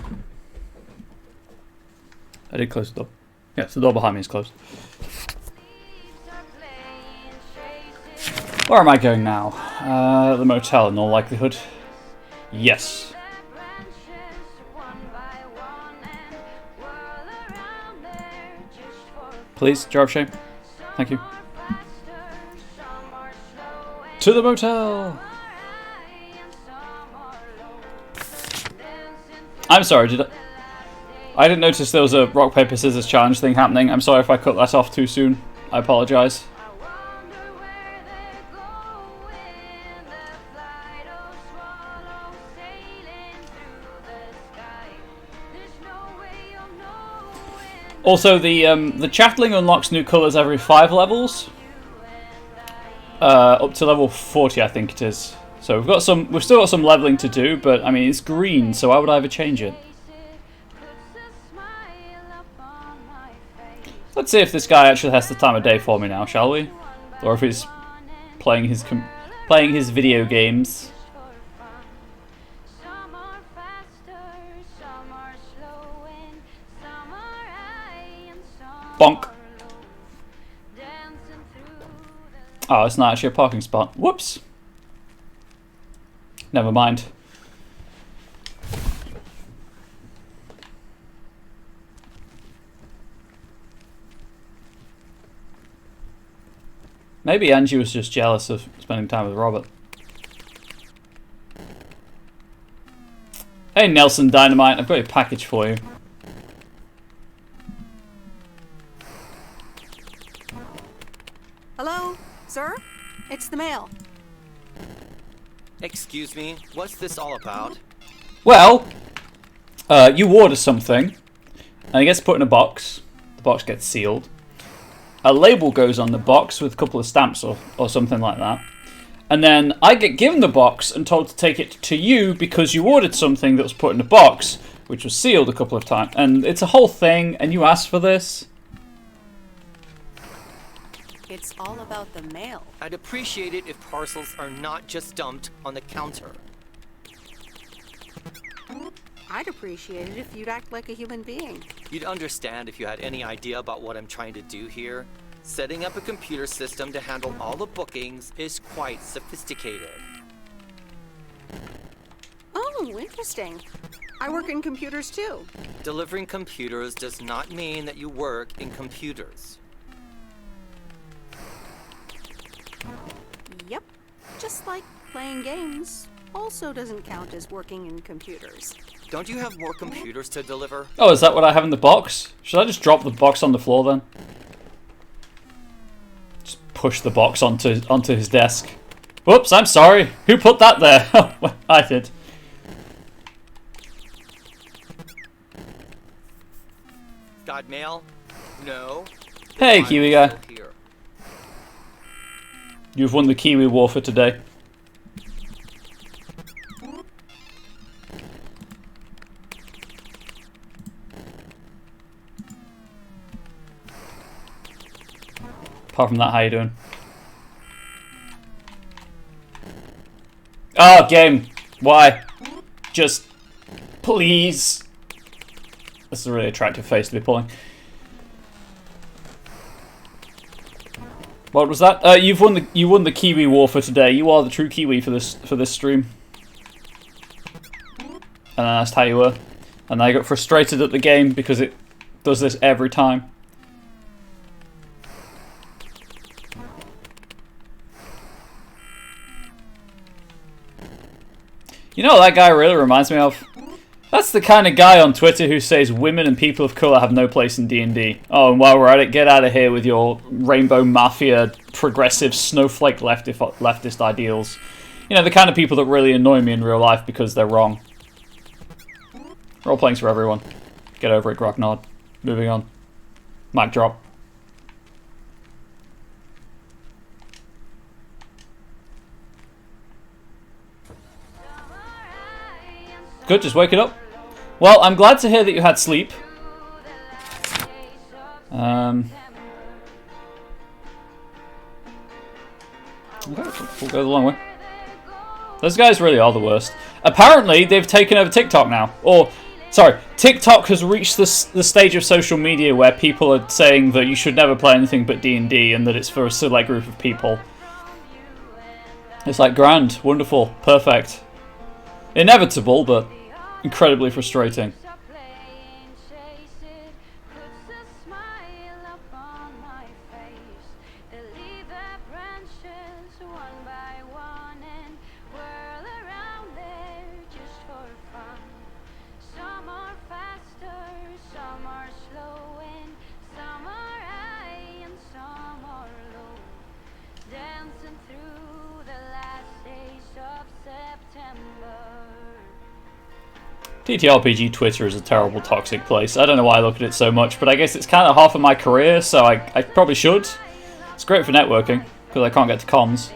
I did close the door. Yes, the door behind me is closed. Where am I going now? The motel in all likelihood. Yes. Please, jar of shame. Thank you. To the motel! I'm sorry, I didn't notice there was a rock, paper, scissors challenge thing happening. I'm sorry if I cut that off too soon. I apologise. Also, the Chatling unlocks new colours every 5 levels. Up to level 40, I think it is. So we've still got some leveling to do, but I mean it's green, so why would I ever change it? Let's see if this guy actually has the time of day for me now, shall we? Or if he's playing his video games. Bonk. Oh, it's not actually a parking spot. Whoops. Never mind. Maybe Angie was just jealous of spending time with Robert. Hey Nelson Dynamite, I've got a package for you. Hello, sir? It's the mail. Excuse me, what's this all about? Well, you order something, and it gets put in a box. The box gets sealed. A label goes on the box with a couple of stamps or something like that. And then I get given the box and told to take it to you because you ordered something that was put in a box, which was sealed a couple of times. And it's a whole thing, and you asked for this. It's all about the mail. I'd appreciate it if parcels are not just dumped on the counter. I'd appreciate it if you'd act like a human being. You'd understand if you had any idea about what I'm trying to do here. Setting up a computer system to handle all the bookings is quite sophisticated. Oh, interesting. I work in computers too. Delivering computers does not mean that you work in computers. Yep. Just like playing games also doesn't count as working in computers. Don't you have more computers to deliver? Oh, is that what I have in the box? Should I just drop the box on the floor then? Just push the box onto his desk. Whoops, I'm sorry. Who put that there? Oh, I did. Got mail? No. Hey, Kiwi guy. You've won the Kiwi War for today. Apart from that, how you doing? Oh, game. Why? Just please. This is a really attractive face to be pulling. What was that? You won the Kiwi War for today. You are the true Kiwi for this stream. And I asked how you were, and I got frustrated at the game because it does this every time. You know what that guy really reminds me of? That's the kind of guy on Twitter who says women and people of colour have no place in D&D. Oh, and while we're at it, get out of here with your rainbow mafia, progressive snowflake leftist ideals. You know, the kind of people that really annoy me in real life because they're wrong. Role-playing's for everyone. Get over it, Grognard. Moving on. Mic drop. Good, just waking up. Well, I'm glad to hear that you had sleep. Okay, we'll go the long way. Those guys really are the worst. Apparently, they've taken over TikTok now. Or, sorry, TikTok has reached the stage of social media where people are saying that you should never play anything but D&D and that it's for a select group of people. It's like, grand, wonderful, perfect. Inevitable, but incredibly frustrating. TTRPG Twitter is a terrible, toxic place. I don't know why I look at it so much, but I guess it's kind of half of my career, so I probably should. It's great for networking, because I can't get to comms.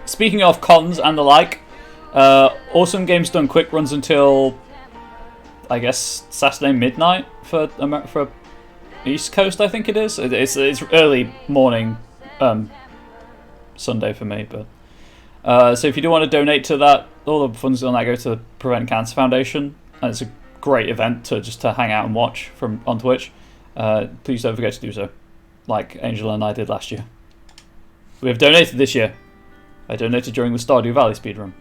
Speaking of cons and the like, Awesome Games Done Quick runs until, I guess, Saturday midnight for East Coast, I think it is. It's early morning Sunday for me, but so if you do want to donate to that, all the funds on that go to the Prevent Cancer Foundation, and it's a great event to hang out and watch on Twitch. Please don't forget to do so, like Angela and I did last year. We have donated this year. I donated during the Stardew Valley speedrun.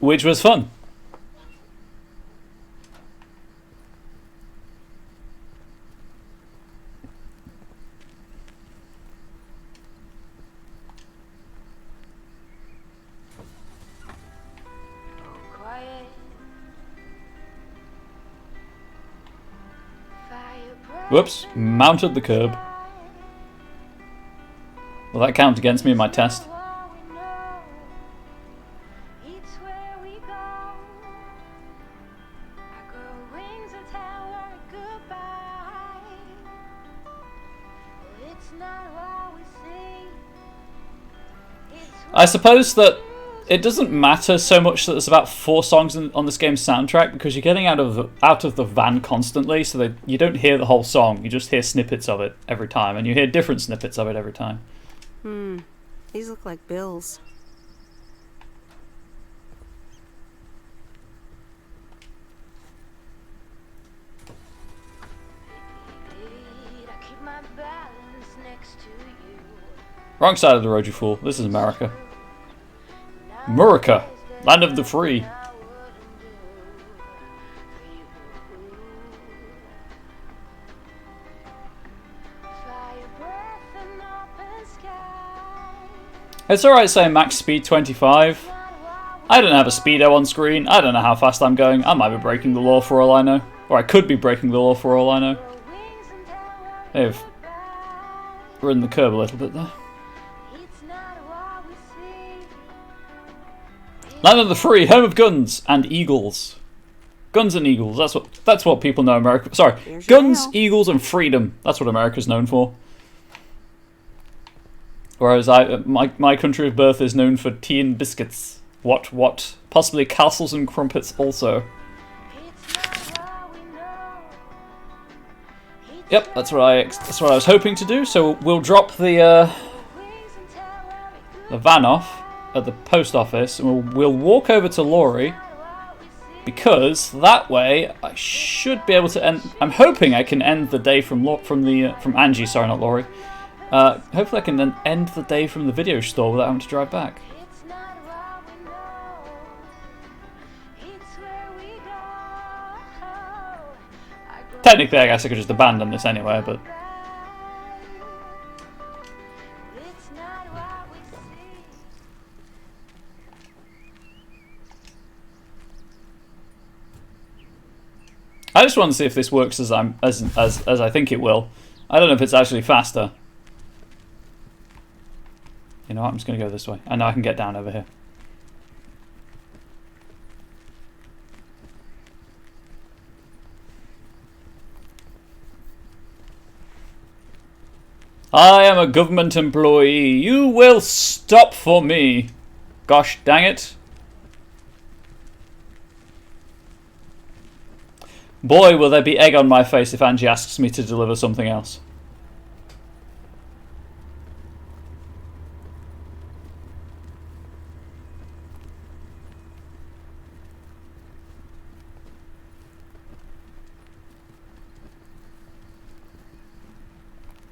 Which was fun. Whoops, mounted the curb. Will that count against me in my test? I suppose that it doesn't matter so much that there's about 4 songs on this game's soundtrack, because you're getting out of the van constantly, so that you don't hear the whole song. You just hear snippets of it every time, and you hear different snippets of it every time. These look like bills. Wrong side of the road, you fool. This is America. America, land of the free. It's alright saying max speed 25. I don't have a speedo on screen. I don't know how fast I'm going. I might be breaking the law for all I know. Or I could be breaking the law for all I know. They've ridden the curb a little bit there. Land of the free, home of guns and eagles. Guns and eagles. That's what people know America. Sorry, guns, eagles, and freedom. That's what America's known for. Whereas my country of birth is known for tea and biscuits. What? Possibly castles and crumpets also. Yep, that's what I was hoping to do. So we'll drop the van off at the post office, and we'll walk over to Laurie, because that way I should be able to end. I'm hoping I can end the day from Angie. Sorry, not Laurie. Hopefully I can then end the day from the video store without having to drive back. Technically, I guess I could just abandon this anyway, but... I just want to see if this works as I think it will. I don't know if it's actually faster. You know what, I'm just going to go this way. I know I can get down over here. I am a government employee. You will stop for me. Gosh dang it. Boy, will there be egg on my face if Angie asks me to deliver something else.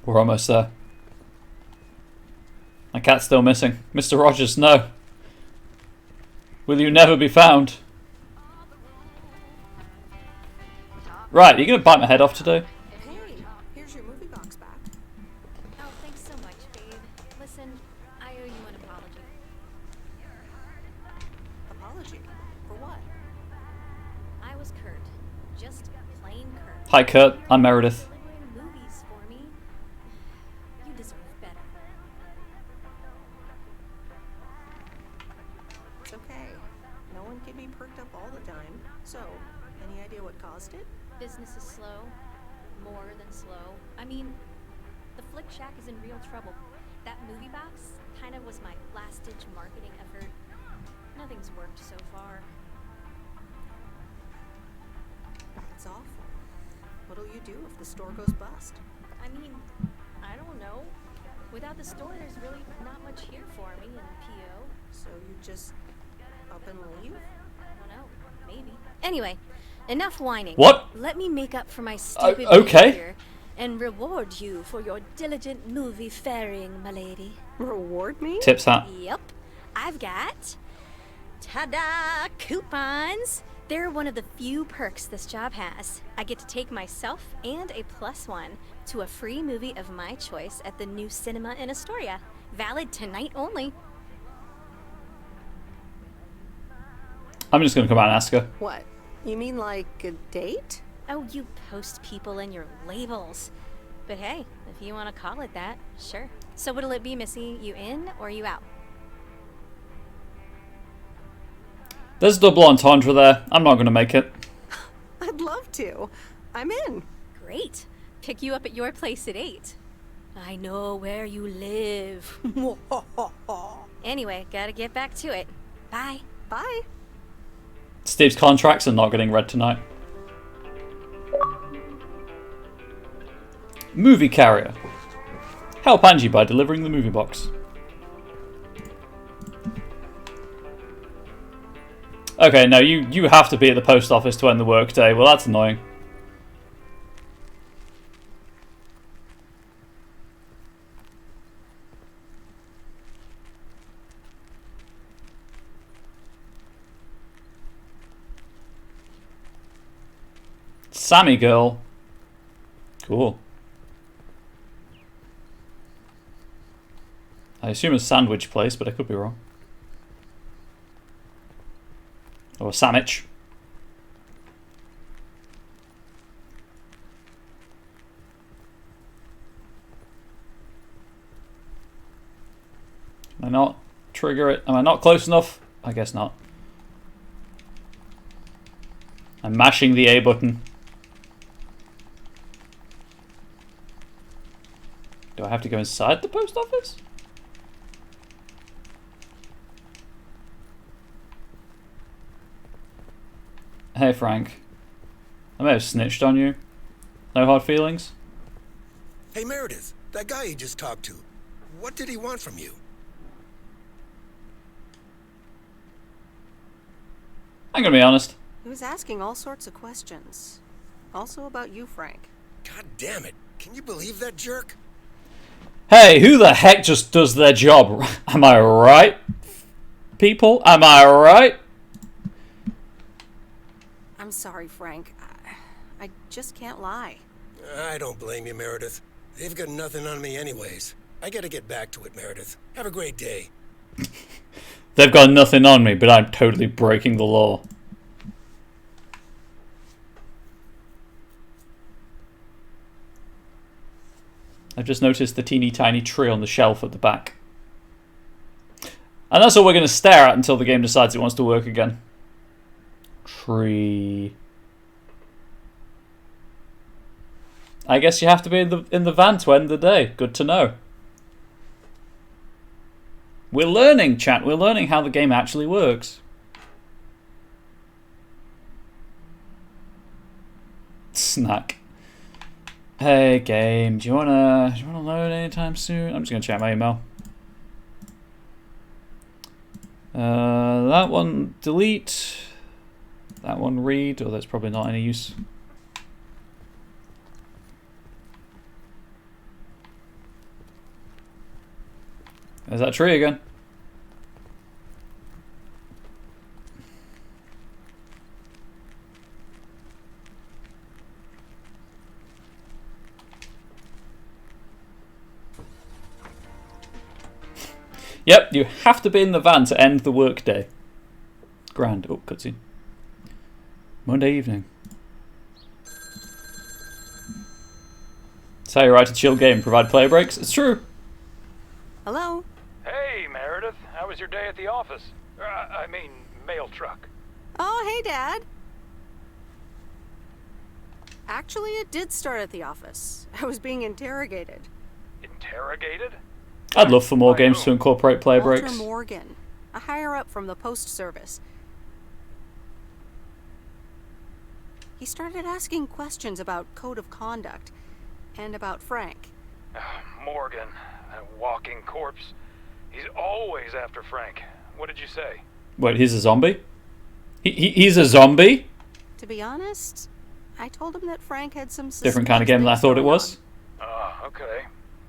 We're almost there. My cat's still missing. Mr. Rogers, no. Will you never be found? Right, you're going to bite my head off today? Hey, here's your movie box back. Oh, thanks so much, babe. Listen, I owe you an apology. Apology? For what? I was Kurt. Just plain Kurt. Hi, Kurt. I'm Meredith. Delivering movies for me. You deserve better. It's okay. No one can be perked up all the time. So, is slow. More than slow. I mean, the Flick Shack is in real trouble. That movie box kind of was my last-ditch marketing effort. Nothing's worked so far. It's awful. What'll you do if the store goes bust? I mean, I don't know. Without the store, there's really not much here for me in PO. So you just up and leave? I don't know. Maybe. Anyway, enough whining. What? Let me make up for my stupid okay. behavior and reward you for your diligent movie faring, my lady. Reward me? Tips hat. Yep. I've got... ta-da! Coupons! They're one of the few perks this job has. I get to take myself and a +1 to a free movie of my choice at the new cinema in Astoria. Valid tonight only. I'm just gonna come out and ask her. What? You mean like a date? Oh, you post people and your labels. But hey, if you want to call it that, sure. So what'll it be, Missy? You in or you out? There's a double entendre there. I'm not gonna make it. I'd love to. I'm in. Great. Pick you up at your place at 8. I know where you live. Anyway, gotta get back to it. Bye. Bye. Steve's contracts are not getting read tonight. Movie carrier. Help Angie by delivering the movie box. Okay, no, you have to be at the post office to end the workday. Well, that's annoying. Sammy girl. Cool. I assume a sandwich place, but I could be wrong. Or a sandwich. Can I not trigger it? Am I not close enough? I guess not. I'm mashing the A button. Do I have to go inside the post office? Hey Frank, I may have snitched on you. No hard feelings? Hey Meredith, that guy you just talked to, what did he want from you? I'm gonna be honest. He was asking all sorts of questions. Also about you, Frank. God damn it. Can you believe that jerk? Hey, who the heck just does their job? Am I right? People, am I right? I'm sorry, Frank. I just can't lie. I don't blame you, Meredith. They've got nothing on me anyways. I gotta get back to it, Meredith. Have a great day. They've got nothing on me, but I'm totally breaking the law. I've just noticed the teeny tiny tree on the shelf at the back. And that's all we're going to stare at until the game decides it wants to work again. Tree. I guess you have to be in the van to end the day. Good to know. We're learning, chat. We're learning how the game actually works. Snack. Hey game, do you wanna load anytime soon? I'm just gonna check my email. That one delete. That one read. Oh, that's probably not any use. There's that tree again. Yep, you have to be in the van to end the workday. Grand. Oh, cutscene. Monday evening. That's how you write a chill game. Provide player breaks. It's true. Hello? Hey, Meredith. How was your day at the office? I mean, mail truck. Oh, hey, Dad. Actually, it did start at the office. I was being interrogated. Interrogated? I'd love for more games to incorporate play Walter breaks. Morgan, a higher-up from the Post Service. He started asking questions about code of conduct and about Frank. Morgan, that walking corpse. He's always after Frank. What did you say? Wait, he's a zombie? He's a zombie? To be honest, I told him that Frank had some Different kind of game than I thought it was. Okay.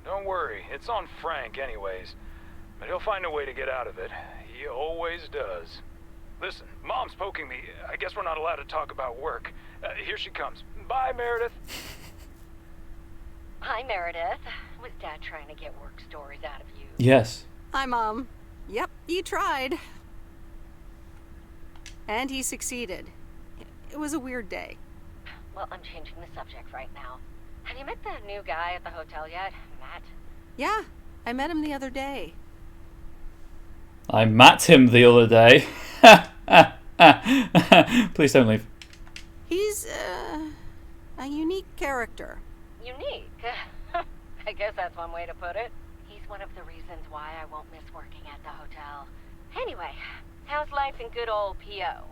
Don't worry. It's on Frank anyways. But he'll find a way to get out of it. He always does. Listen, Mom's poking me. I guess we're not allowed to talk about work. Here she comes. Bye, Meredith. Hi, Meredith. Was Dad trying to get work stories out of you? Yes. Hi, Mom. Yep, he tried. And he succeeded. It was a weird day. Well, I'm changing the subject right now. Have you met that new guy at the hotel yet, Matt? Yeah, I met him the other day. I met him the other day. Please don't leave. He's, a unique character. Unique? I guess that's one way to put it. He's one of the reasons why I won't miss working at the hotel. Anyway, how's life in good old P.O.?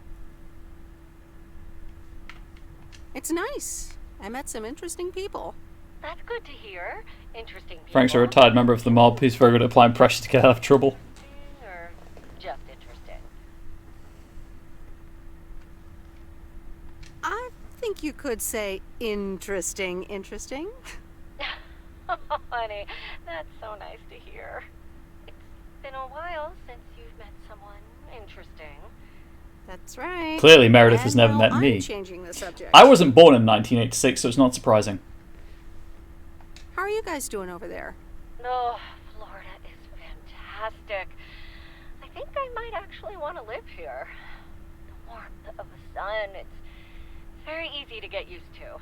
It's nice. I met some interesting people. That's good to hear. Interesting people. Frank's a retired member of the mob. He's very good at applying pressure to get out of trouble. Or just interesting? I think you could say interesting. Oh, honey, that's so nice to hear. It's been a while since you've met someone interesting. That's right. Clearly, Meredith has And never now met I'm me. changing the subject. I wasn't born in 1986, so it's not surprising. How are you guys doing over there? Oh, Florida is fantastic. I think I might actually want to live here. The warmth of the sun, it's very easy to get used to.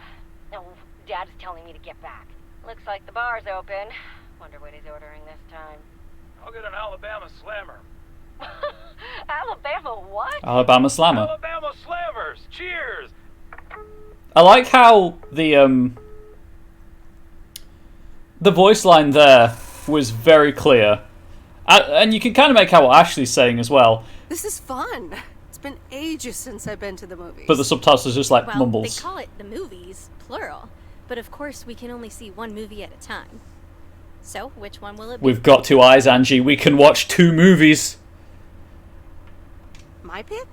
Oh, Dad's telling me to get back. Looks like the bar's open. Wonder what he's ordering this time. I'll get an Alabama Slammer. Alabama what? Alabama Slammer. Alabama Slammers! Cheers! I like how the voice line there was very clear. And you can kind of make out what Ashley's saying as well. This is fun. It's been ages since I've been to the movies. But the subtitles are just like Well, mumbles. they call it the movies, plural. But of course, we can only see one movie at a time. So, which one will it be? We've got 2 eyes, Angie. We can watch 2 movies. My pick?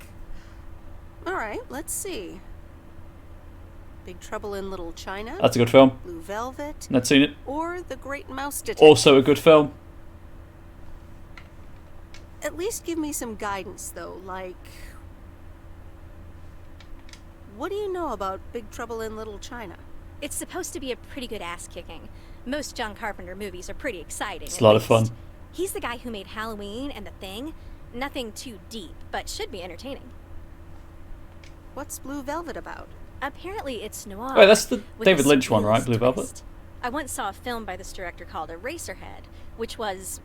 Alright, let's see. Big Trouble in Little China. That's a good film. Blue Velvet. Not seen it. Or The Great Mouse Detective. Also a good film. At least give me some guidance, though, like... What do you know about Big Trouble in Little China? It's supposed to be a pretty good ass-kicking. Most John Carpenter movies are pretty exciting. It's at a lot of least. fun. He's the guy who made Halloween and The Thing. Nothing too deep, but should be entertaining. What's Blue Velvet about? Apparently it's noir. Wait, that's the with David a Lynch one, right? surrealist Blue Velvet? twist. I once saw a film by this director called Eraserhead, which was,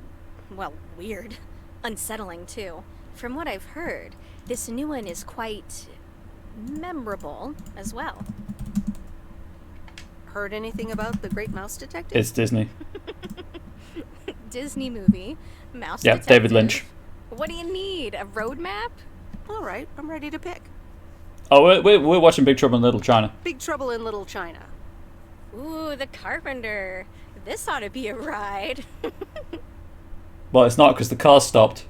well, weird. Unsettling, too. From what I've heard, this new one is quite memorable as well. Heard anything about The Great Mouse Detective? It's Disney. Disney movie, Mouse Yeah, Detective. David Lynch. What do you need? A roadmap? Alright, I'm ready to pick. Oh, we're watching Big Trouble in Little China. Big Trouble in Little China. Ooh, the Carpenter. This ought to be a ride. Well, it's not because the car stopped.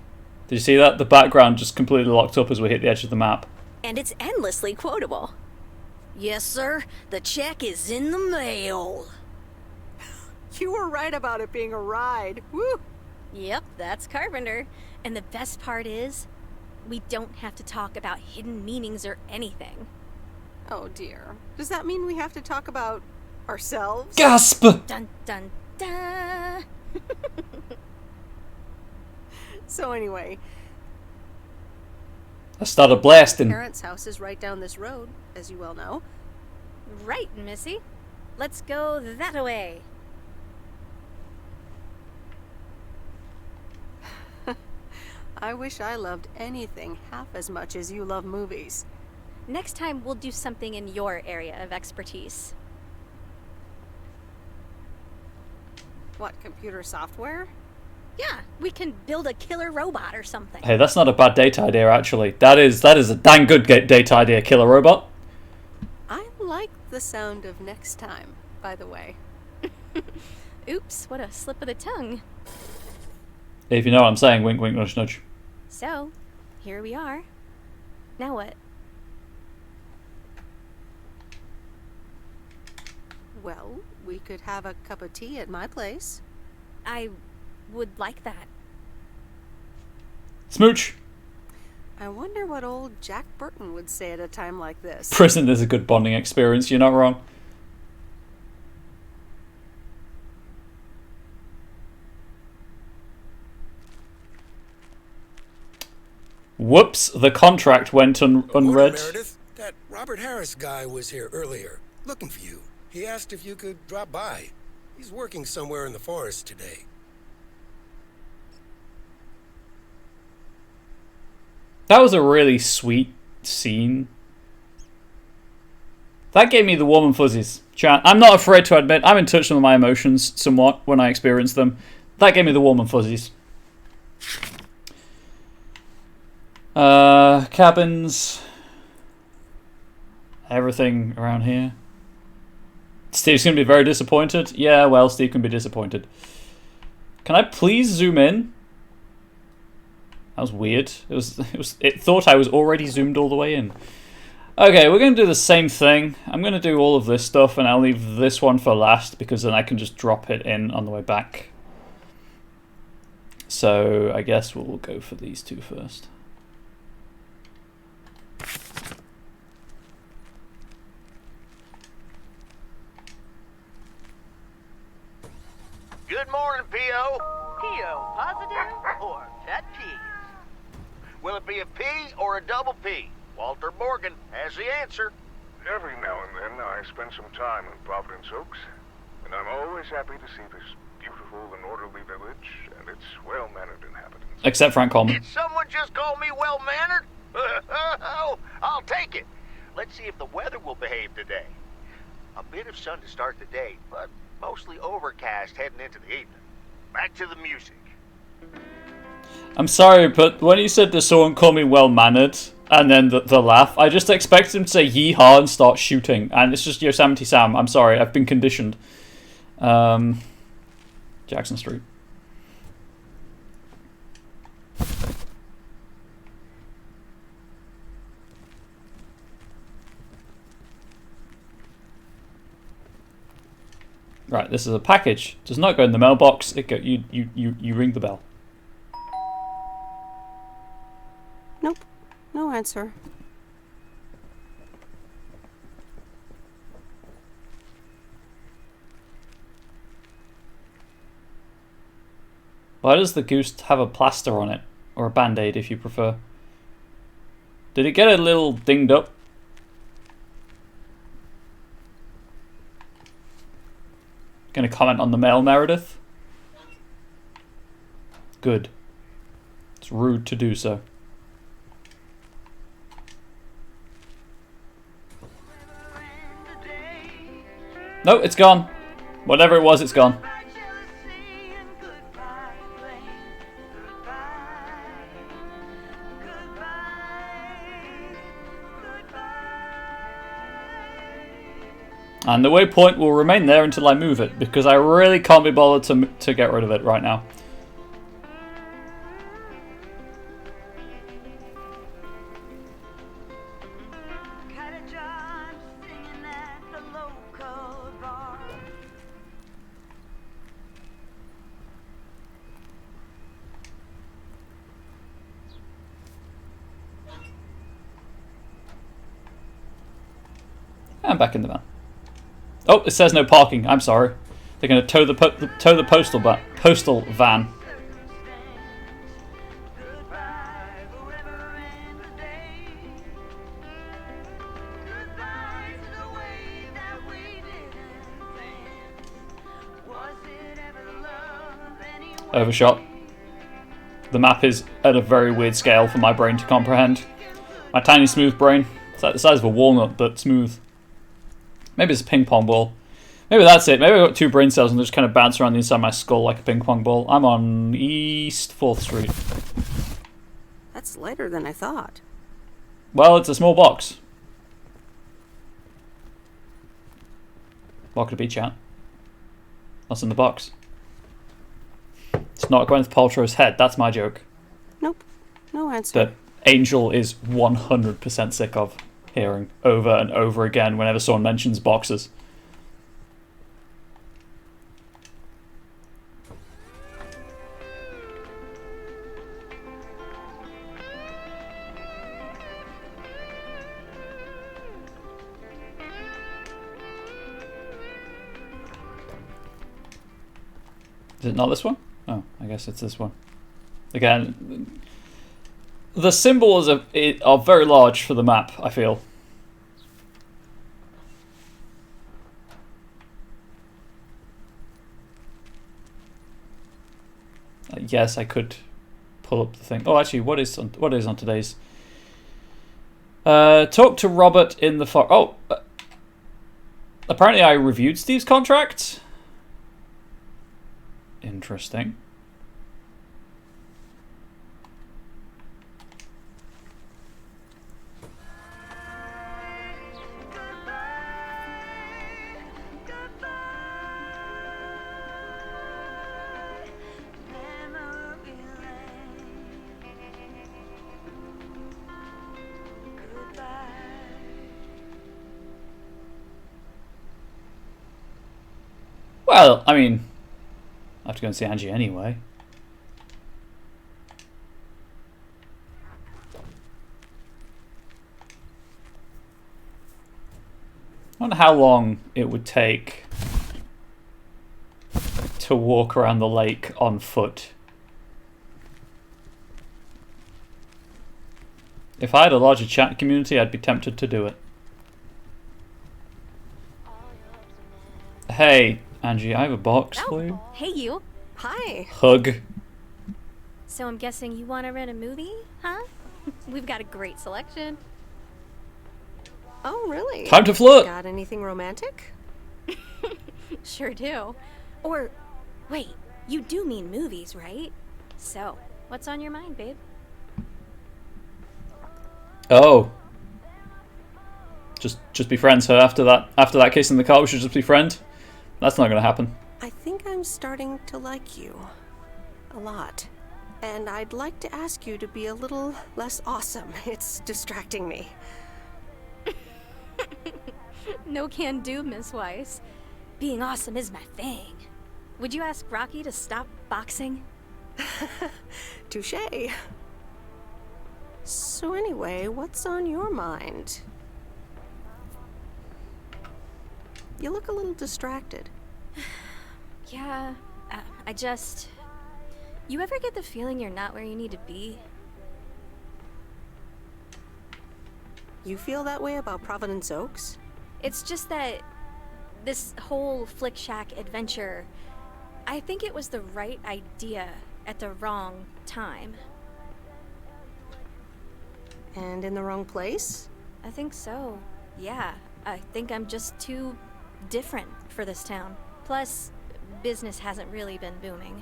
Did you see that? The background just completely locked up as we hit the edge of the map. And it's endlessly quotable. Yes, sir. The check is in the mail. You were right about it being a ride. Woo! Yep, that's Carpenter. And the best part is, we don't have to talk about hidden meanings or anything. Oh dear. Does that mean we have to talk about ourselves? Gasp! Dun dun dun! So anyway, I started blasting. parents' house is right down this road, as you well know. Right, Missy. Let's go that-a-way. I wish I loved anything half as much as you love movies. Next time, we'll do something in your area of expertise. What, computer software? Yeah, we can build a killer robot or something. Hey, that's not a bad date idea, actually. That is a dang good date idea, killer robot. I like the sound of next time, by the way. Oops, what a slip of the tongue. If you know what I'm saying, wink, wink, nudge, nudge. So, here we are. Now what? Well, we could have a cup of tea at my place. I would like that. Smooch! I wonder what old Jack Burton would say at a time like this. Prison is a good bonding experience, you're not wrong. Whoops, the contract went unread. Meredith, that Robert Harris guy was here earlier, looking for you. He asked if you could drop by. He's working somewhere in the forest today. That was a really sweet scene. That gave me the warm and fuzzies. Chat, I'm not afraid to admit I'm in touch with my emotions somewhat when I experience them. That gave me the warm and fuzzies. Cabins. Everything around here. Steve's going to be very disappointed. Yeah, well, Steve can be disappointed. Can I please zoom in? That was weird. It thought I was already zoomed all the way in. Okay, we're going to do the same thing. I'm going to do all of this stuff, and I'll leave this one for last, because then I can just drop it in on the way back. So, I guess we'll go for these two first. Good morning, P.O. P.O. positive or pet peeve? Will it be a P or a double P? Walter Morgan has the answer. Every now and then I spend some time in Providence Oaks, and I'm always happy to see this beautiful and orderly village and its well-mannered inhabitants. Except Frank Coleman. Did someone just call me well-mannered? I'll take it. Let's see if the weather will behave today. A bit of sun to start the day, but mostly overcast heading into the evening. Back to the music. I'm sorry, but when you said there's someone call me well-mannered, and then the laugh, I just expected him to say yeehaw and start shooting, and it's just Yosemite Sam. I'm sorry, I've been conditioned. Jackson Street. Right, this is a package. Does not go in the mailbox. You ring the bell. Nope, no answer. Why does the goose have a plaster on it? Or a band-aid, if you prefer. Did it get a little dinged up? Gonna comment on the mail, Meredith? Good. It's rude to do so. No, it's gone. Whatever it was, it's gone. And the waypoint will remain there until I move it, because I really can't be bothered to get rid of it right now. I'm back in the van. Oh, it says no parking. I'm sorry. They're going to tow the postal van. Overshot. The map is at a very weird scale for my brain to comprehend. My tiny smooth brain. It's like the size of a walnut, but smooth. Maybe it's a ping pong ball. Maybe that's it. Maybe I've got 2 brain cells and they just kind of bounce around the inside of my skull like a ping pong ball. I'm on East 4th Street. That's lighter than I thought. Well, it's a small box. What could it be, chat? What's in the box? It's not Gwyneth Paltrow's head. That's my joke. Nope. No answer. That Angel is 100% sick of hearing over and over again whenever someone mentions boxes. Is it not this one? Oh, I guess it's this one. Again, the symbols are very large for the map, I feel. Yes, I could pull up the thing. Oh, actually, what is on today's? Talk to Robert in the apparently I reviewed Steve's contract. Interesting. Well, I mean, I have to go and see Angie anyway. I wonder how long it would take to walk around the lake on foot. If I had a larger chat community, I'd be tempted to do it. Hey, Angie, I have a box for you. Hey, you. Hi. Hug. So I'm guessing you want to rent a movie, huh? We've got a great selection. Oh, really? Time to flirt. Got anything romantic? Sure do. Or, wait, you do mean movies, right? So, what's on your mind, babe? Oh. Just be friends, huh? After that case in the car, we should just be friends? That's not gonna happen. I think I'm starting to like you. A lot. And I'd like to ask you to be a little less awesome. It's distracting me. No can do, Miss Weiss. Being awesome is my thing. Would you ask Rocky to stop boxing? Touché. So anyway, what's on your mind? You look a little distracted. Yeah, I just... You ever get the feeling you're not where you need to be? You feel that way about Providence Oaks? It's just that this whole Flick Shack adventure, I think it was the right idea at the wrong time. And in the wrong place? I think so. Yeah, I think I'm just too different for this town. Plus, business hasn't really been booming.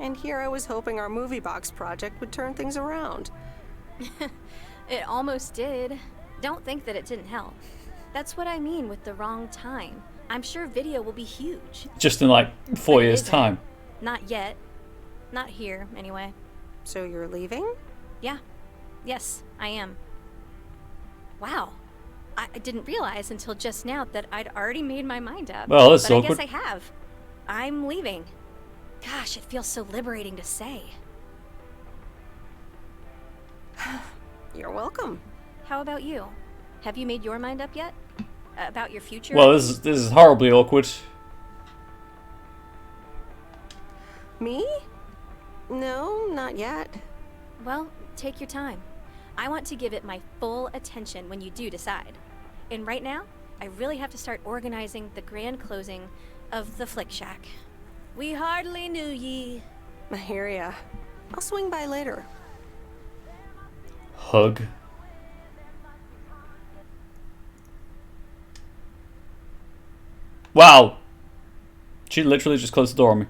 And here I was hoping our movie box project would turn things around. It almost did. Don't think that it didn't help. That's what I mean with the wrong time. I'm sure video will be huge. Just in like 4 years' time. Not yet. Not here, anyway. So you're leaving? Yeah. Yes, I am. Wow. I didn't realize until just now that I'd already made my mind up. Well, that's but awkward. I guess I have. I'm leaving. Gosh, it feels so liberating to say. You're welcome. How about you? Have you made your mind up yet? About your future? Well, this is horribly awkward. Me? No, not yet. Well, take your time. I want to give it my full attention when you do decide. And right now, I really have to start organizing the grand closing of the Flick Shack. We hardly knew ye. I hear ya. I'll swing by later. Hug. Wow. She literally just closed the door on me.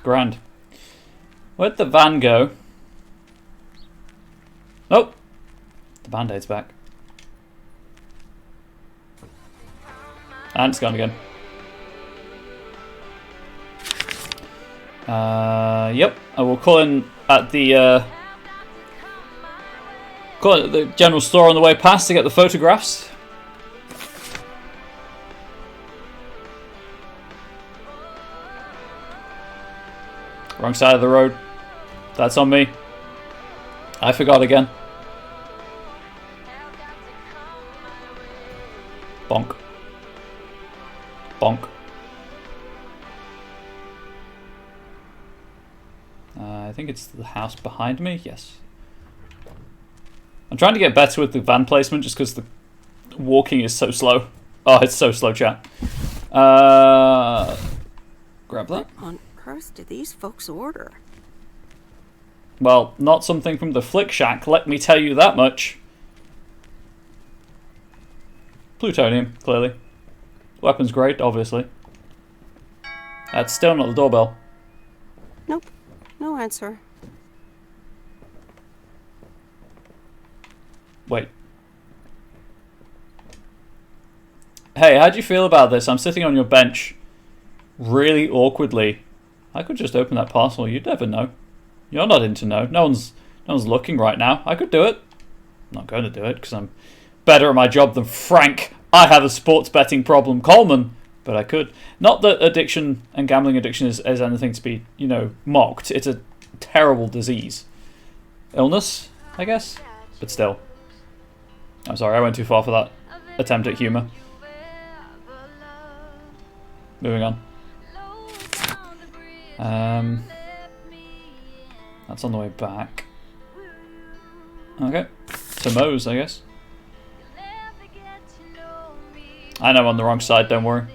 Grand. Where'd the van go? Nope. The band-aid's back. And it's gone again. Yep. I will call in at the general store on the way past to get the photographs. Wrong side of the road. That's on me. I forgot again. Bonk. Bonk. I think it's the house behind me. Yes. I'm trying to get better with the van placement just because the walking is so slow. Oh, it's so slow, chat. Grab that. What on earth did these folks order? Well, not something from the Flick Shack, let me tell you that much. Plutonium, clearly. Weapons grade, obviously. That's still not the doorbell. Nope. No answer. Wait. Hey, how do you feel about this? I'm sitting on your bench really awkwardly. I could just open that parcel. You'd never know. You're not in to know. No one's looking right now. I could do it. I'm not going to do it because I'm better at my job than Frank. I have a sports betting problem, Coleman. But I could. Not that addiction and gambling addiction is anything to be, you know, mocked. It's a terrible disease. Illness, I guess? But still. I'm sorry, I went too far for that attempt at humour. Moving on. That's on the way back. Okay. To Moe's, I guess. I know I'm on the wrong side, don't worry.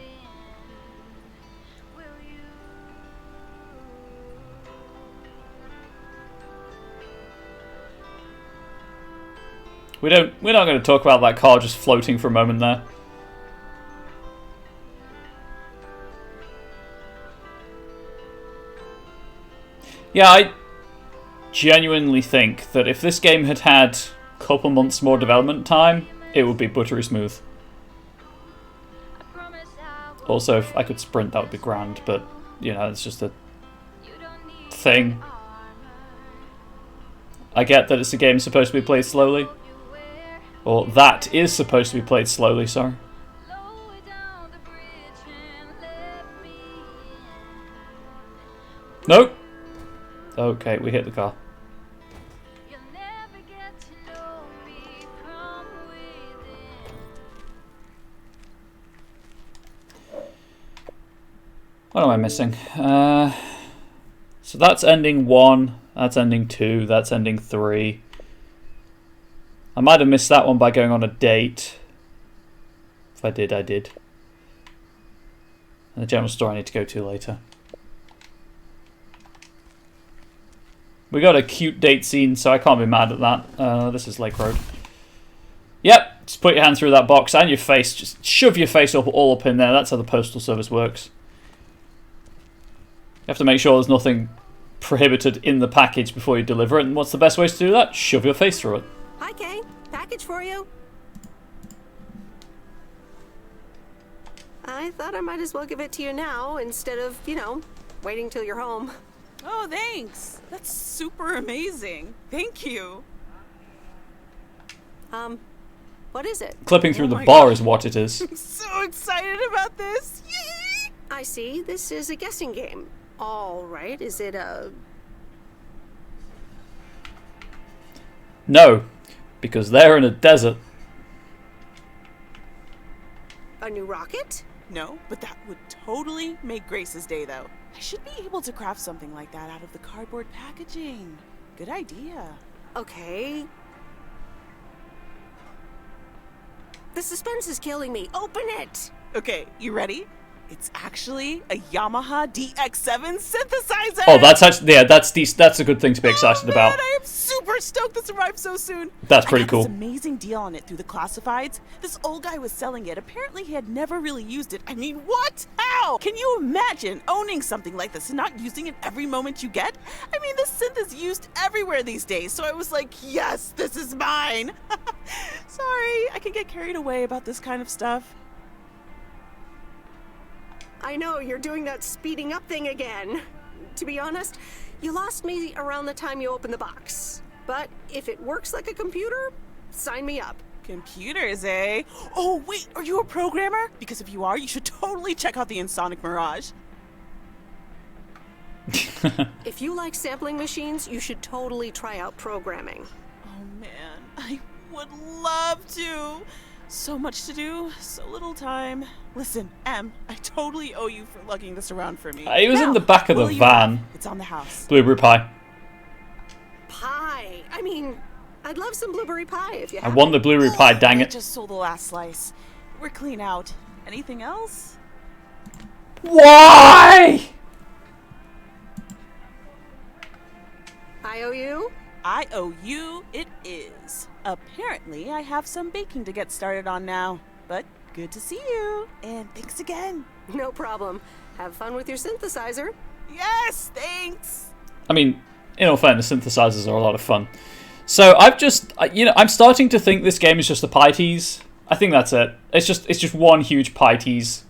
We're not going to talk about that car just floating for a moment there. Yeah, I genuinely think that if this game had had a couple months more development time, it would be buttery smooth. Also, if I could sprint, that would be grand, but, you know, it's just a thing. I get that it's a game supposed to be played slowly. Or that is supposed to be played slowly, sorry. Nope. Okay, we hit the car. What am I missing? So that's ending 1, that's ending 2, that's ending 3. I might have missed that one by going on a date. If I did, I did. And the general store I need to go to later. We got a cute date scene, so I can't be mad at that. This is Lake Road. Yep, just put your hand through that box and your face. Just shove your face all up in there. That's how the postal service works. You have to make sure there's nothing prohibited in the package before you deliver it. And what's the best way to do that? Shove your face through it. Hi, Kay. Package for you. I thought I might as well give it to you now instead of, you know, waiting till you're home. Oh, thanks. That's super amazing. Thank you. What is it? Clipping through the bar is what it is. I'm so excited about this. Yay! I see. This is a guessing game. All right. Is it a... No, because they're in a desert. A new rocket? No, but that would totally make Grace's day, though. I should be able to craft something like that out of the cardboard packaging. Good idea. Okay. The suspense is killing me. Open it! Okay, you ready? It's actually a Yamaha DX7 synthesizer! Oh, that's actually, yeah, that's a good thing to be excited about. I am super super stoked this arrived so soon. That's pretty I got cool. this amazing deal on it through the classifieds. This old guy was selling it. Apparently he had never really used it. I mean, what? How? Can you imagine owning something like this and not using it every moment you get? I mean, this synth is used everywhere these days, so I was like, yes, this is mine. Sorry, I can get carried away about this kind of stuff. I know, you're doing that speeding up thing again. To be honest, you lost me around the time you opened the box. But if it works like a computer, sign me up. Computers, eh? Oh, wait, are you a programmer? Because if you are, you should totally check out the Insonic Mirage. If you like sampling machines, you should totally try out programming. Oh man, I would love to. So much to do, so little time. Listen, Em, I totally owe you for lugging this around for me. He was in the back of the van. It's on the house. Blueberry pie. Pie. I mean, I'd love some blueberry pie if you I have want the blueberry pie, dang I it. just sold the last slice. We're clean out. Anything else? Why? I owe you? I owe you, it is. Apparently, I have some baking to get started on now. But good to see you. And thanks again. No problem. Have fun with your synthesizer. Yes, thanks. I mean, in all fairness, synthesizers are a lot of fun. So I've just, I'm starting to think this game is just a pie tease. I think that's it. It's just one huge pie tease.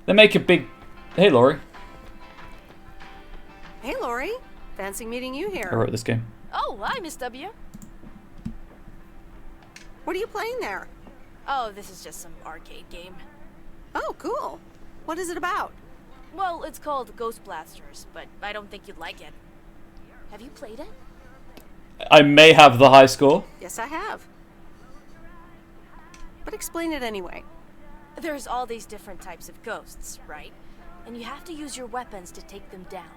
They make a big... Hey, Laurie. Hey, Laurie. Fancy meeting you here. I wrote this game. Oh, hi, Miss W. What are you playing there? Oh, this is just some arcade game. Oh, cool. What is it about? Well, it's called Ghost Blasters, but I don't think you'd like it. Have you played it? I may have the high score. Yes, I have. But explain it anyway. There's all these different types of ghosts, right? And you have to use your weapons to take them down.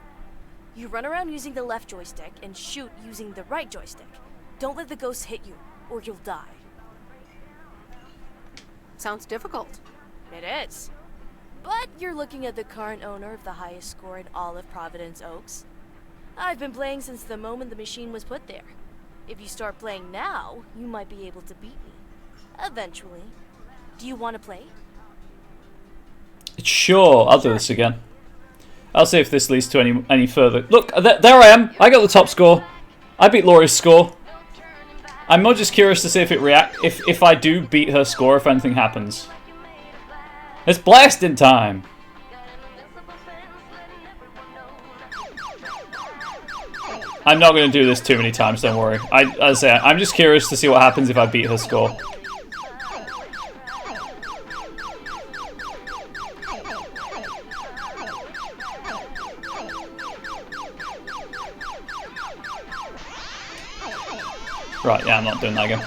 You run around using the left joystick and shoot using the right joystick. Don't let the ghosts hit you, or you'll die. Sounds difficult. It is. But you're looking at the current owner of the highest score in all of Providence Oaks. I've been playing since the moment the machine was put there. If you start playing now, you might be able to beat me. Eventually. Do you want to play? Sure, I'll do this again. I'll see if this leads to any further. Look, there I am. I got the top score. I beat Laurie's score. I'm more just curious to see if it if I do beat her score, if anything happens. It's blasting time. I'm not going to do this too many times, don't worry. As I say, I'm just curious to see what happens if I beat her score. Right, yeah, I'm not doing that again.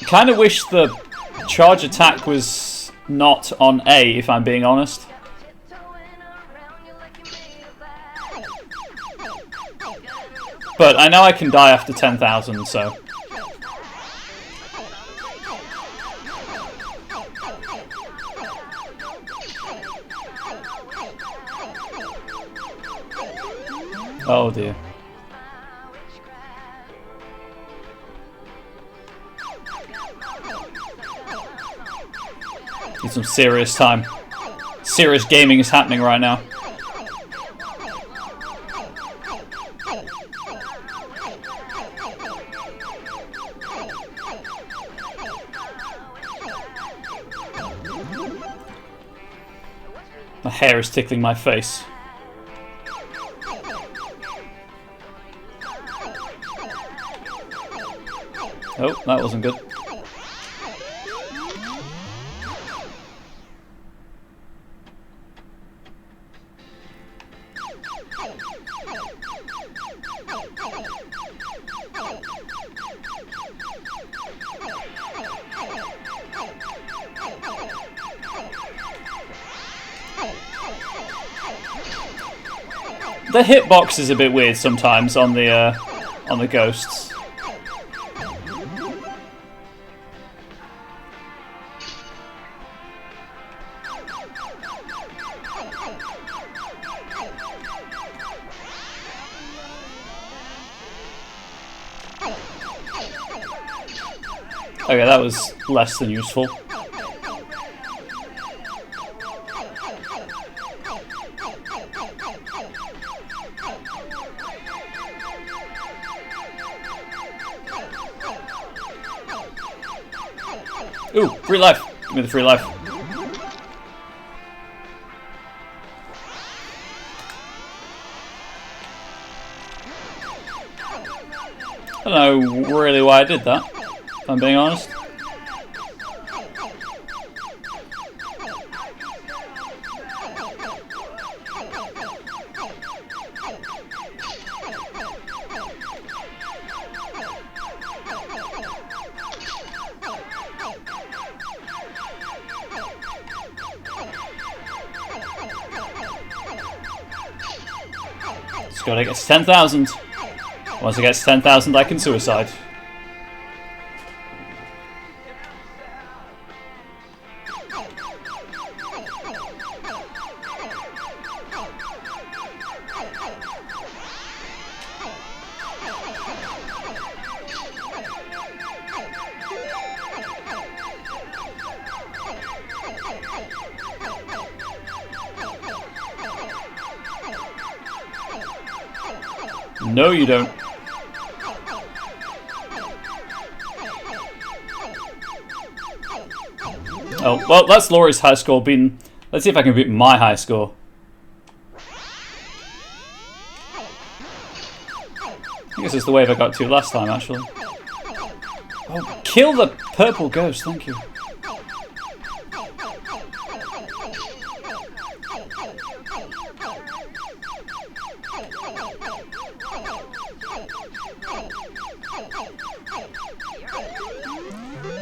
Kind of wish the charge attack was not on A, if I'm being honest. But I know I can die after 10,000, so... Oh dear. Need some serious time. Serious gaming is happening right now. My hair is tickling my face. Oh, that wasn't good. The hitbox is a bit weird sometimes on the ghosts. Okay, that was less than useful. Ooh, free life. Give me the free life. I don't know really why I did that, if I'm being honest. Just gotta get to 10,000. Once I get to 10,000, I can suicide. No, you don't. Oh, well, that's Laurie's high score beaten. Let's see if I can beat my high score. I guess it's the wave I got to last time, actually. Oh, kill the purple ghost, thank you.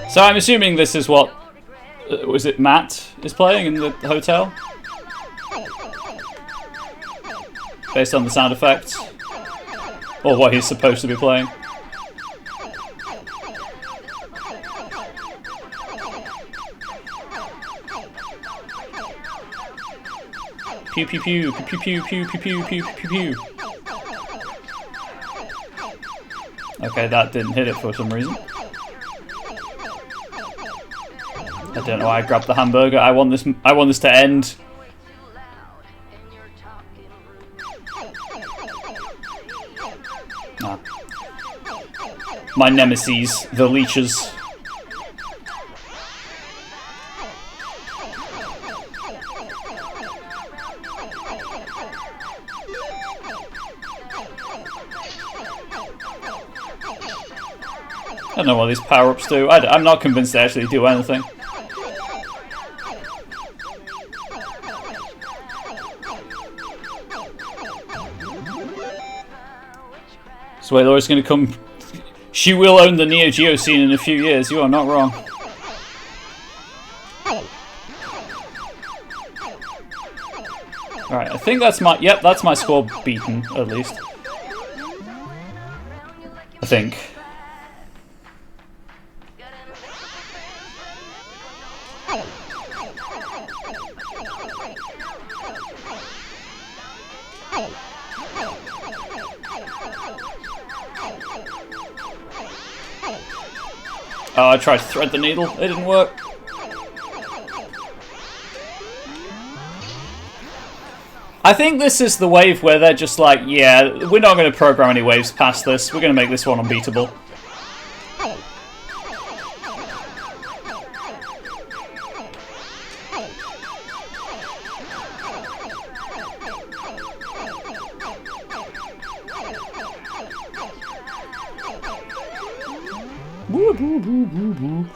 So I'm assuming this is what, was it Matt is playing in the hotel? Based on the sound effects? Or what he's supposed to be playing? Pew pew pew pew pew pew pew pew pew pew pew. Okay, that didn't hit it for some reason. I don't know why I grabbed the hamburger. I want this to end. Ah. My nemesis, the leeches. I don't know what these power-ups do. I'm not convinced they actually do anything. So wait, Laura's going to come. She will own the Neo Geo scene in a few years. You are not wrong. Alright, I think that's my. Yep, that's my score beaten, at least. I think. Oh, I tried to thread the needle. It didn't work. I think this is the wave where they're just like, yeah, we're not going to program any waves past this. We're going to make this one unbeatable. Boo, boo, boo, boo, boo.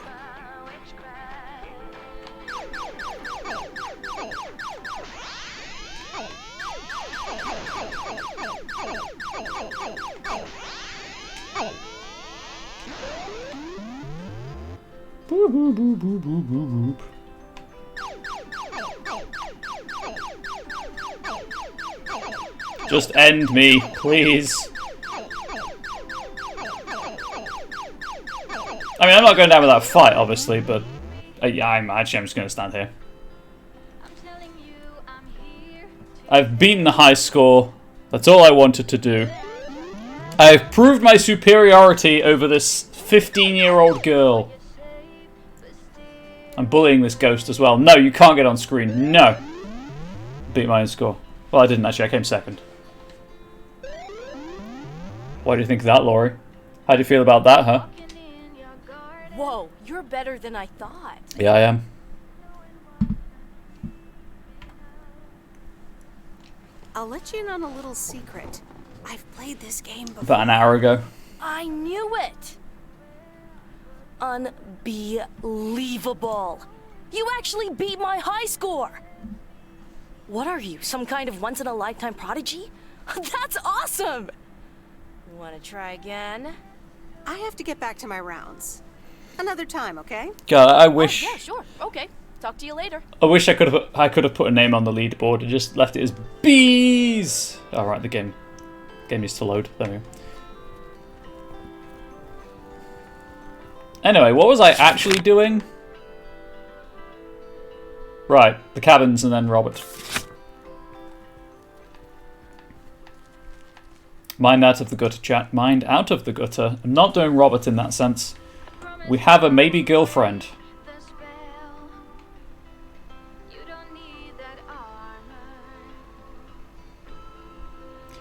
Boo, boo, boo, boo, boo, boo, boo. Just end me, please. I mean, I'm not going down without a fight, obviously, but yeah, I'm just going to stand here. I've beaten the high score. That's all I wanted to do. I've proved my superiority over this 15-year-old girl. I'm bullying this ghost as well. No, you can't get on screen. No. Beat my own score. Well, I didn't actually. I came second. What do you think of that, Laurie? How do you feel about that, huh? Whoa, you're better than I thought. Yeah, I am. I'll let you in on a little secret. I've played this game before. About an hour ago. I knew it! Unbelievable! You actually beat my high score! What are you, some kind of once-in-a-lifetime prodigy? That's awesome! Wanna try again? I have to get back to my rounds. Another time, okay? God, I wish. Yeah, sure. Okay. Talk to you later. I wish I could have put a name on the leaderboard and just left it as bees. All right, the game needs to load. There we go. Anyway, what was I actually doing? Right, the cabins and then Robert. Mind out of the gutter, chat. Mind out of the gutter. I'm not doing Robert in that sense. We have a maybe girlfriend.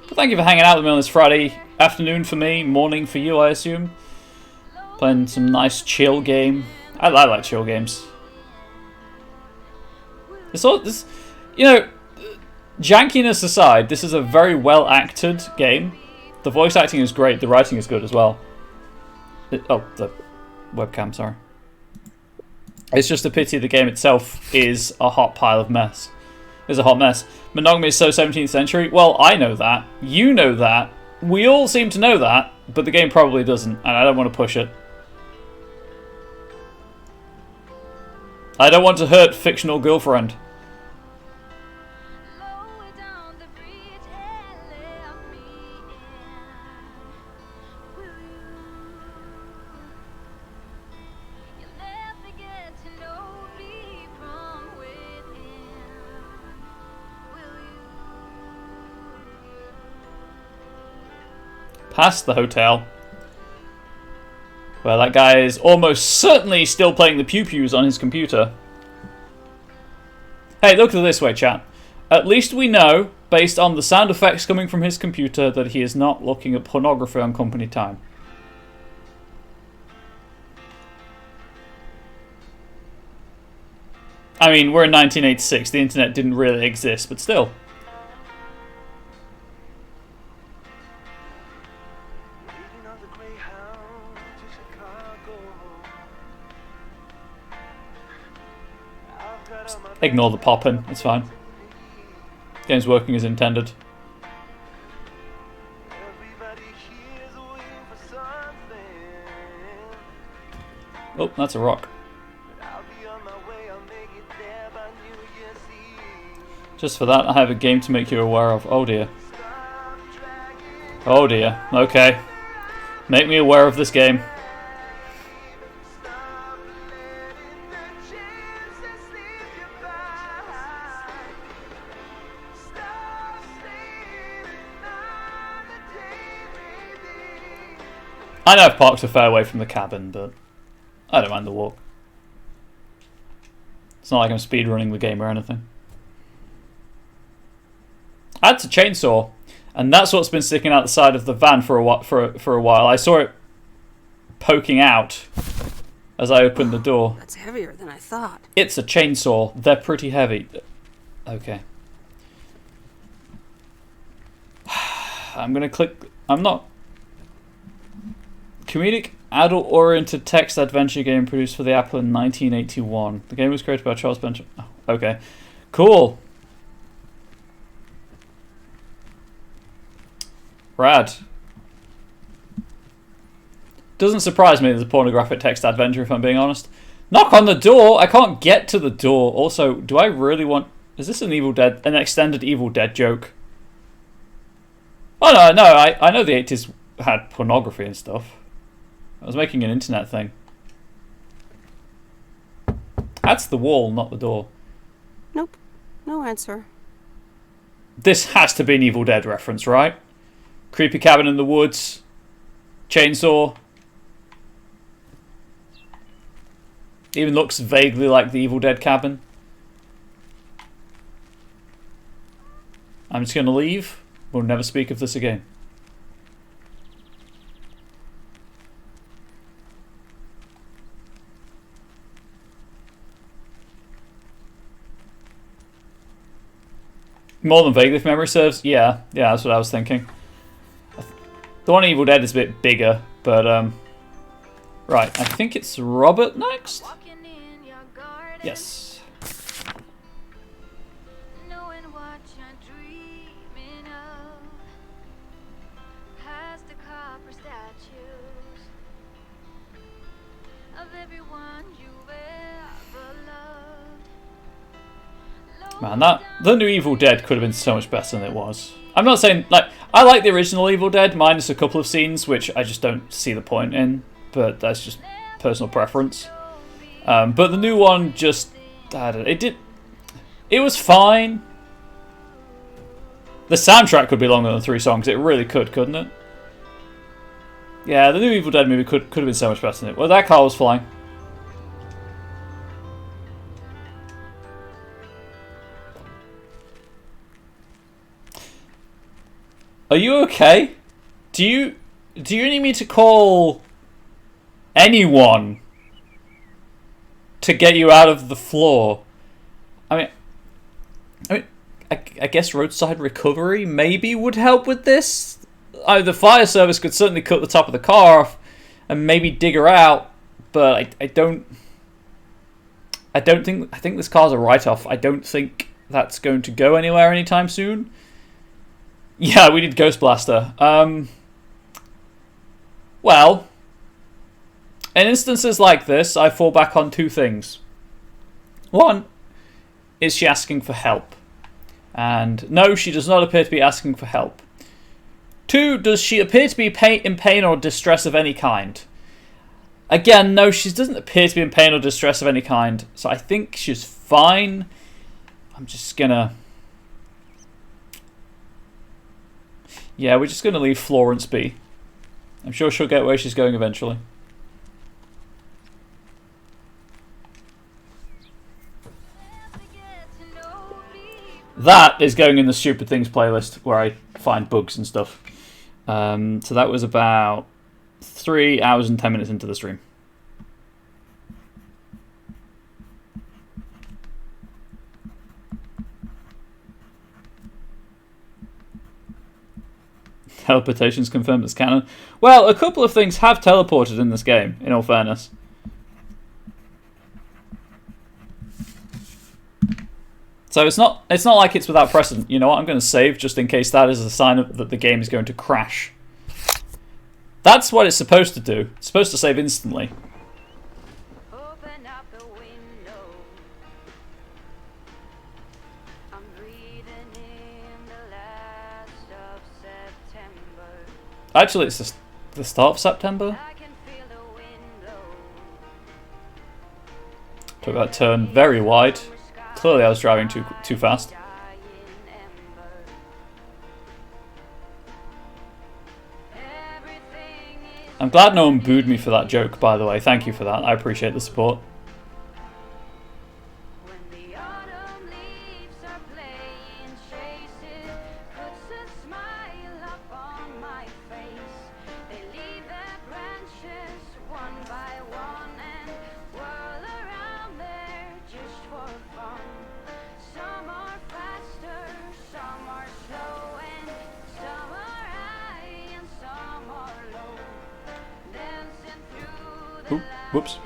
But thank you for hanging out with me on this Friday afternoon for me, morning for you, I assume. Playing some nice chill game. I like chill games. This, you know, jankiness aside, this is a very well acted game. The voice acting is great. The writing is good as well. Oh, the webcam, sorry. It's just a pity the game itself is a hot pile of mess. It's a hot mess. Monogamy is so 17th century. Well, I know that. You know that. We all seem to know that, but the game probably doesn't, and I don't want to push it. I don't want to hurt fictional girlfriend. Past the hotel. Well, that guy is almost certainly still playing the pew-pews on his computer. Hey, look at it this way, chat. At least we know, based on the sound effects coming from his computer, that he is not looking at pornography on company time. I mean, we're in 1986. The internet didn't really exist, but still. Ignore the popping, it's fine. Game's working as intended. Oh, that's a rock. Just for that, I have a game to make you aware of. Oh dear. Oh dear. Okay. Make me aware of this game. I know I've parked a fair way from the cabin, but I don't mind the walk. It's not like I'm speedrunning the game or anything. That's a chainsaw, and that's what's been sticking out the side of the van for a while. I saw it poking out as I opened the door. That's heavier than I thought. It's a chainsaw. They're pretty heavy. Okay. I'm gonna click. I'm not. Comedic, adult-oriented text adventure game produced for the Apple in 1981. The game was created by Charles Benjamin. Oh, okay, cool. Rad. Doesn't surprise me there's a pornographic text adventure, if I'm being honest. Knock on the door. I can't get to the door. Also, do I really want? Is this an an extended Evil Dead joke? Oh no, I know the 80s had pornography and stuff. I was making an internet thing. That's the wall, not the door. Nope. No answer. This has to be an Evil Dead reference, right? Creepy cabin in the woods. Chainsaw. Even looks vaguely like the Evil Dead cabin. I'm just going to leave. We'll never speak of this again. More than vaguely, if memory serves. Yeah, that's what I was thinking. The one Evil Dead is a bit bigger, but right. I think it's Robert next. Yes. Man, the new Evil Dead could have been so much better than it was. I'm not saying, like, I like the original Evil Dead, minus a couple of scenes, which I just don't see the point in, but that's just personal preference. But the new one just, I don't know, it was fine. The soundtrack could be longer than 3 songs, it really could, couldn't it? Yeah, the new Evil Dead movie could have been so much better than it. Well, that car was flying. Are you okay? Do you need me to call anyone to get you out of the floor? I guess roadside recovery maybe would help with this. The fire service could certainly cut the top of the car off and maybe dig her out, but I think this car's a write-off. I don't think that's going to go anywhere anytime soon. Yeah, we did Ghost Blaster. Well, in instances like this, I fall back on 2 things. One, is she asking for help? And no, she does not appear to be asking for help. 2, does she appear to be in pain or distress of any kind? Again, no, she doesn't appear to be in pain or distress of any kind. So I think she's fine. I'm just gonna... Yeah, we're just going to leave Florence be. I'm sure she'll get where she's going eventually. That is going in the Stupid Things playlist where I find bugs and stuff. So that was about 3 hours and 10 minutes into the stream. Teleportation's confirmed as canon. Well, a couple of things have teleported in this game, in all fairness. So it's not like it's without precedent. You know what? I'm going to save just in case that is a sign that the game is going to crash. That's what it's supposed to do. It's supposed to save instantly. Actually, it's the start of September. Took that turn very wide. Clearly I was driving too fast. I'm glad no one booed me for that joke, by the way. Thank you for that. I appreciate the support. Whoops.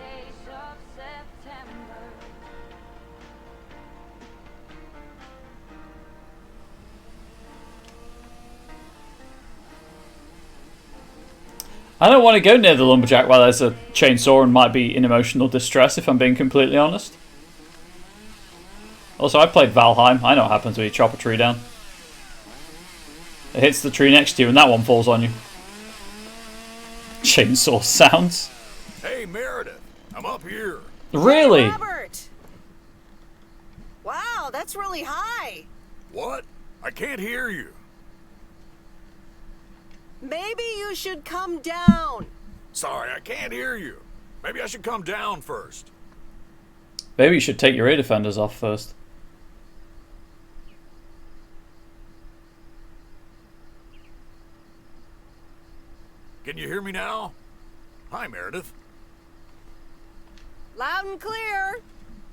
I don't want to go near the lumberjack while there's a chainsaw and might be in emotional distress, if I'm being completely honest. Also, I played Valheim. I know what happens when you chop a tree down. It hits the tree next to you and that one falls on you. Chainsaw sounds. Hey, Meredith, I'm up here. Really? Hey, Robert! Wow, that's really high. What? I can't hear you. Maybe you should come down. Sorry, I can't hear you. Maybe I should come down first. Maybe you should take your ear defenders off first. Can you hear me now? Hi, Meredith. Loud and clear.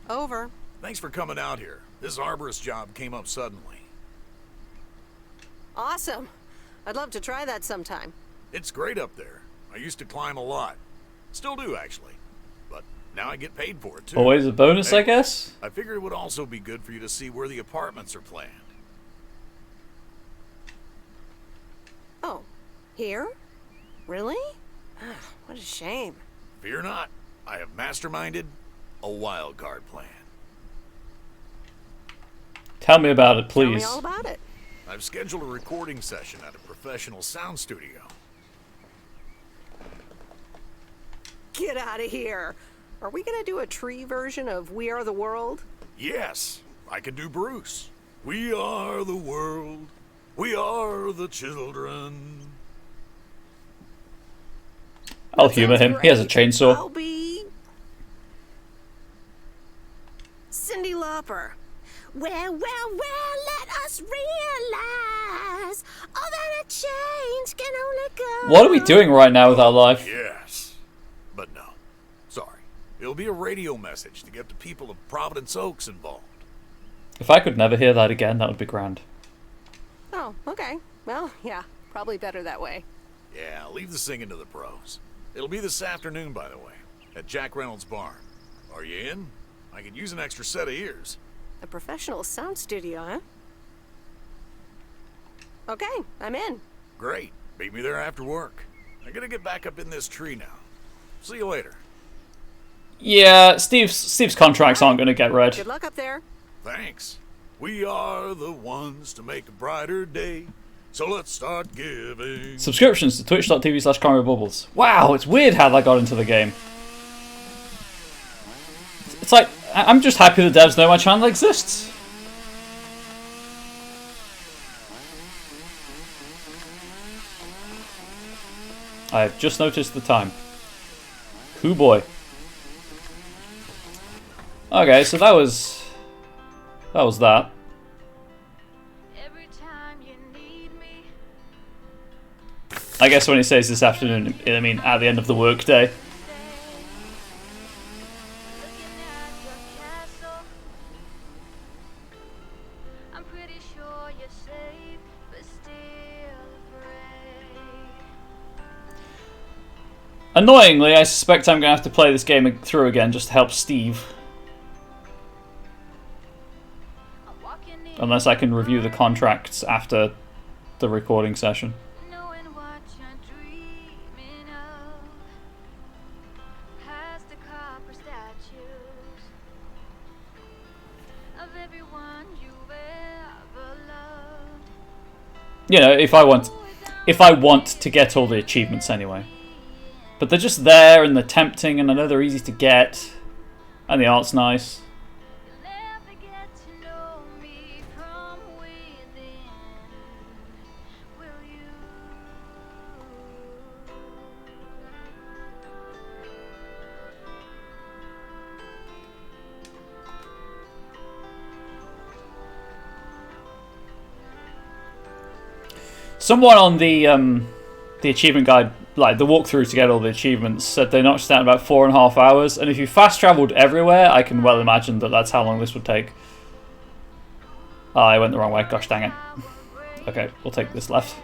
Over. Thanks for coming out here. This arborist job came up suddenly. Awesome. I'd love to try that sometime. It's great up there. I used to climb a lot. Still do, actually. But now I get paid for it, too. Always a bonus, Hey, I guess? I figured it would also be good for you to see where the apartments are planned. Oh, here? Really? What a shame. Fear not. I have masterminded a wild card plan. Tell me about it, Tell me please. all about it. I've scheduled a recording session at a professional sound studio. Get out of here. Are we gonna do a tree version of We Are the World? Yes, I can do Bruce. We are the world. We are the children. I'll humor him. He has a chainsaw. I'll be Cyndi Lauper. Well, let us realize all that a change can only go. What are we doing right now with our life? Yes, but no. Sorry. It'll be a radio message to get the people of Providence Oaks involved. If I could never hear that again, that would be grand. Oh, okay. Well, yeah, probably better that way. Yeah, leave the singing to the pros. It'll be this afternoon, by the way, at Jack Reynolds' barn. Are you in? I could use an extra set of ears. A professional sound studio, huh? Okay, I'm in. Great. Meet me there after work. I gotta get back up in this tree now. See you later. Yeah, Steve's contracts aren't going to get read. Good luck up there. Thanks. We are the ones to make a brighter day. So let's start giving. Subscriptions to twitch.tv/CrimeWithBubbles. Wow, it's weird how that got into the game. It's like, I'm just happy the devs know my channel exists. I've just noticed the time. Hoo boy. Okay, so that was that. I guess when he says this afternoon, I mean at the end of the workday. Annoyingly, I suspect I'm going to have to play this game through again just to help Steve. Unless I can review the contracts after the recording session. You know, if I want to get all the achievements anyway. But they're just there and they're tempting and I know they're easy to get. And the art's nice. Someone on the achievement guide, like the walkthrough to get all the achievements, said they knocked it down about 4.5 hours. And if you fast travelled everywhere, I can well imagine that that's how long this would take. Oh, I went the wrong way. Gosh dang it. Okay, we'll take this left.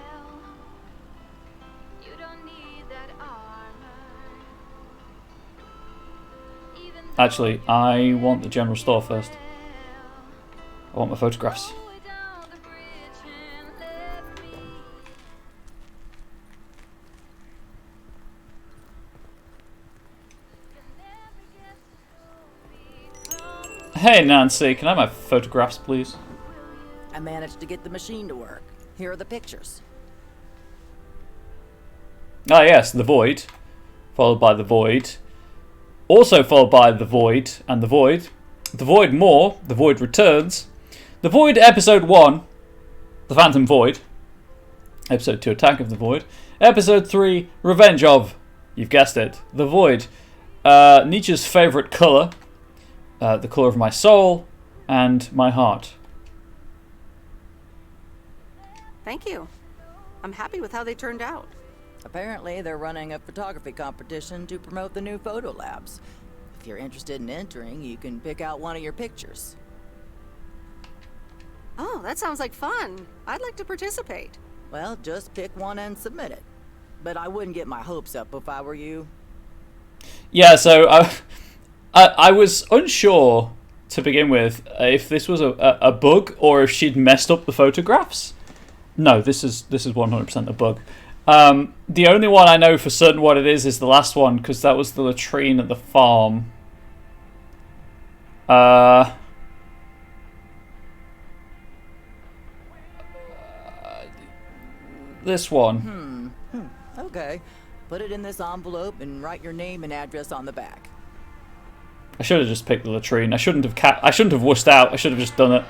Actually, I want the general store first. I want my photographs. Hey Nancy, can I have my photographs, please? I managed to get the machine to work. Here are the pictures. Ah yes, the Void. Followed by the Void. Also followed by the Void and the Void. The Void more. The Void returns. The Void episode 1. The Phantom Void. Episode 2, Attack of the Void. Episode 3, Revenge of, you've guessed it, the Void. Nietzsche's favourite colour. the colour of my soul, and my heart. Thank you. I'm happy with how they turned out. Apparently, they're running a photography competition to promote the new photo labs. If you're interested in entering, you can pick out one of your pictures. Oh, that sounds like fun. I'd like to participate. Well, just pick one and submit it. But I wouldn't get my hopes up if I were you. Yeah, so I was unsure to begin with if this was a bug or if she'd messed up the photographs. No, this is 100% a bug. The only one I know for certain what it is the last one, because that was the latrine at the farm. This one. Okay. Put it in this envelope and write your name and address on the back. I should have just picked the latrine. I shouldn't have wussed out. I should have just done it.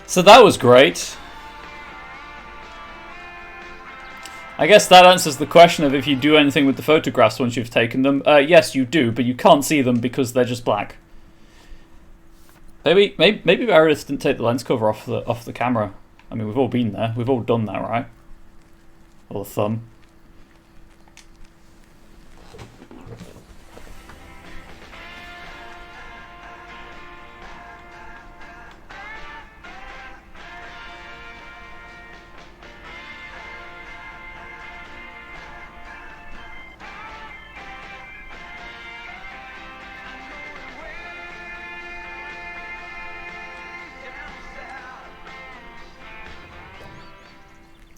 So that was great. I guess that answers the question of if you do anything with the photographs once you've taken them. Yes, you do, but you can't see them because they're just black. Maybe Meredith didn't take the lens cover off the camera. I mean, we've all been there. We've all done that, right? Or the thumb.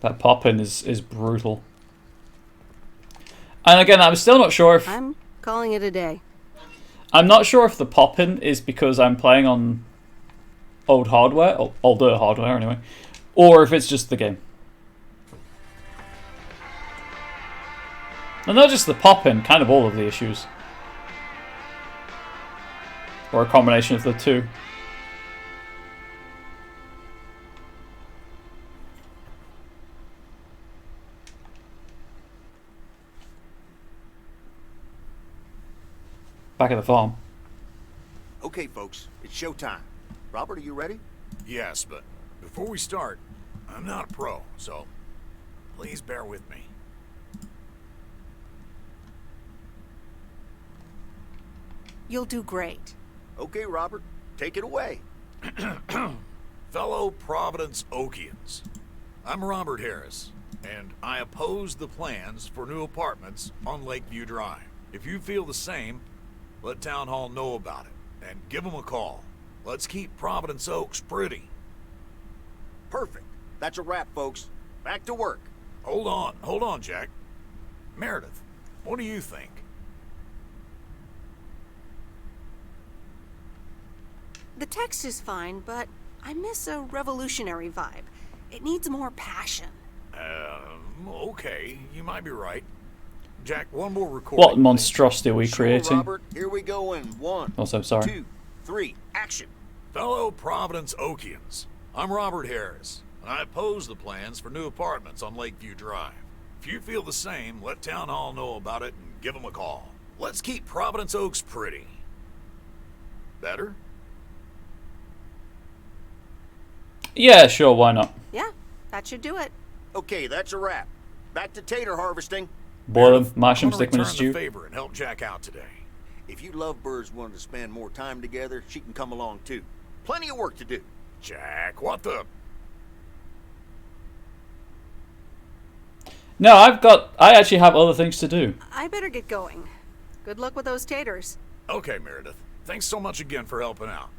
That pop-in is brutal. And again, I'm still not sure if... I'm calling it a day. I'm not sure if the pop-in is because I'm playing on older hardware anyway, or if it's just the game. And not just the pop-in, kind of all of the issues. Or a combination of the two. Back at the farm. Okay, folks, it's showtime. Robert, are you ready? Yes, but before we start, I'm not a pro, so please bear with me. You'll do great. Okay, Robert, take it away. Fellow Providence Okians, I'm Robert Harris, and I oppose the plans for new apartments on Lakeview Drive. If you feel the same, let Town Hall know about it, and give them a call. Let's keep Providence Oaks pretty. Perfect. That's a wrap, folks. Back to work. Hold on, Jack. Meredith, what do you think? The text is fine, but I miss a revolutionary vibe. It needs more passion. Okay, you might be right. Jack, one more recording. What monstrosity are we creating? Robert, here we go in 1, Also, sorry. 2, 3, action. Fellow Providence Okians, I'm Robert Harris, and I oppose the plans for new apartments on Lakeview Drive. If you feel the same, let Town Hall know about it and give them a call. Let's keep Providence Oaks pretty. Better? Yeah, sure, why not? Yeah, that should do it. Okay, that's a wrap. Back to tater harvesting. Boil them, mash them, I stick them in a want to stew. return the favor and help Jack out today. If you lovebirds wanted to spend more time together, she can come along too. Plenty of work to do. Jack, what the... No, I actually have other things to do. I better get going. Good luck with those taters. Okay, Meredith. Thanks so much again for helping out.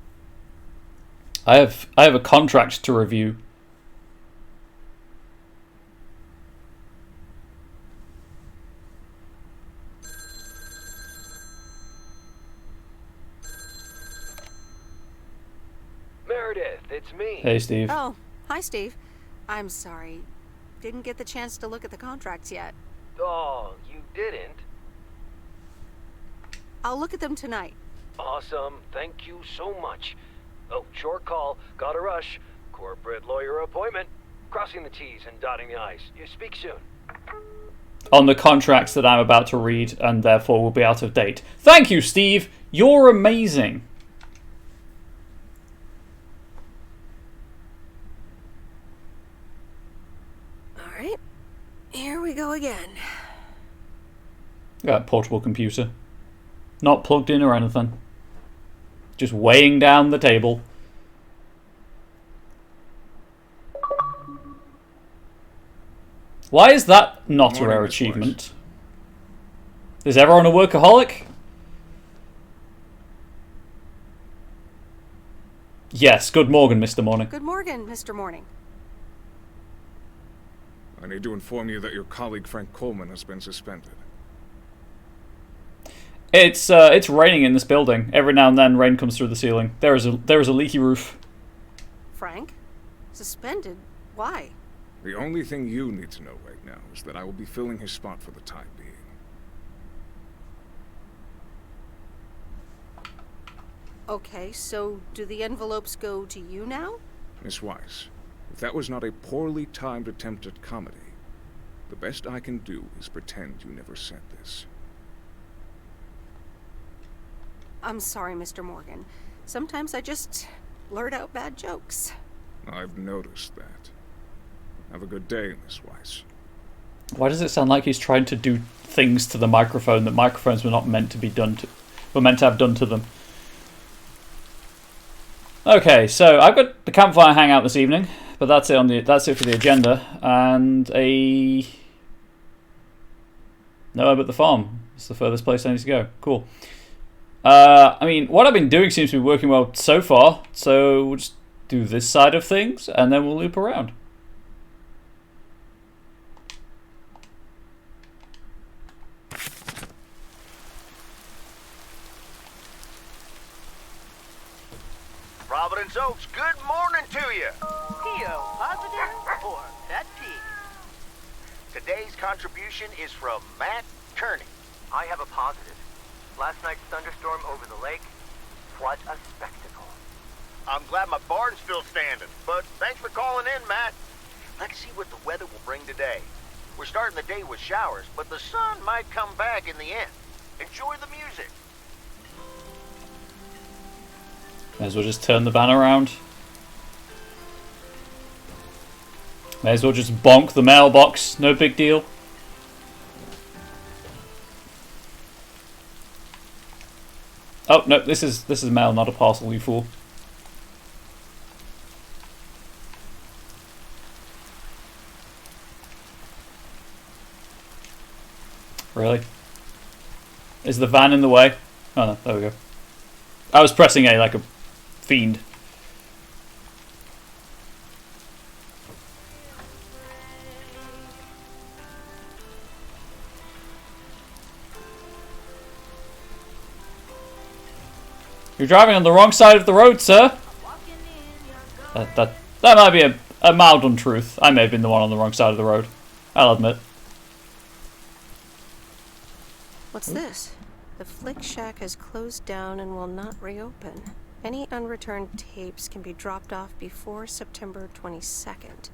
I have a contract to review. Meredith, it's me. Hey, Steve. Oh, hi, Steve. I'm sorry. Didn't get the chance to look at the contracts yet. Oh, you didn't? I'll look at them tonight. Awesome. Thank you so much. Oh, short call. Gotta rush. Corporate lawyer appointment. Crossing the T's and dotting the I's. You speak soon. On the contracts that I'm about to read, and therefore will be out of date. Thank you, Steve. You're amazing. All right. Here we go again. Got a portable computer. Not plugged in or anything. Just weighing down the table. Why is that not a rare achievement? Is everyone a workaholic? Yes, good morning, Mr. Morning. Good morning, Mr. Morning. I need to inform you that your colleague Frank Coleman has been suspended. It's raining in this building. Every now and then rain comes through the ceiling. There is a leaky roof. Frank? Suspended? Why? The only thing you need to know right now is that I will be filling his spot for the time being. Okay, so do the envelopes go to you now? Miss Weiss, if that was not a poorly timed attempt at comedy, the best I can do is pretend you never sent this. I'm sorry, Mr. Morgan. Sometimes I just blurt out bad jokes. I've noticed that. Have a good day, Miss Weiss. Why does it sound like he's trying to do things to the microphone that microphones were not meant to be done to, were meant to have done to them? Okay, so I've got the campfire hangout this evening, but that's it for the agenda, and no, but the farm. It's the furthest place I need to go. Cool. I mean, what I've been doing seems to be working well so far, so we'll just do this side of things, and then we'll loop around. Providence Oaks, good morning to you. P.O. positive or pet peeve? Today's contribution is from Matt Kearney. I have a positive. Last night's thunderstorm over the lake. What a spectacle. I'm glad my barn's still standing, but thanks for calling in, Matt. Let's see what the weather will bring today. We're starting the day with showers, but the sun might come back in the end. Enjoy the music. May as well just turn the van around. May as well just bonk the mailbox. No big deal. Oh no, this is mail, not a parcel, you fool. Really? Is the van in the way? Oh no, there we go. I was pressing A like a fiend. You're driving on the wrong side of the road, sir. That might be a mild untruth. I may have been the one on the wrong side of the road. I'll admit. What's this? The Flick Shack has closed down and will not reopen. Any unreturned tapes can be dropped off before September 22nd.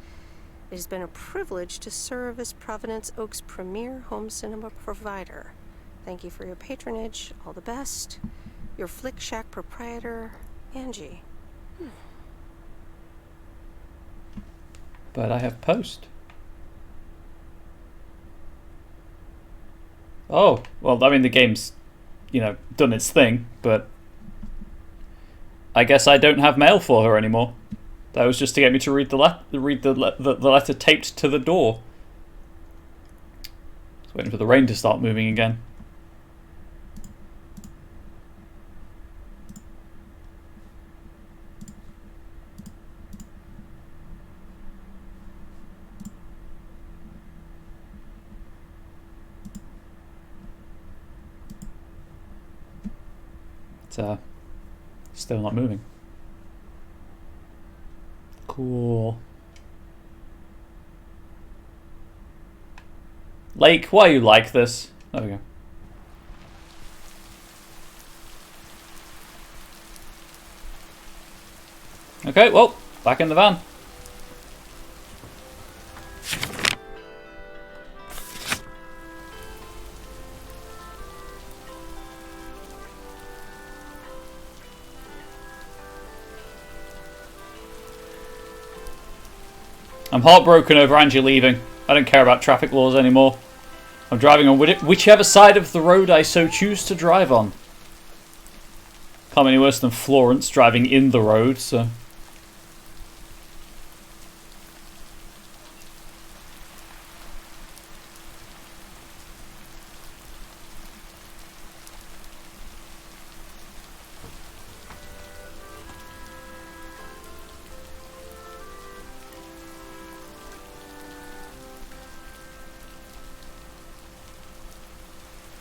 It has been a privilege to serve as Providence Oaks' premier home cinema provider. Thank you for your patronage. All the best. Your Flick Shack proprietor, Angie. But I have post. Oh, well, I mean, the game's, done its thing, but I guess I don't have mail for her anymore. That was just to get me to read the letter taped to the door. Just waiting for the rain to start moving again. It's still not moving. Cool. Lake, why are you like this? There we go. Okay, well, back in the van. I'm heartbroken over Angie leaving. I don't care about traffic laws anymore. I'm driving on whichever side of the road I so choose to drive on. Can't be any worse than Florence driving in the road, so...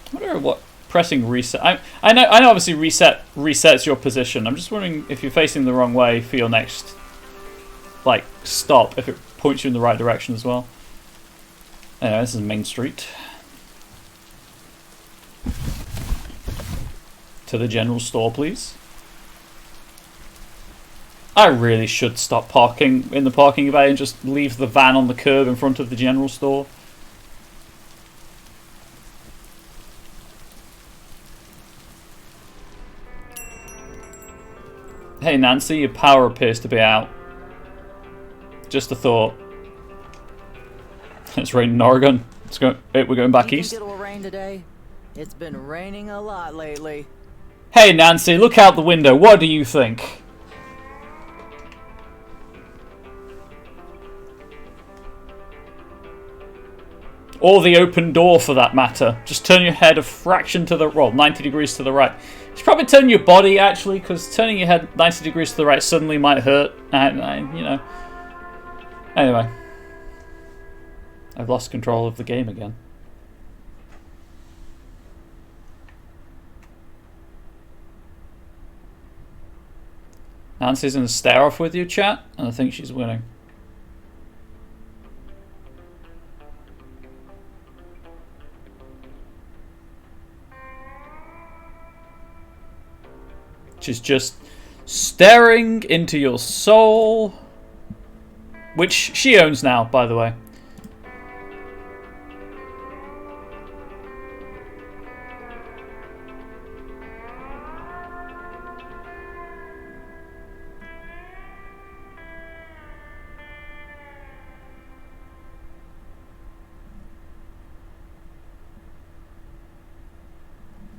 I wonder what pressing reset... I know obviously resets your position. I'm just wondering if you're facing the wrong way for your next like stop, if it points you in the right direction as well. Anyway, this is Main Street. To the general store, please. I really should stop parking in the parking bay and just leave the van on the curb in front of the general store. Hey Nancy, your power appears to be out. Just a thought. It's raining in Oregon. We're going back east. You think it'll rain today? It's been raining a lot lately. Hey Nancy, look out the window. What do you think? Or the open door for that matter. Just turn your head a fraction to the... well, 90 degrees to the right. You should probably turn your body, actually, because turning your head 90 degrees to the right suddenly might hurt. You know. Anyway. I've lost control of the game again. Nancy's in a stare-off with you, chat, and I think she's winning. She's just staring into your soul, which she owns now, by the way.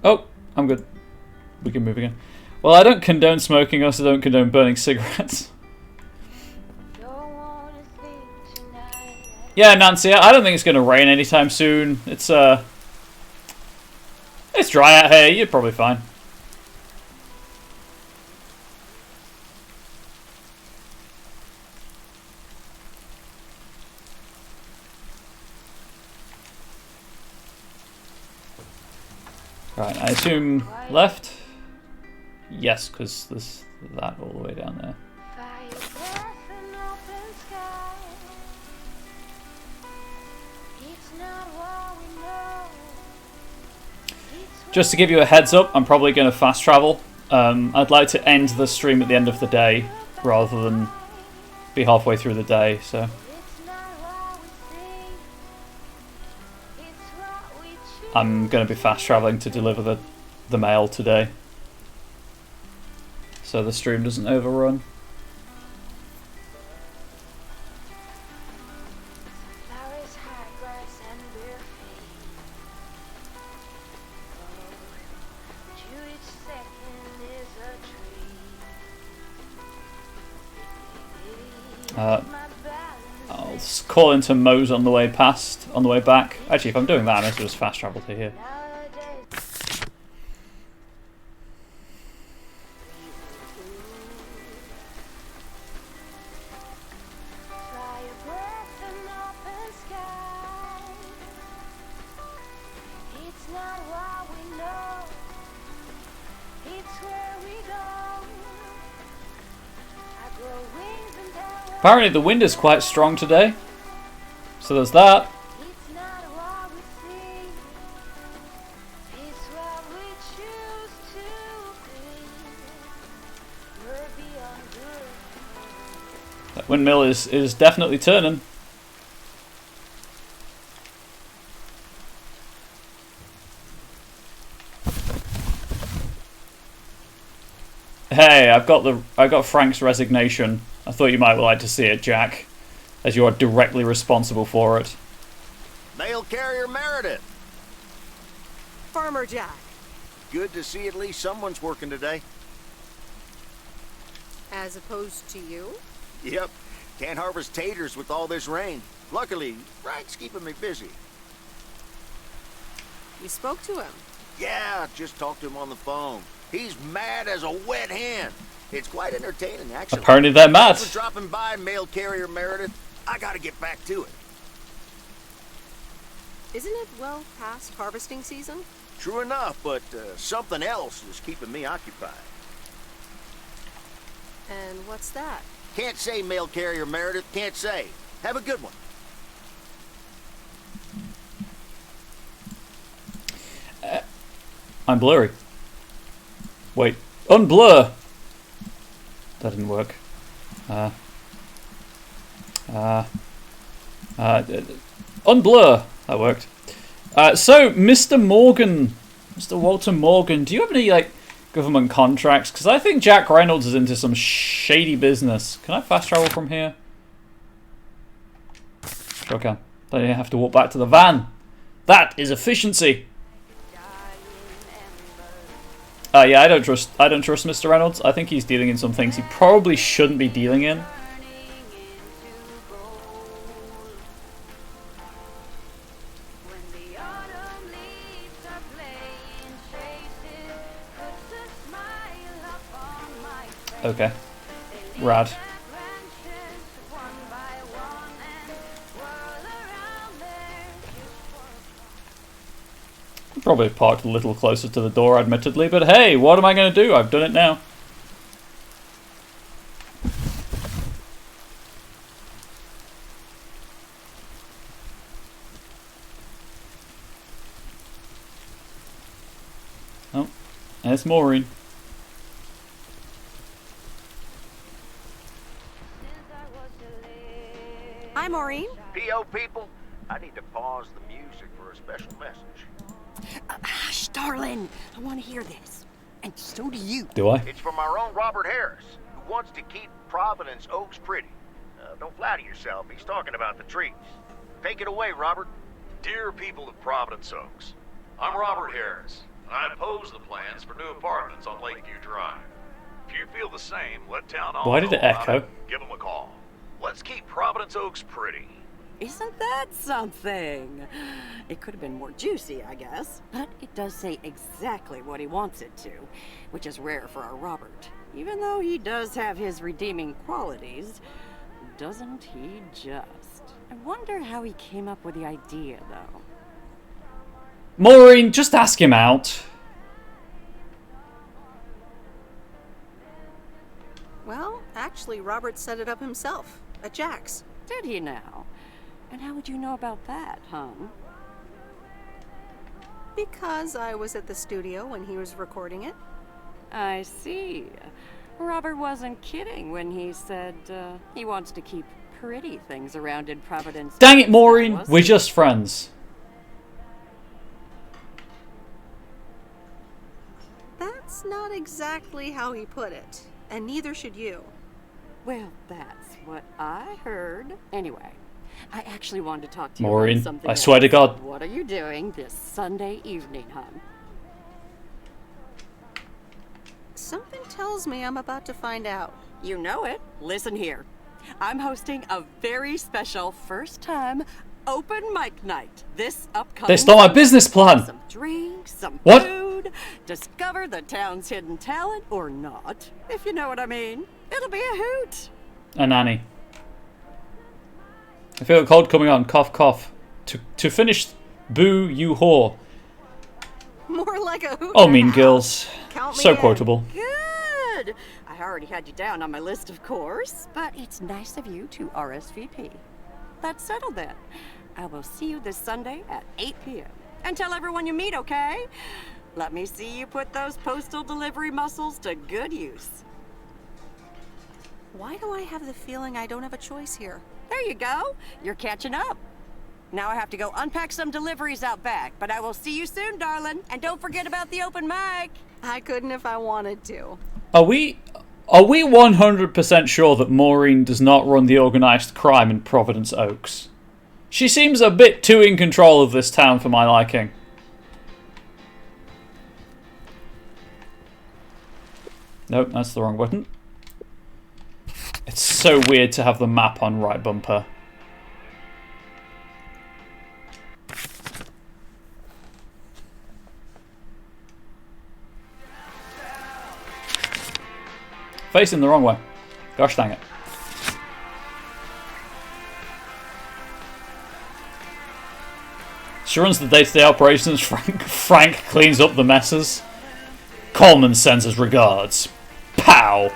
Oh, I'm good. We can move again. Well, I don't condone smoking, I also don't condone burning cigarettes. Yeah, Nancy, I don't think it's going to rain anytime soon. It's dry out here, you're probably fine. Right, I assume left? Yes, because there's that all the way down there. Just to give you a heads up, I'm probably going to fast travel. I'd like to end the stream at the end of the day rather than be halfway through the day, so... I'm going to be fast traveling to deliver the mail today, so the stream doesn't overrun. I'll call into Moe's on the way back. Actually, if I'm doing that, I might just fast travel to here. Apparently the wind is quite strong today, so there's that. windmill is definitely turning. Hey, I got Frank's resignation. I thought you might like to see it, Jack, as you are directly responsible for it. Mail carrier Meredith. Farmer Jack. Good to see at least someone's working today. As opposed to you? Yep. Can't harvest taters with all this rain. Luckily, Frank's keeping me busy. You spoke to him? Yeah, just talked to him on the phone. He's mad as a wet hen. It's quite entertaining, actually. Apparently they're mad. Thanks for dropping by, mail carrier Meredith. I gotta get back to it. Isn't it well past harvesting season? True enough, but something else is keeping me occupied. And what's that? Can't say, mail carrier Meredith. Can't say. Have a good one. I'm blurry. Wait. Unblur! That didn't work. Unblur! That worked. So, Mr. Morgan, Mr. Walter Morgan, do you have any, like, government contracts? Because I think Jack Reynolds is into some shady business. Can I fast travel from here? Sure can. Don't even have to walk back to the van. That is efficiency. Yeah, I don't trust Mr. Reynolds. I think he's dealing in some things he probably shouldn't be dealing in. Okay. Rad. Probably parked a little closer to the door, admittedly, but hey, what am I going to do? I've done it now. Oh, there's Maureen. Hi, Maureen. P.O. people, I need to pause the music for a special message. Hush, darling. I want to hear this. And so do you. Do I? It's from our own Robert Harris, who wants to keep Providence Oaks pretty. Don't flatter yourself. He's talking about the trees. Take it away, Robert. Dear people of Providence Oaks, I'm Robert Harris, and I oppose the plans for new apartments on Lakeview Drive. If you feel the same, let town hall Why did it know about echo? Give them a call. Let's keep Providence Oaks pretty. Isn't that something? It could have been more juicy, I guess. But it does say exactly what he wants it to, which is rare for our Robert. Even though he does have his redeeming qualities, doesn't he just? I wonder how he came up with the idea, though. Maureen, just ask him out. Well, actually, Robert set it up himself at Jack's. Did he now? And how would you know about that, hon? Because I was at the studio when he was recording it. I see. Robert wasn't kidding when he said he wants to keep pretty things around in Providence. Dang it, Maureen, we're just friends. That's not exactly how he put it, and neither should you. Well, that's what I heard. Anyway, I actually wanted to talk to you Maureen, about something I swear to else. God. What are you doing this Sunday evening, hon? Something tells me I'm about to find out. You know it. Listen here. I'm hosting a very special first-time open mic night this upcoming They stole my business plan. Some drinks, some What? food, discover the town's hidden talent or not, if you know what I mean. It'll be a hoot. A nanny. I feel a cold coming on. Cough, cough. To finish, boo, you whore. More like a hoot. Oh, Mean Girls. Count me So in. quotable. Good. I already had you down on my list, of course, but it's nice of you to RSVP. That's settled then. I will see you this Sunday at 8 p.m. And tell everyone you meet, okay? Let me see you put those postal delivery muscles to good use. Why do I have the feeling I don't have a choice here? There you go. You're catching up. Now I have to go unpack some deliveries out back, but I will see you soon, darling. And don't forget about the open mic. I couldn't if I wanted to. Are we 100% sure that Maureen does not run the organised crime in Providence Oaks? She seems a bit too in control of this town for my liking. Nope, that's the wrong button. It's so weird to have the map on right bumper. Facing the wrong way. Gosh dang it. She runs the day-to-day operations. Frank cleans up the messes. Coleman sends his regards. Pow!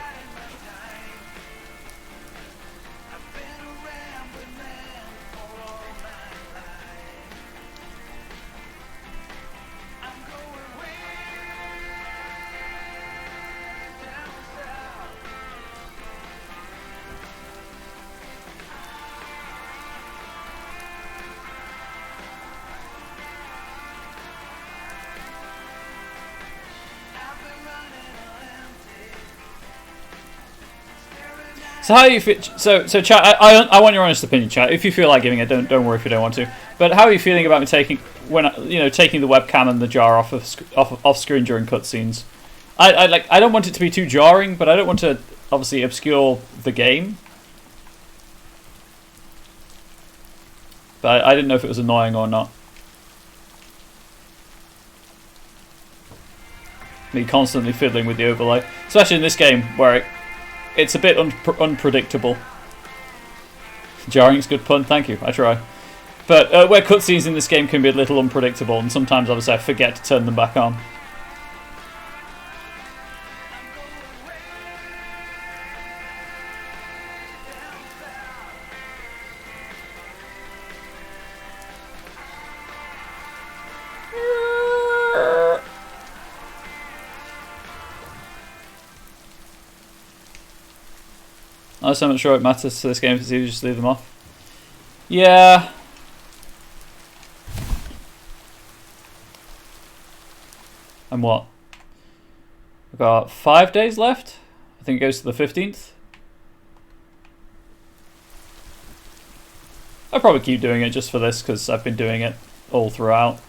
So how you feel? So chat. I want your honest opinion, chat. If you feel like giving it, don't worry if you don't want to. But how are you feeling about me taking taking the webcam and the jar off screen during cutscenes? I don't want it to be too jarring, but I don't want to obviously obscure the game. But I didn't know if it was annoying or not. Me constantly fiddling with the overlay, especially in this game where it's a bit unpredictable. Jarring's good pun, thank you, I try. But where cutscenes in this game can be a little unpredictable, and sometimes obviously I forget to turn them back on. I'm not sure it matters to this game if you just leave them off. Yeah. And what? We've got 5 days left. I think it goes to the 15th. I'll probably keep doing it just for this because I've been doing it all throughout.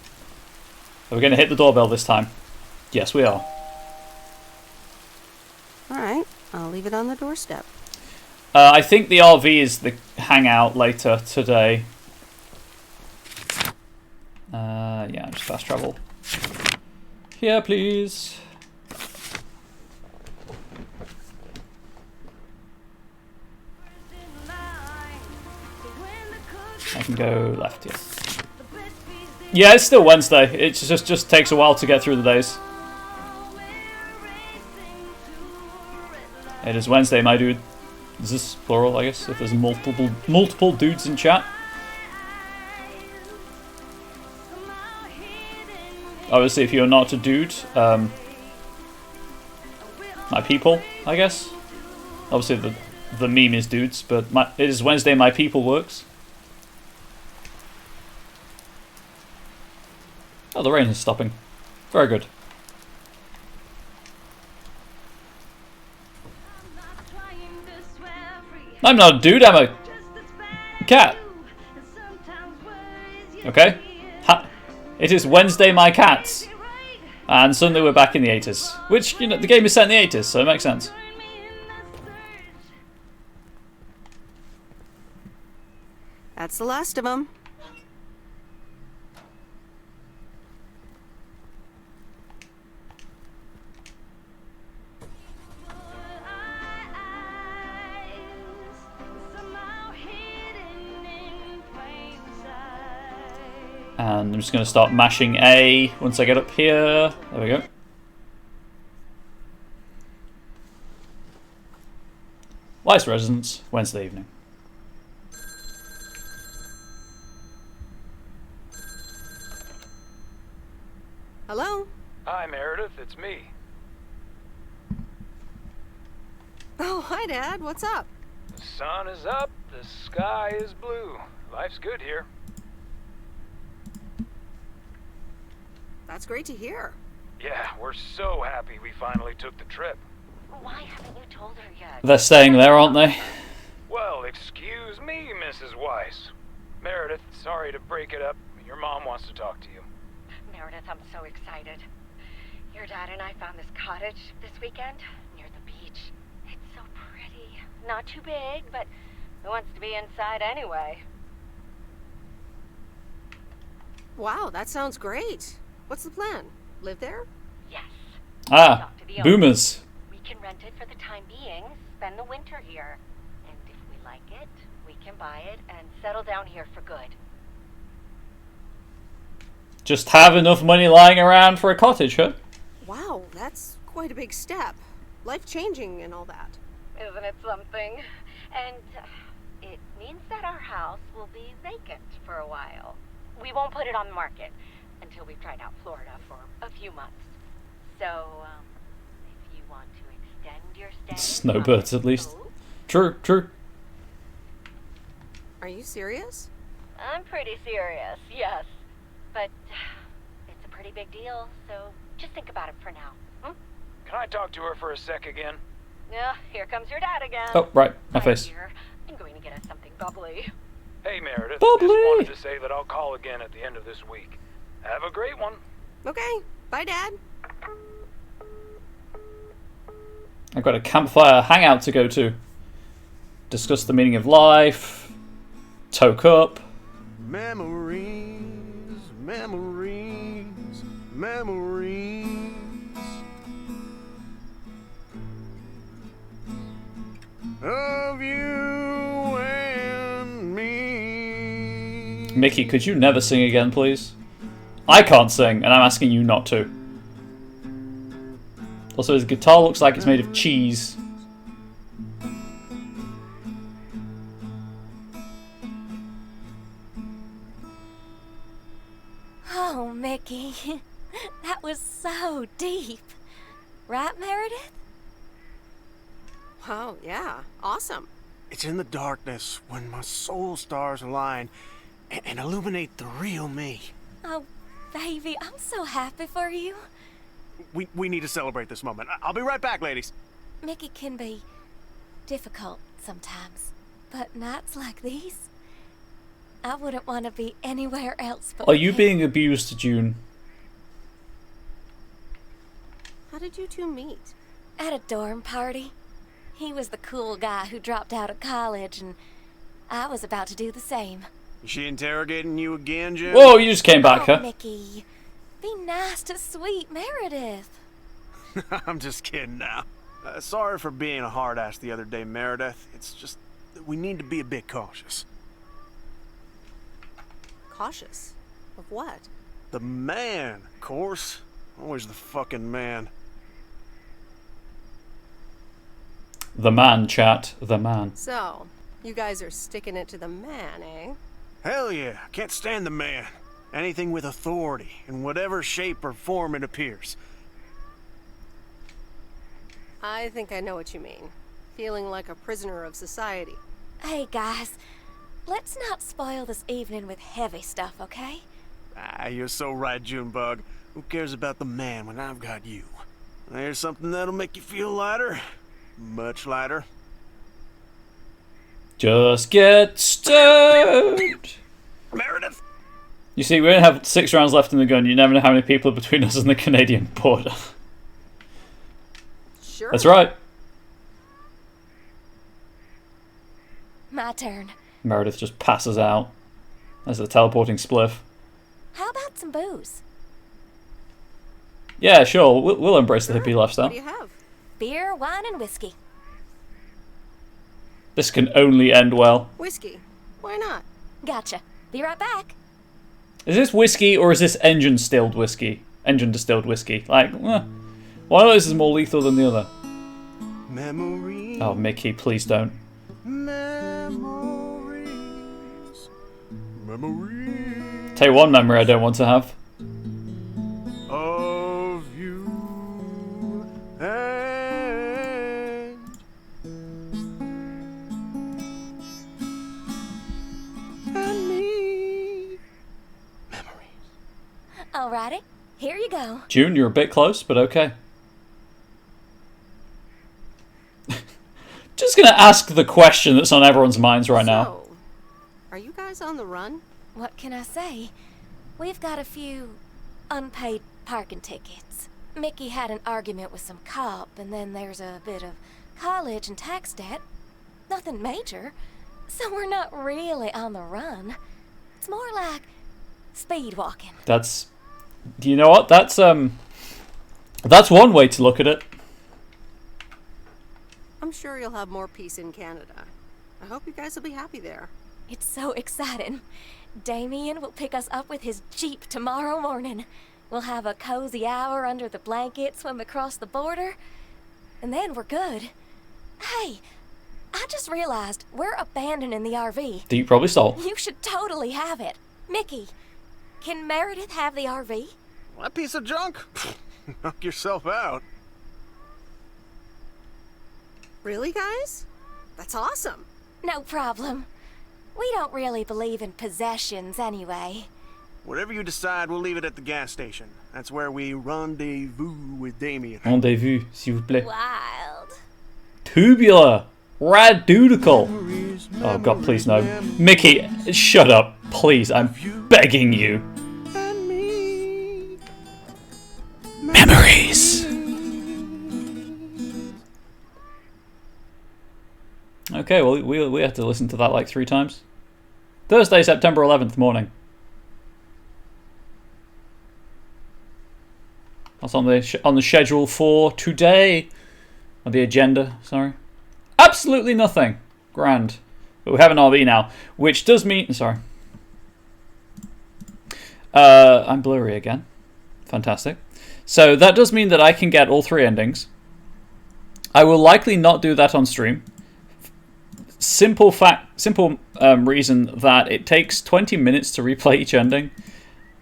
Are we going to hit the doorbell this time? Yes, we are. Alright, I'll leave it on the doorstep. I think the RV is the hangout later today. Yeah, just fast travel. Here, please. I can go left, yeah. Yeah, it's still Wednesday. It just takes a while to get through the days. It is Wednesday, my dude. Is this plural, I guess, if there's multiple dudes in chat? Obviously, if you're not a dude, my people, I guess. Obviously, the meme is dudes, but it is Wednesday, my people works. Oh, the rain is stopping. Very good. I'm not a dude, I'm a cat. Okay? Ha. It is Wednesday, my cats. And Sunday we're back in the 80s. Which, the game is set in the 80s, so it makes sense. That's the last of them. And I'm just going to start mashing A once I get up here. There we go. Vice Residence, Wednesday evening. Hello? Hi, Meredith, it's me. Oh, hi, Dad. What's up? The sun is up, the sky is blue. Life's good here. That's great to hear. Yeah, we're so happy we finally took the trip. Why haven't you told her yet? They're staying there, aren't they? Well, excuse me, Mrs. Weiss. Meredith, sorry to break it up. Your mom wants to talk to you. Meredith, I'm so excited. Your dad and I found this cottage this weekend near the beach. It's so pretty. Not too big, but who wants to be inside anyway? Wow, that sounds great. What's the plan? Live there? Yes. Ah, Talk to the owner. boomers. We can rent it for the time being, spend the winter here. And if we like it, we can buy it and settle down here for good. Just have enough money lying around for a cottage, huh? Wow, that's quite a big step. Life-changing and all that. Isn't it something? And it means that our house will be vacant for a while. We won't put it on the market until we've tried out Florida for a few months. So, if you want to extend your stay... Snowbirds, at least. True, true. Are you serious? I'm pretty serious, yes. But it's a pretty big deal, so just think about it for now. Hmm? Can I talk to her for a sec again? Yeah, here comes your dad again. Oh, right, my face. Dear, I'm going to get us something bubbly. Hey, Meredith. Bubbly. Just wanted to say that I'll call again at the end of this week. Have a great one. Okay, bye, Dad. I've got a campfire hangout to go to. Discuss the meaning of life. Toke up. Memories, memories, memories. Of you and me. Mickey, could you never sing again, please? I can't sing, and I'm asking you not to. Also, his guitar looks like it's made of cheese. Oh, Mickey. That was so deep. Right, Meredith? Wow, yeah. Awesome. It's in the darkness when my soul stars align and illuminate the real me. Oh, baby, I'm so happy for you. We need to celebrate this moment. I'll be right back, ladies. Mickey can be difficult sometimes, but nights like these, I wouldn't want to be anywhere else but Are with you him. being abused, June? How did you two meet? At a dorm party. He was the cool guy who dropped out of college, and I was about to do the same. Is she interrogating you again, Jim? Whoa, you just came back, Oh, huh? Mickey, be nice to sweet Meredith. I'm just kidding now. Sorry for being a hard ass the other day, Meredith. It's just that we need to be a bit cautious. Cautious? Of what? The man, of course. Always the fucking man. The man, chat. The man. So, you guys are sticking it to the man, eh? Hell yeah, can't stand the man. Anything with authority, in whatever shape or form it appears. I think I know what you mean. Feeling like a prisoner of society. Hey, guys, let's not spoil this evening with heavy stuff, okay? Ah, you're so right, Junebug. Who cares about the man when I've got you? There's something that'll make you feel lighter. Much lighter. Just get stoned. Meredith! You see, we only have 6 rounds left in the gun. You never know how many people are between us and the Canadian border. Sure. That's right. My turn. Meredith just passes out. As a teleporting spliff. How about some booze? Yeah, sure. We'll embrace the hippie What lifestyle. do you have? Beer, wine, and whiskey. This can only end well. Whiskey. Why not? Gotcha. Be right back. Is this whiskey or is this engine distilled whiskey? Engine distilled whiskey. Like, one of those is more lethal than the other. Memories. Oh, Mickey, please don't. Memories. Memories. Tell you one memory I don't want to have. Of you and Alrighty, here you go. June, you're a bit close, but okay. Just gonna ask the question that's on everyone's minds right now. So, are you guys on the run? What can I say? We've got a few unpaid parking tickets. Mickey had an argument with some cop, and then there's a bit of college and tax debt. Nothing major. So we're not really on the run. It's more like speed walking. That's... You know what? That's one way to look at it. I'm sure you'll have more peace in Canada. I hope you guys will be happy there. It's so exciting. Damien will pick us up with his Jeep tomorrow morning. We'll have a cozy hour under the blanket, swim across the border, and then we're good. Hey, I just realized we're abandoning the RV. That you probably stole. You should totally have it. Mickey, can Meredith have the RV? That piece of junk? Knock yourself out. Really, guys? That's awesome. No problem. We don't really believe in possessions anyway. Whatever you decide, we'll leave it at the gas station. That's where we rendezvous with Damien. Rendezvous, s'il vous plaît. Wild. Tubular. Radudical. Oh god, please no. Mickey, shut up. Please, I'm begging you. Memories. Okay, well, we have to listen to that like 3 times. Thursday, September 11th morning. That's on the schedule for today. On the agenda, sorry. Absolutely nothing. Grand. But we have an RV now, which does mean... Sorry. I'm blurry again. Fantastic. So that does mean that I can get all 3 endings. I will likely not do that on stream. Simple reason that it takes 20 minutes to replay each ending.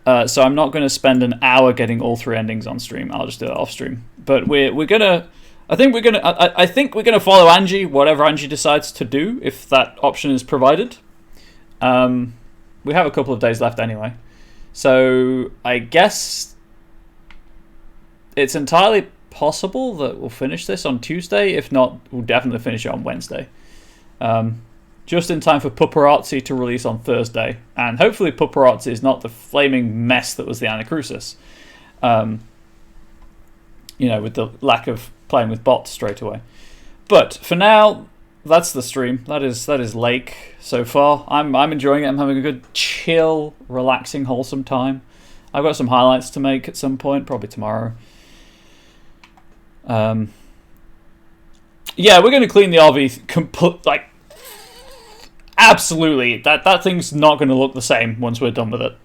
So I'm not going to spend an hour getting all 3 endings on stream. I'll just do it off stream. But we're gonna... I think we're gonna follow Angie, whatever Angie decides to do, if that option is provided. We have a couple of days left anyway. So I guess it's entirely possible that we'll finish this on Tuesday. If not, we'll definitely finish it on Wednesday. Just in time for Paparazzi to release on Thursday. And hopefully Paparazzi is not the flaming mess that was the Anacrusis. With the lack of playing with bots straight away. But for now, that's the stream. That is Lake so far. I'm enjoying it. I'm having a good, chill, relaxing, wholesome time. I've got some highlights to make at some point, probably tomorrow. Yeah, we're going to clean the RV absolutely. That thing's not going to look the same once we're done with it.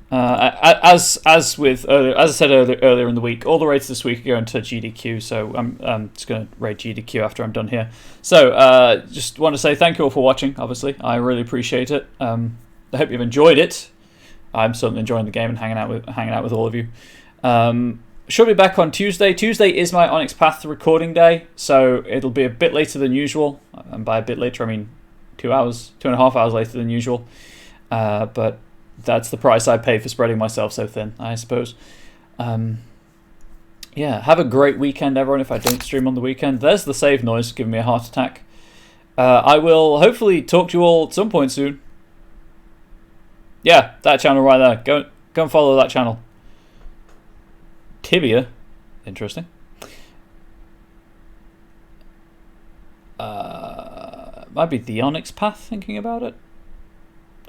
As I said earlier in the week, all the raids this week are going to GDQ, so I'm just going to raid GDQ after I'm done here. So just want to say thank you all for watching. Obviously, I really appreciate it. I hope you've enjoyed it. I'm certainly enjoying the game and hanging out with all of you. Should be back on Tuesday. Tuesday is my Onyx Path recording day, so it'll be a bit later than usual. And by a bit later, I mean 2.5 hours later than usual. But that's the price I pay for spreading myself so thin, I suppose. Yeah, have a great weekend, everyone. If I don't stream on the weekend, there's the save noise giving me a heart attack. I will hopefully talk to you all at some point soon. Yeah, that channel right there. Go and follow that channel. Tibia, interesting. Might be the Onyx Path, thinking about it.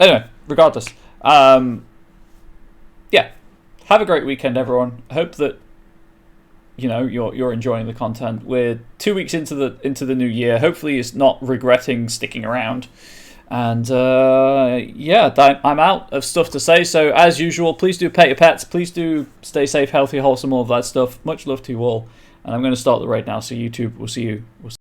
Anyway, regardless. Yeah, have a great weekend, everyone. I hope that you're enjoying the content. We're 2 weeks into the new year. Hopefully, it's not regretting sticking around. And yeah, I'm out of stuff to say. So as usual, please do pet your pets. Please do stay safe, healthy, wholesome, all of that stuff. Much love to you all. And I'm going to start the raid now. So YouTube, we'll see you.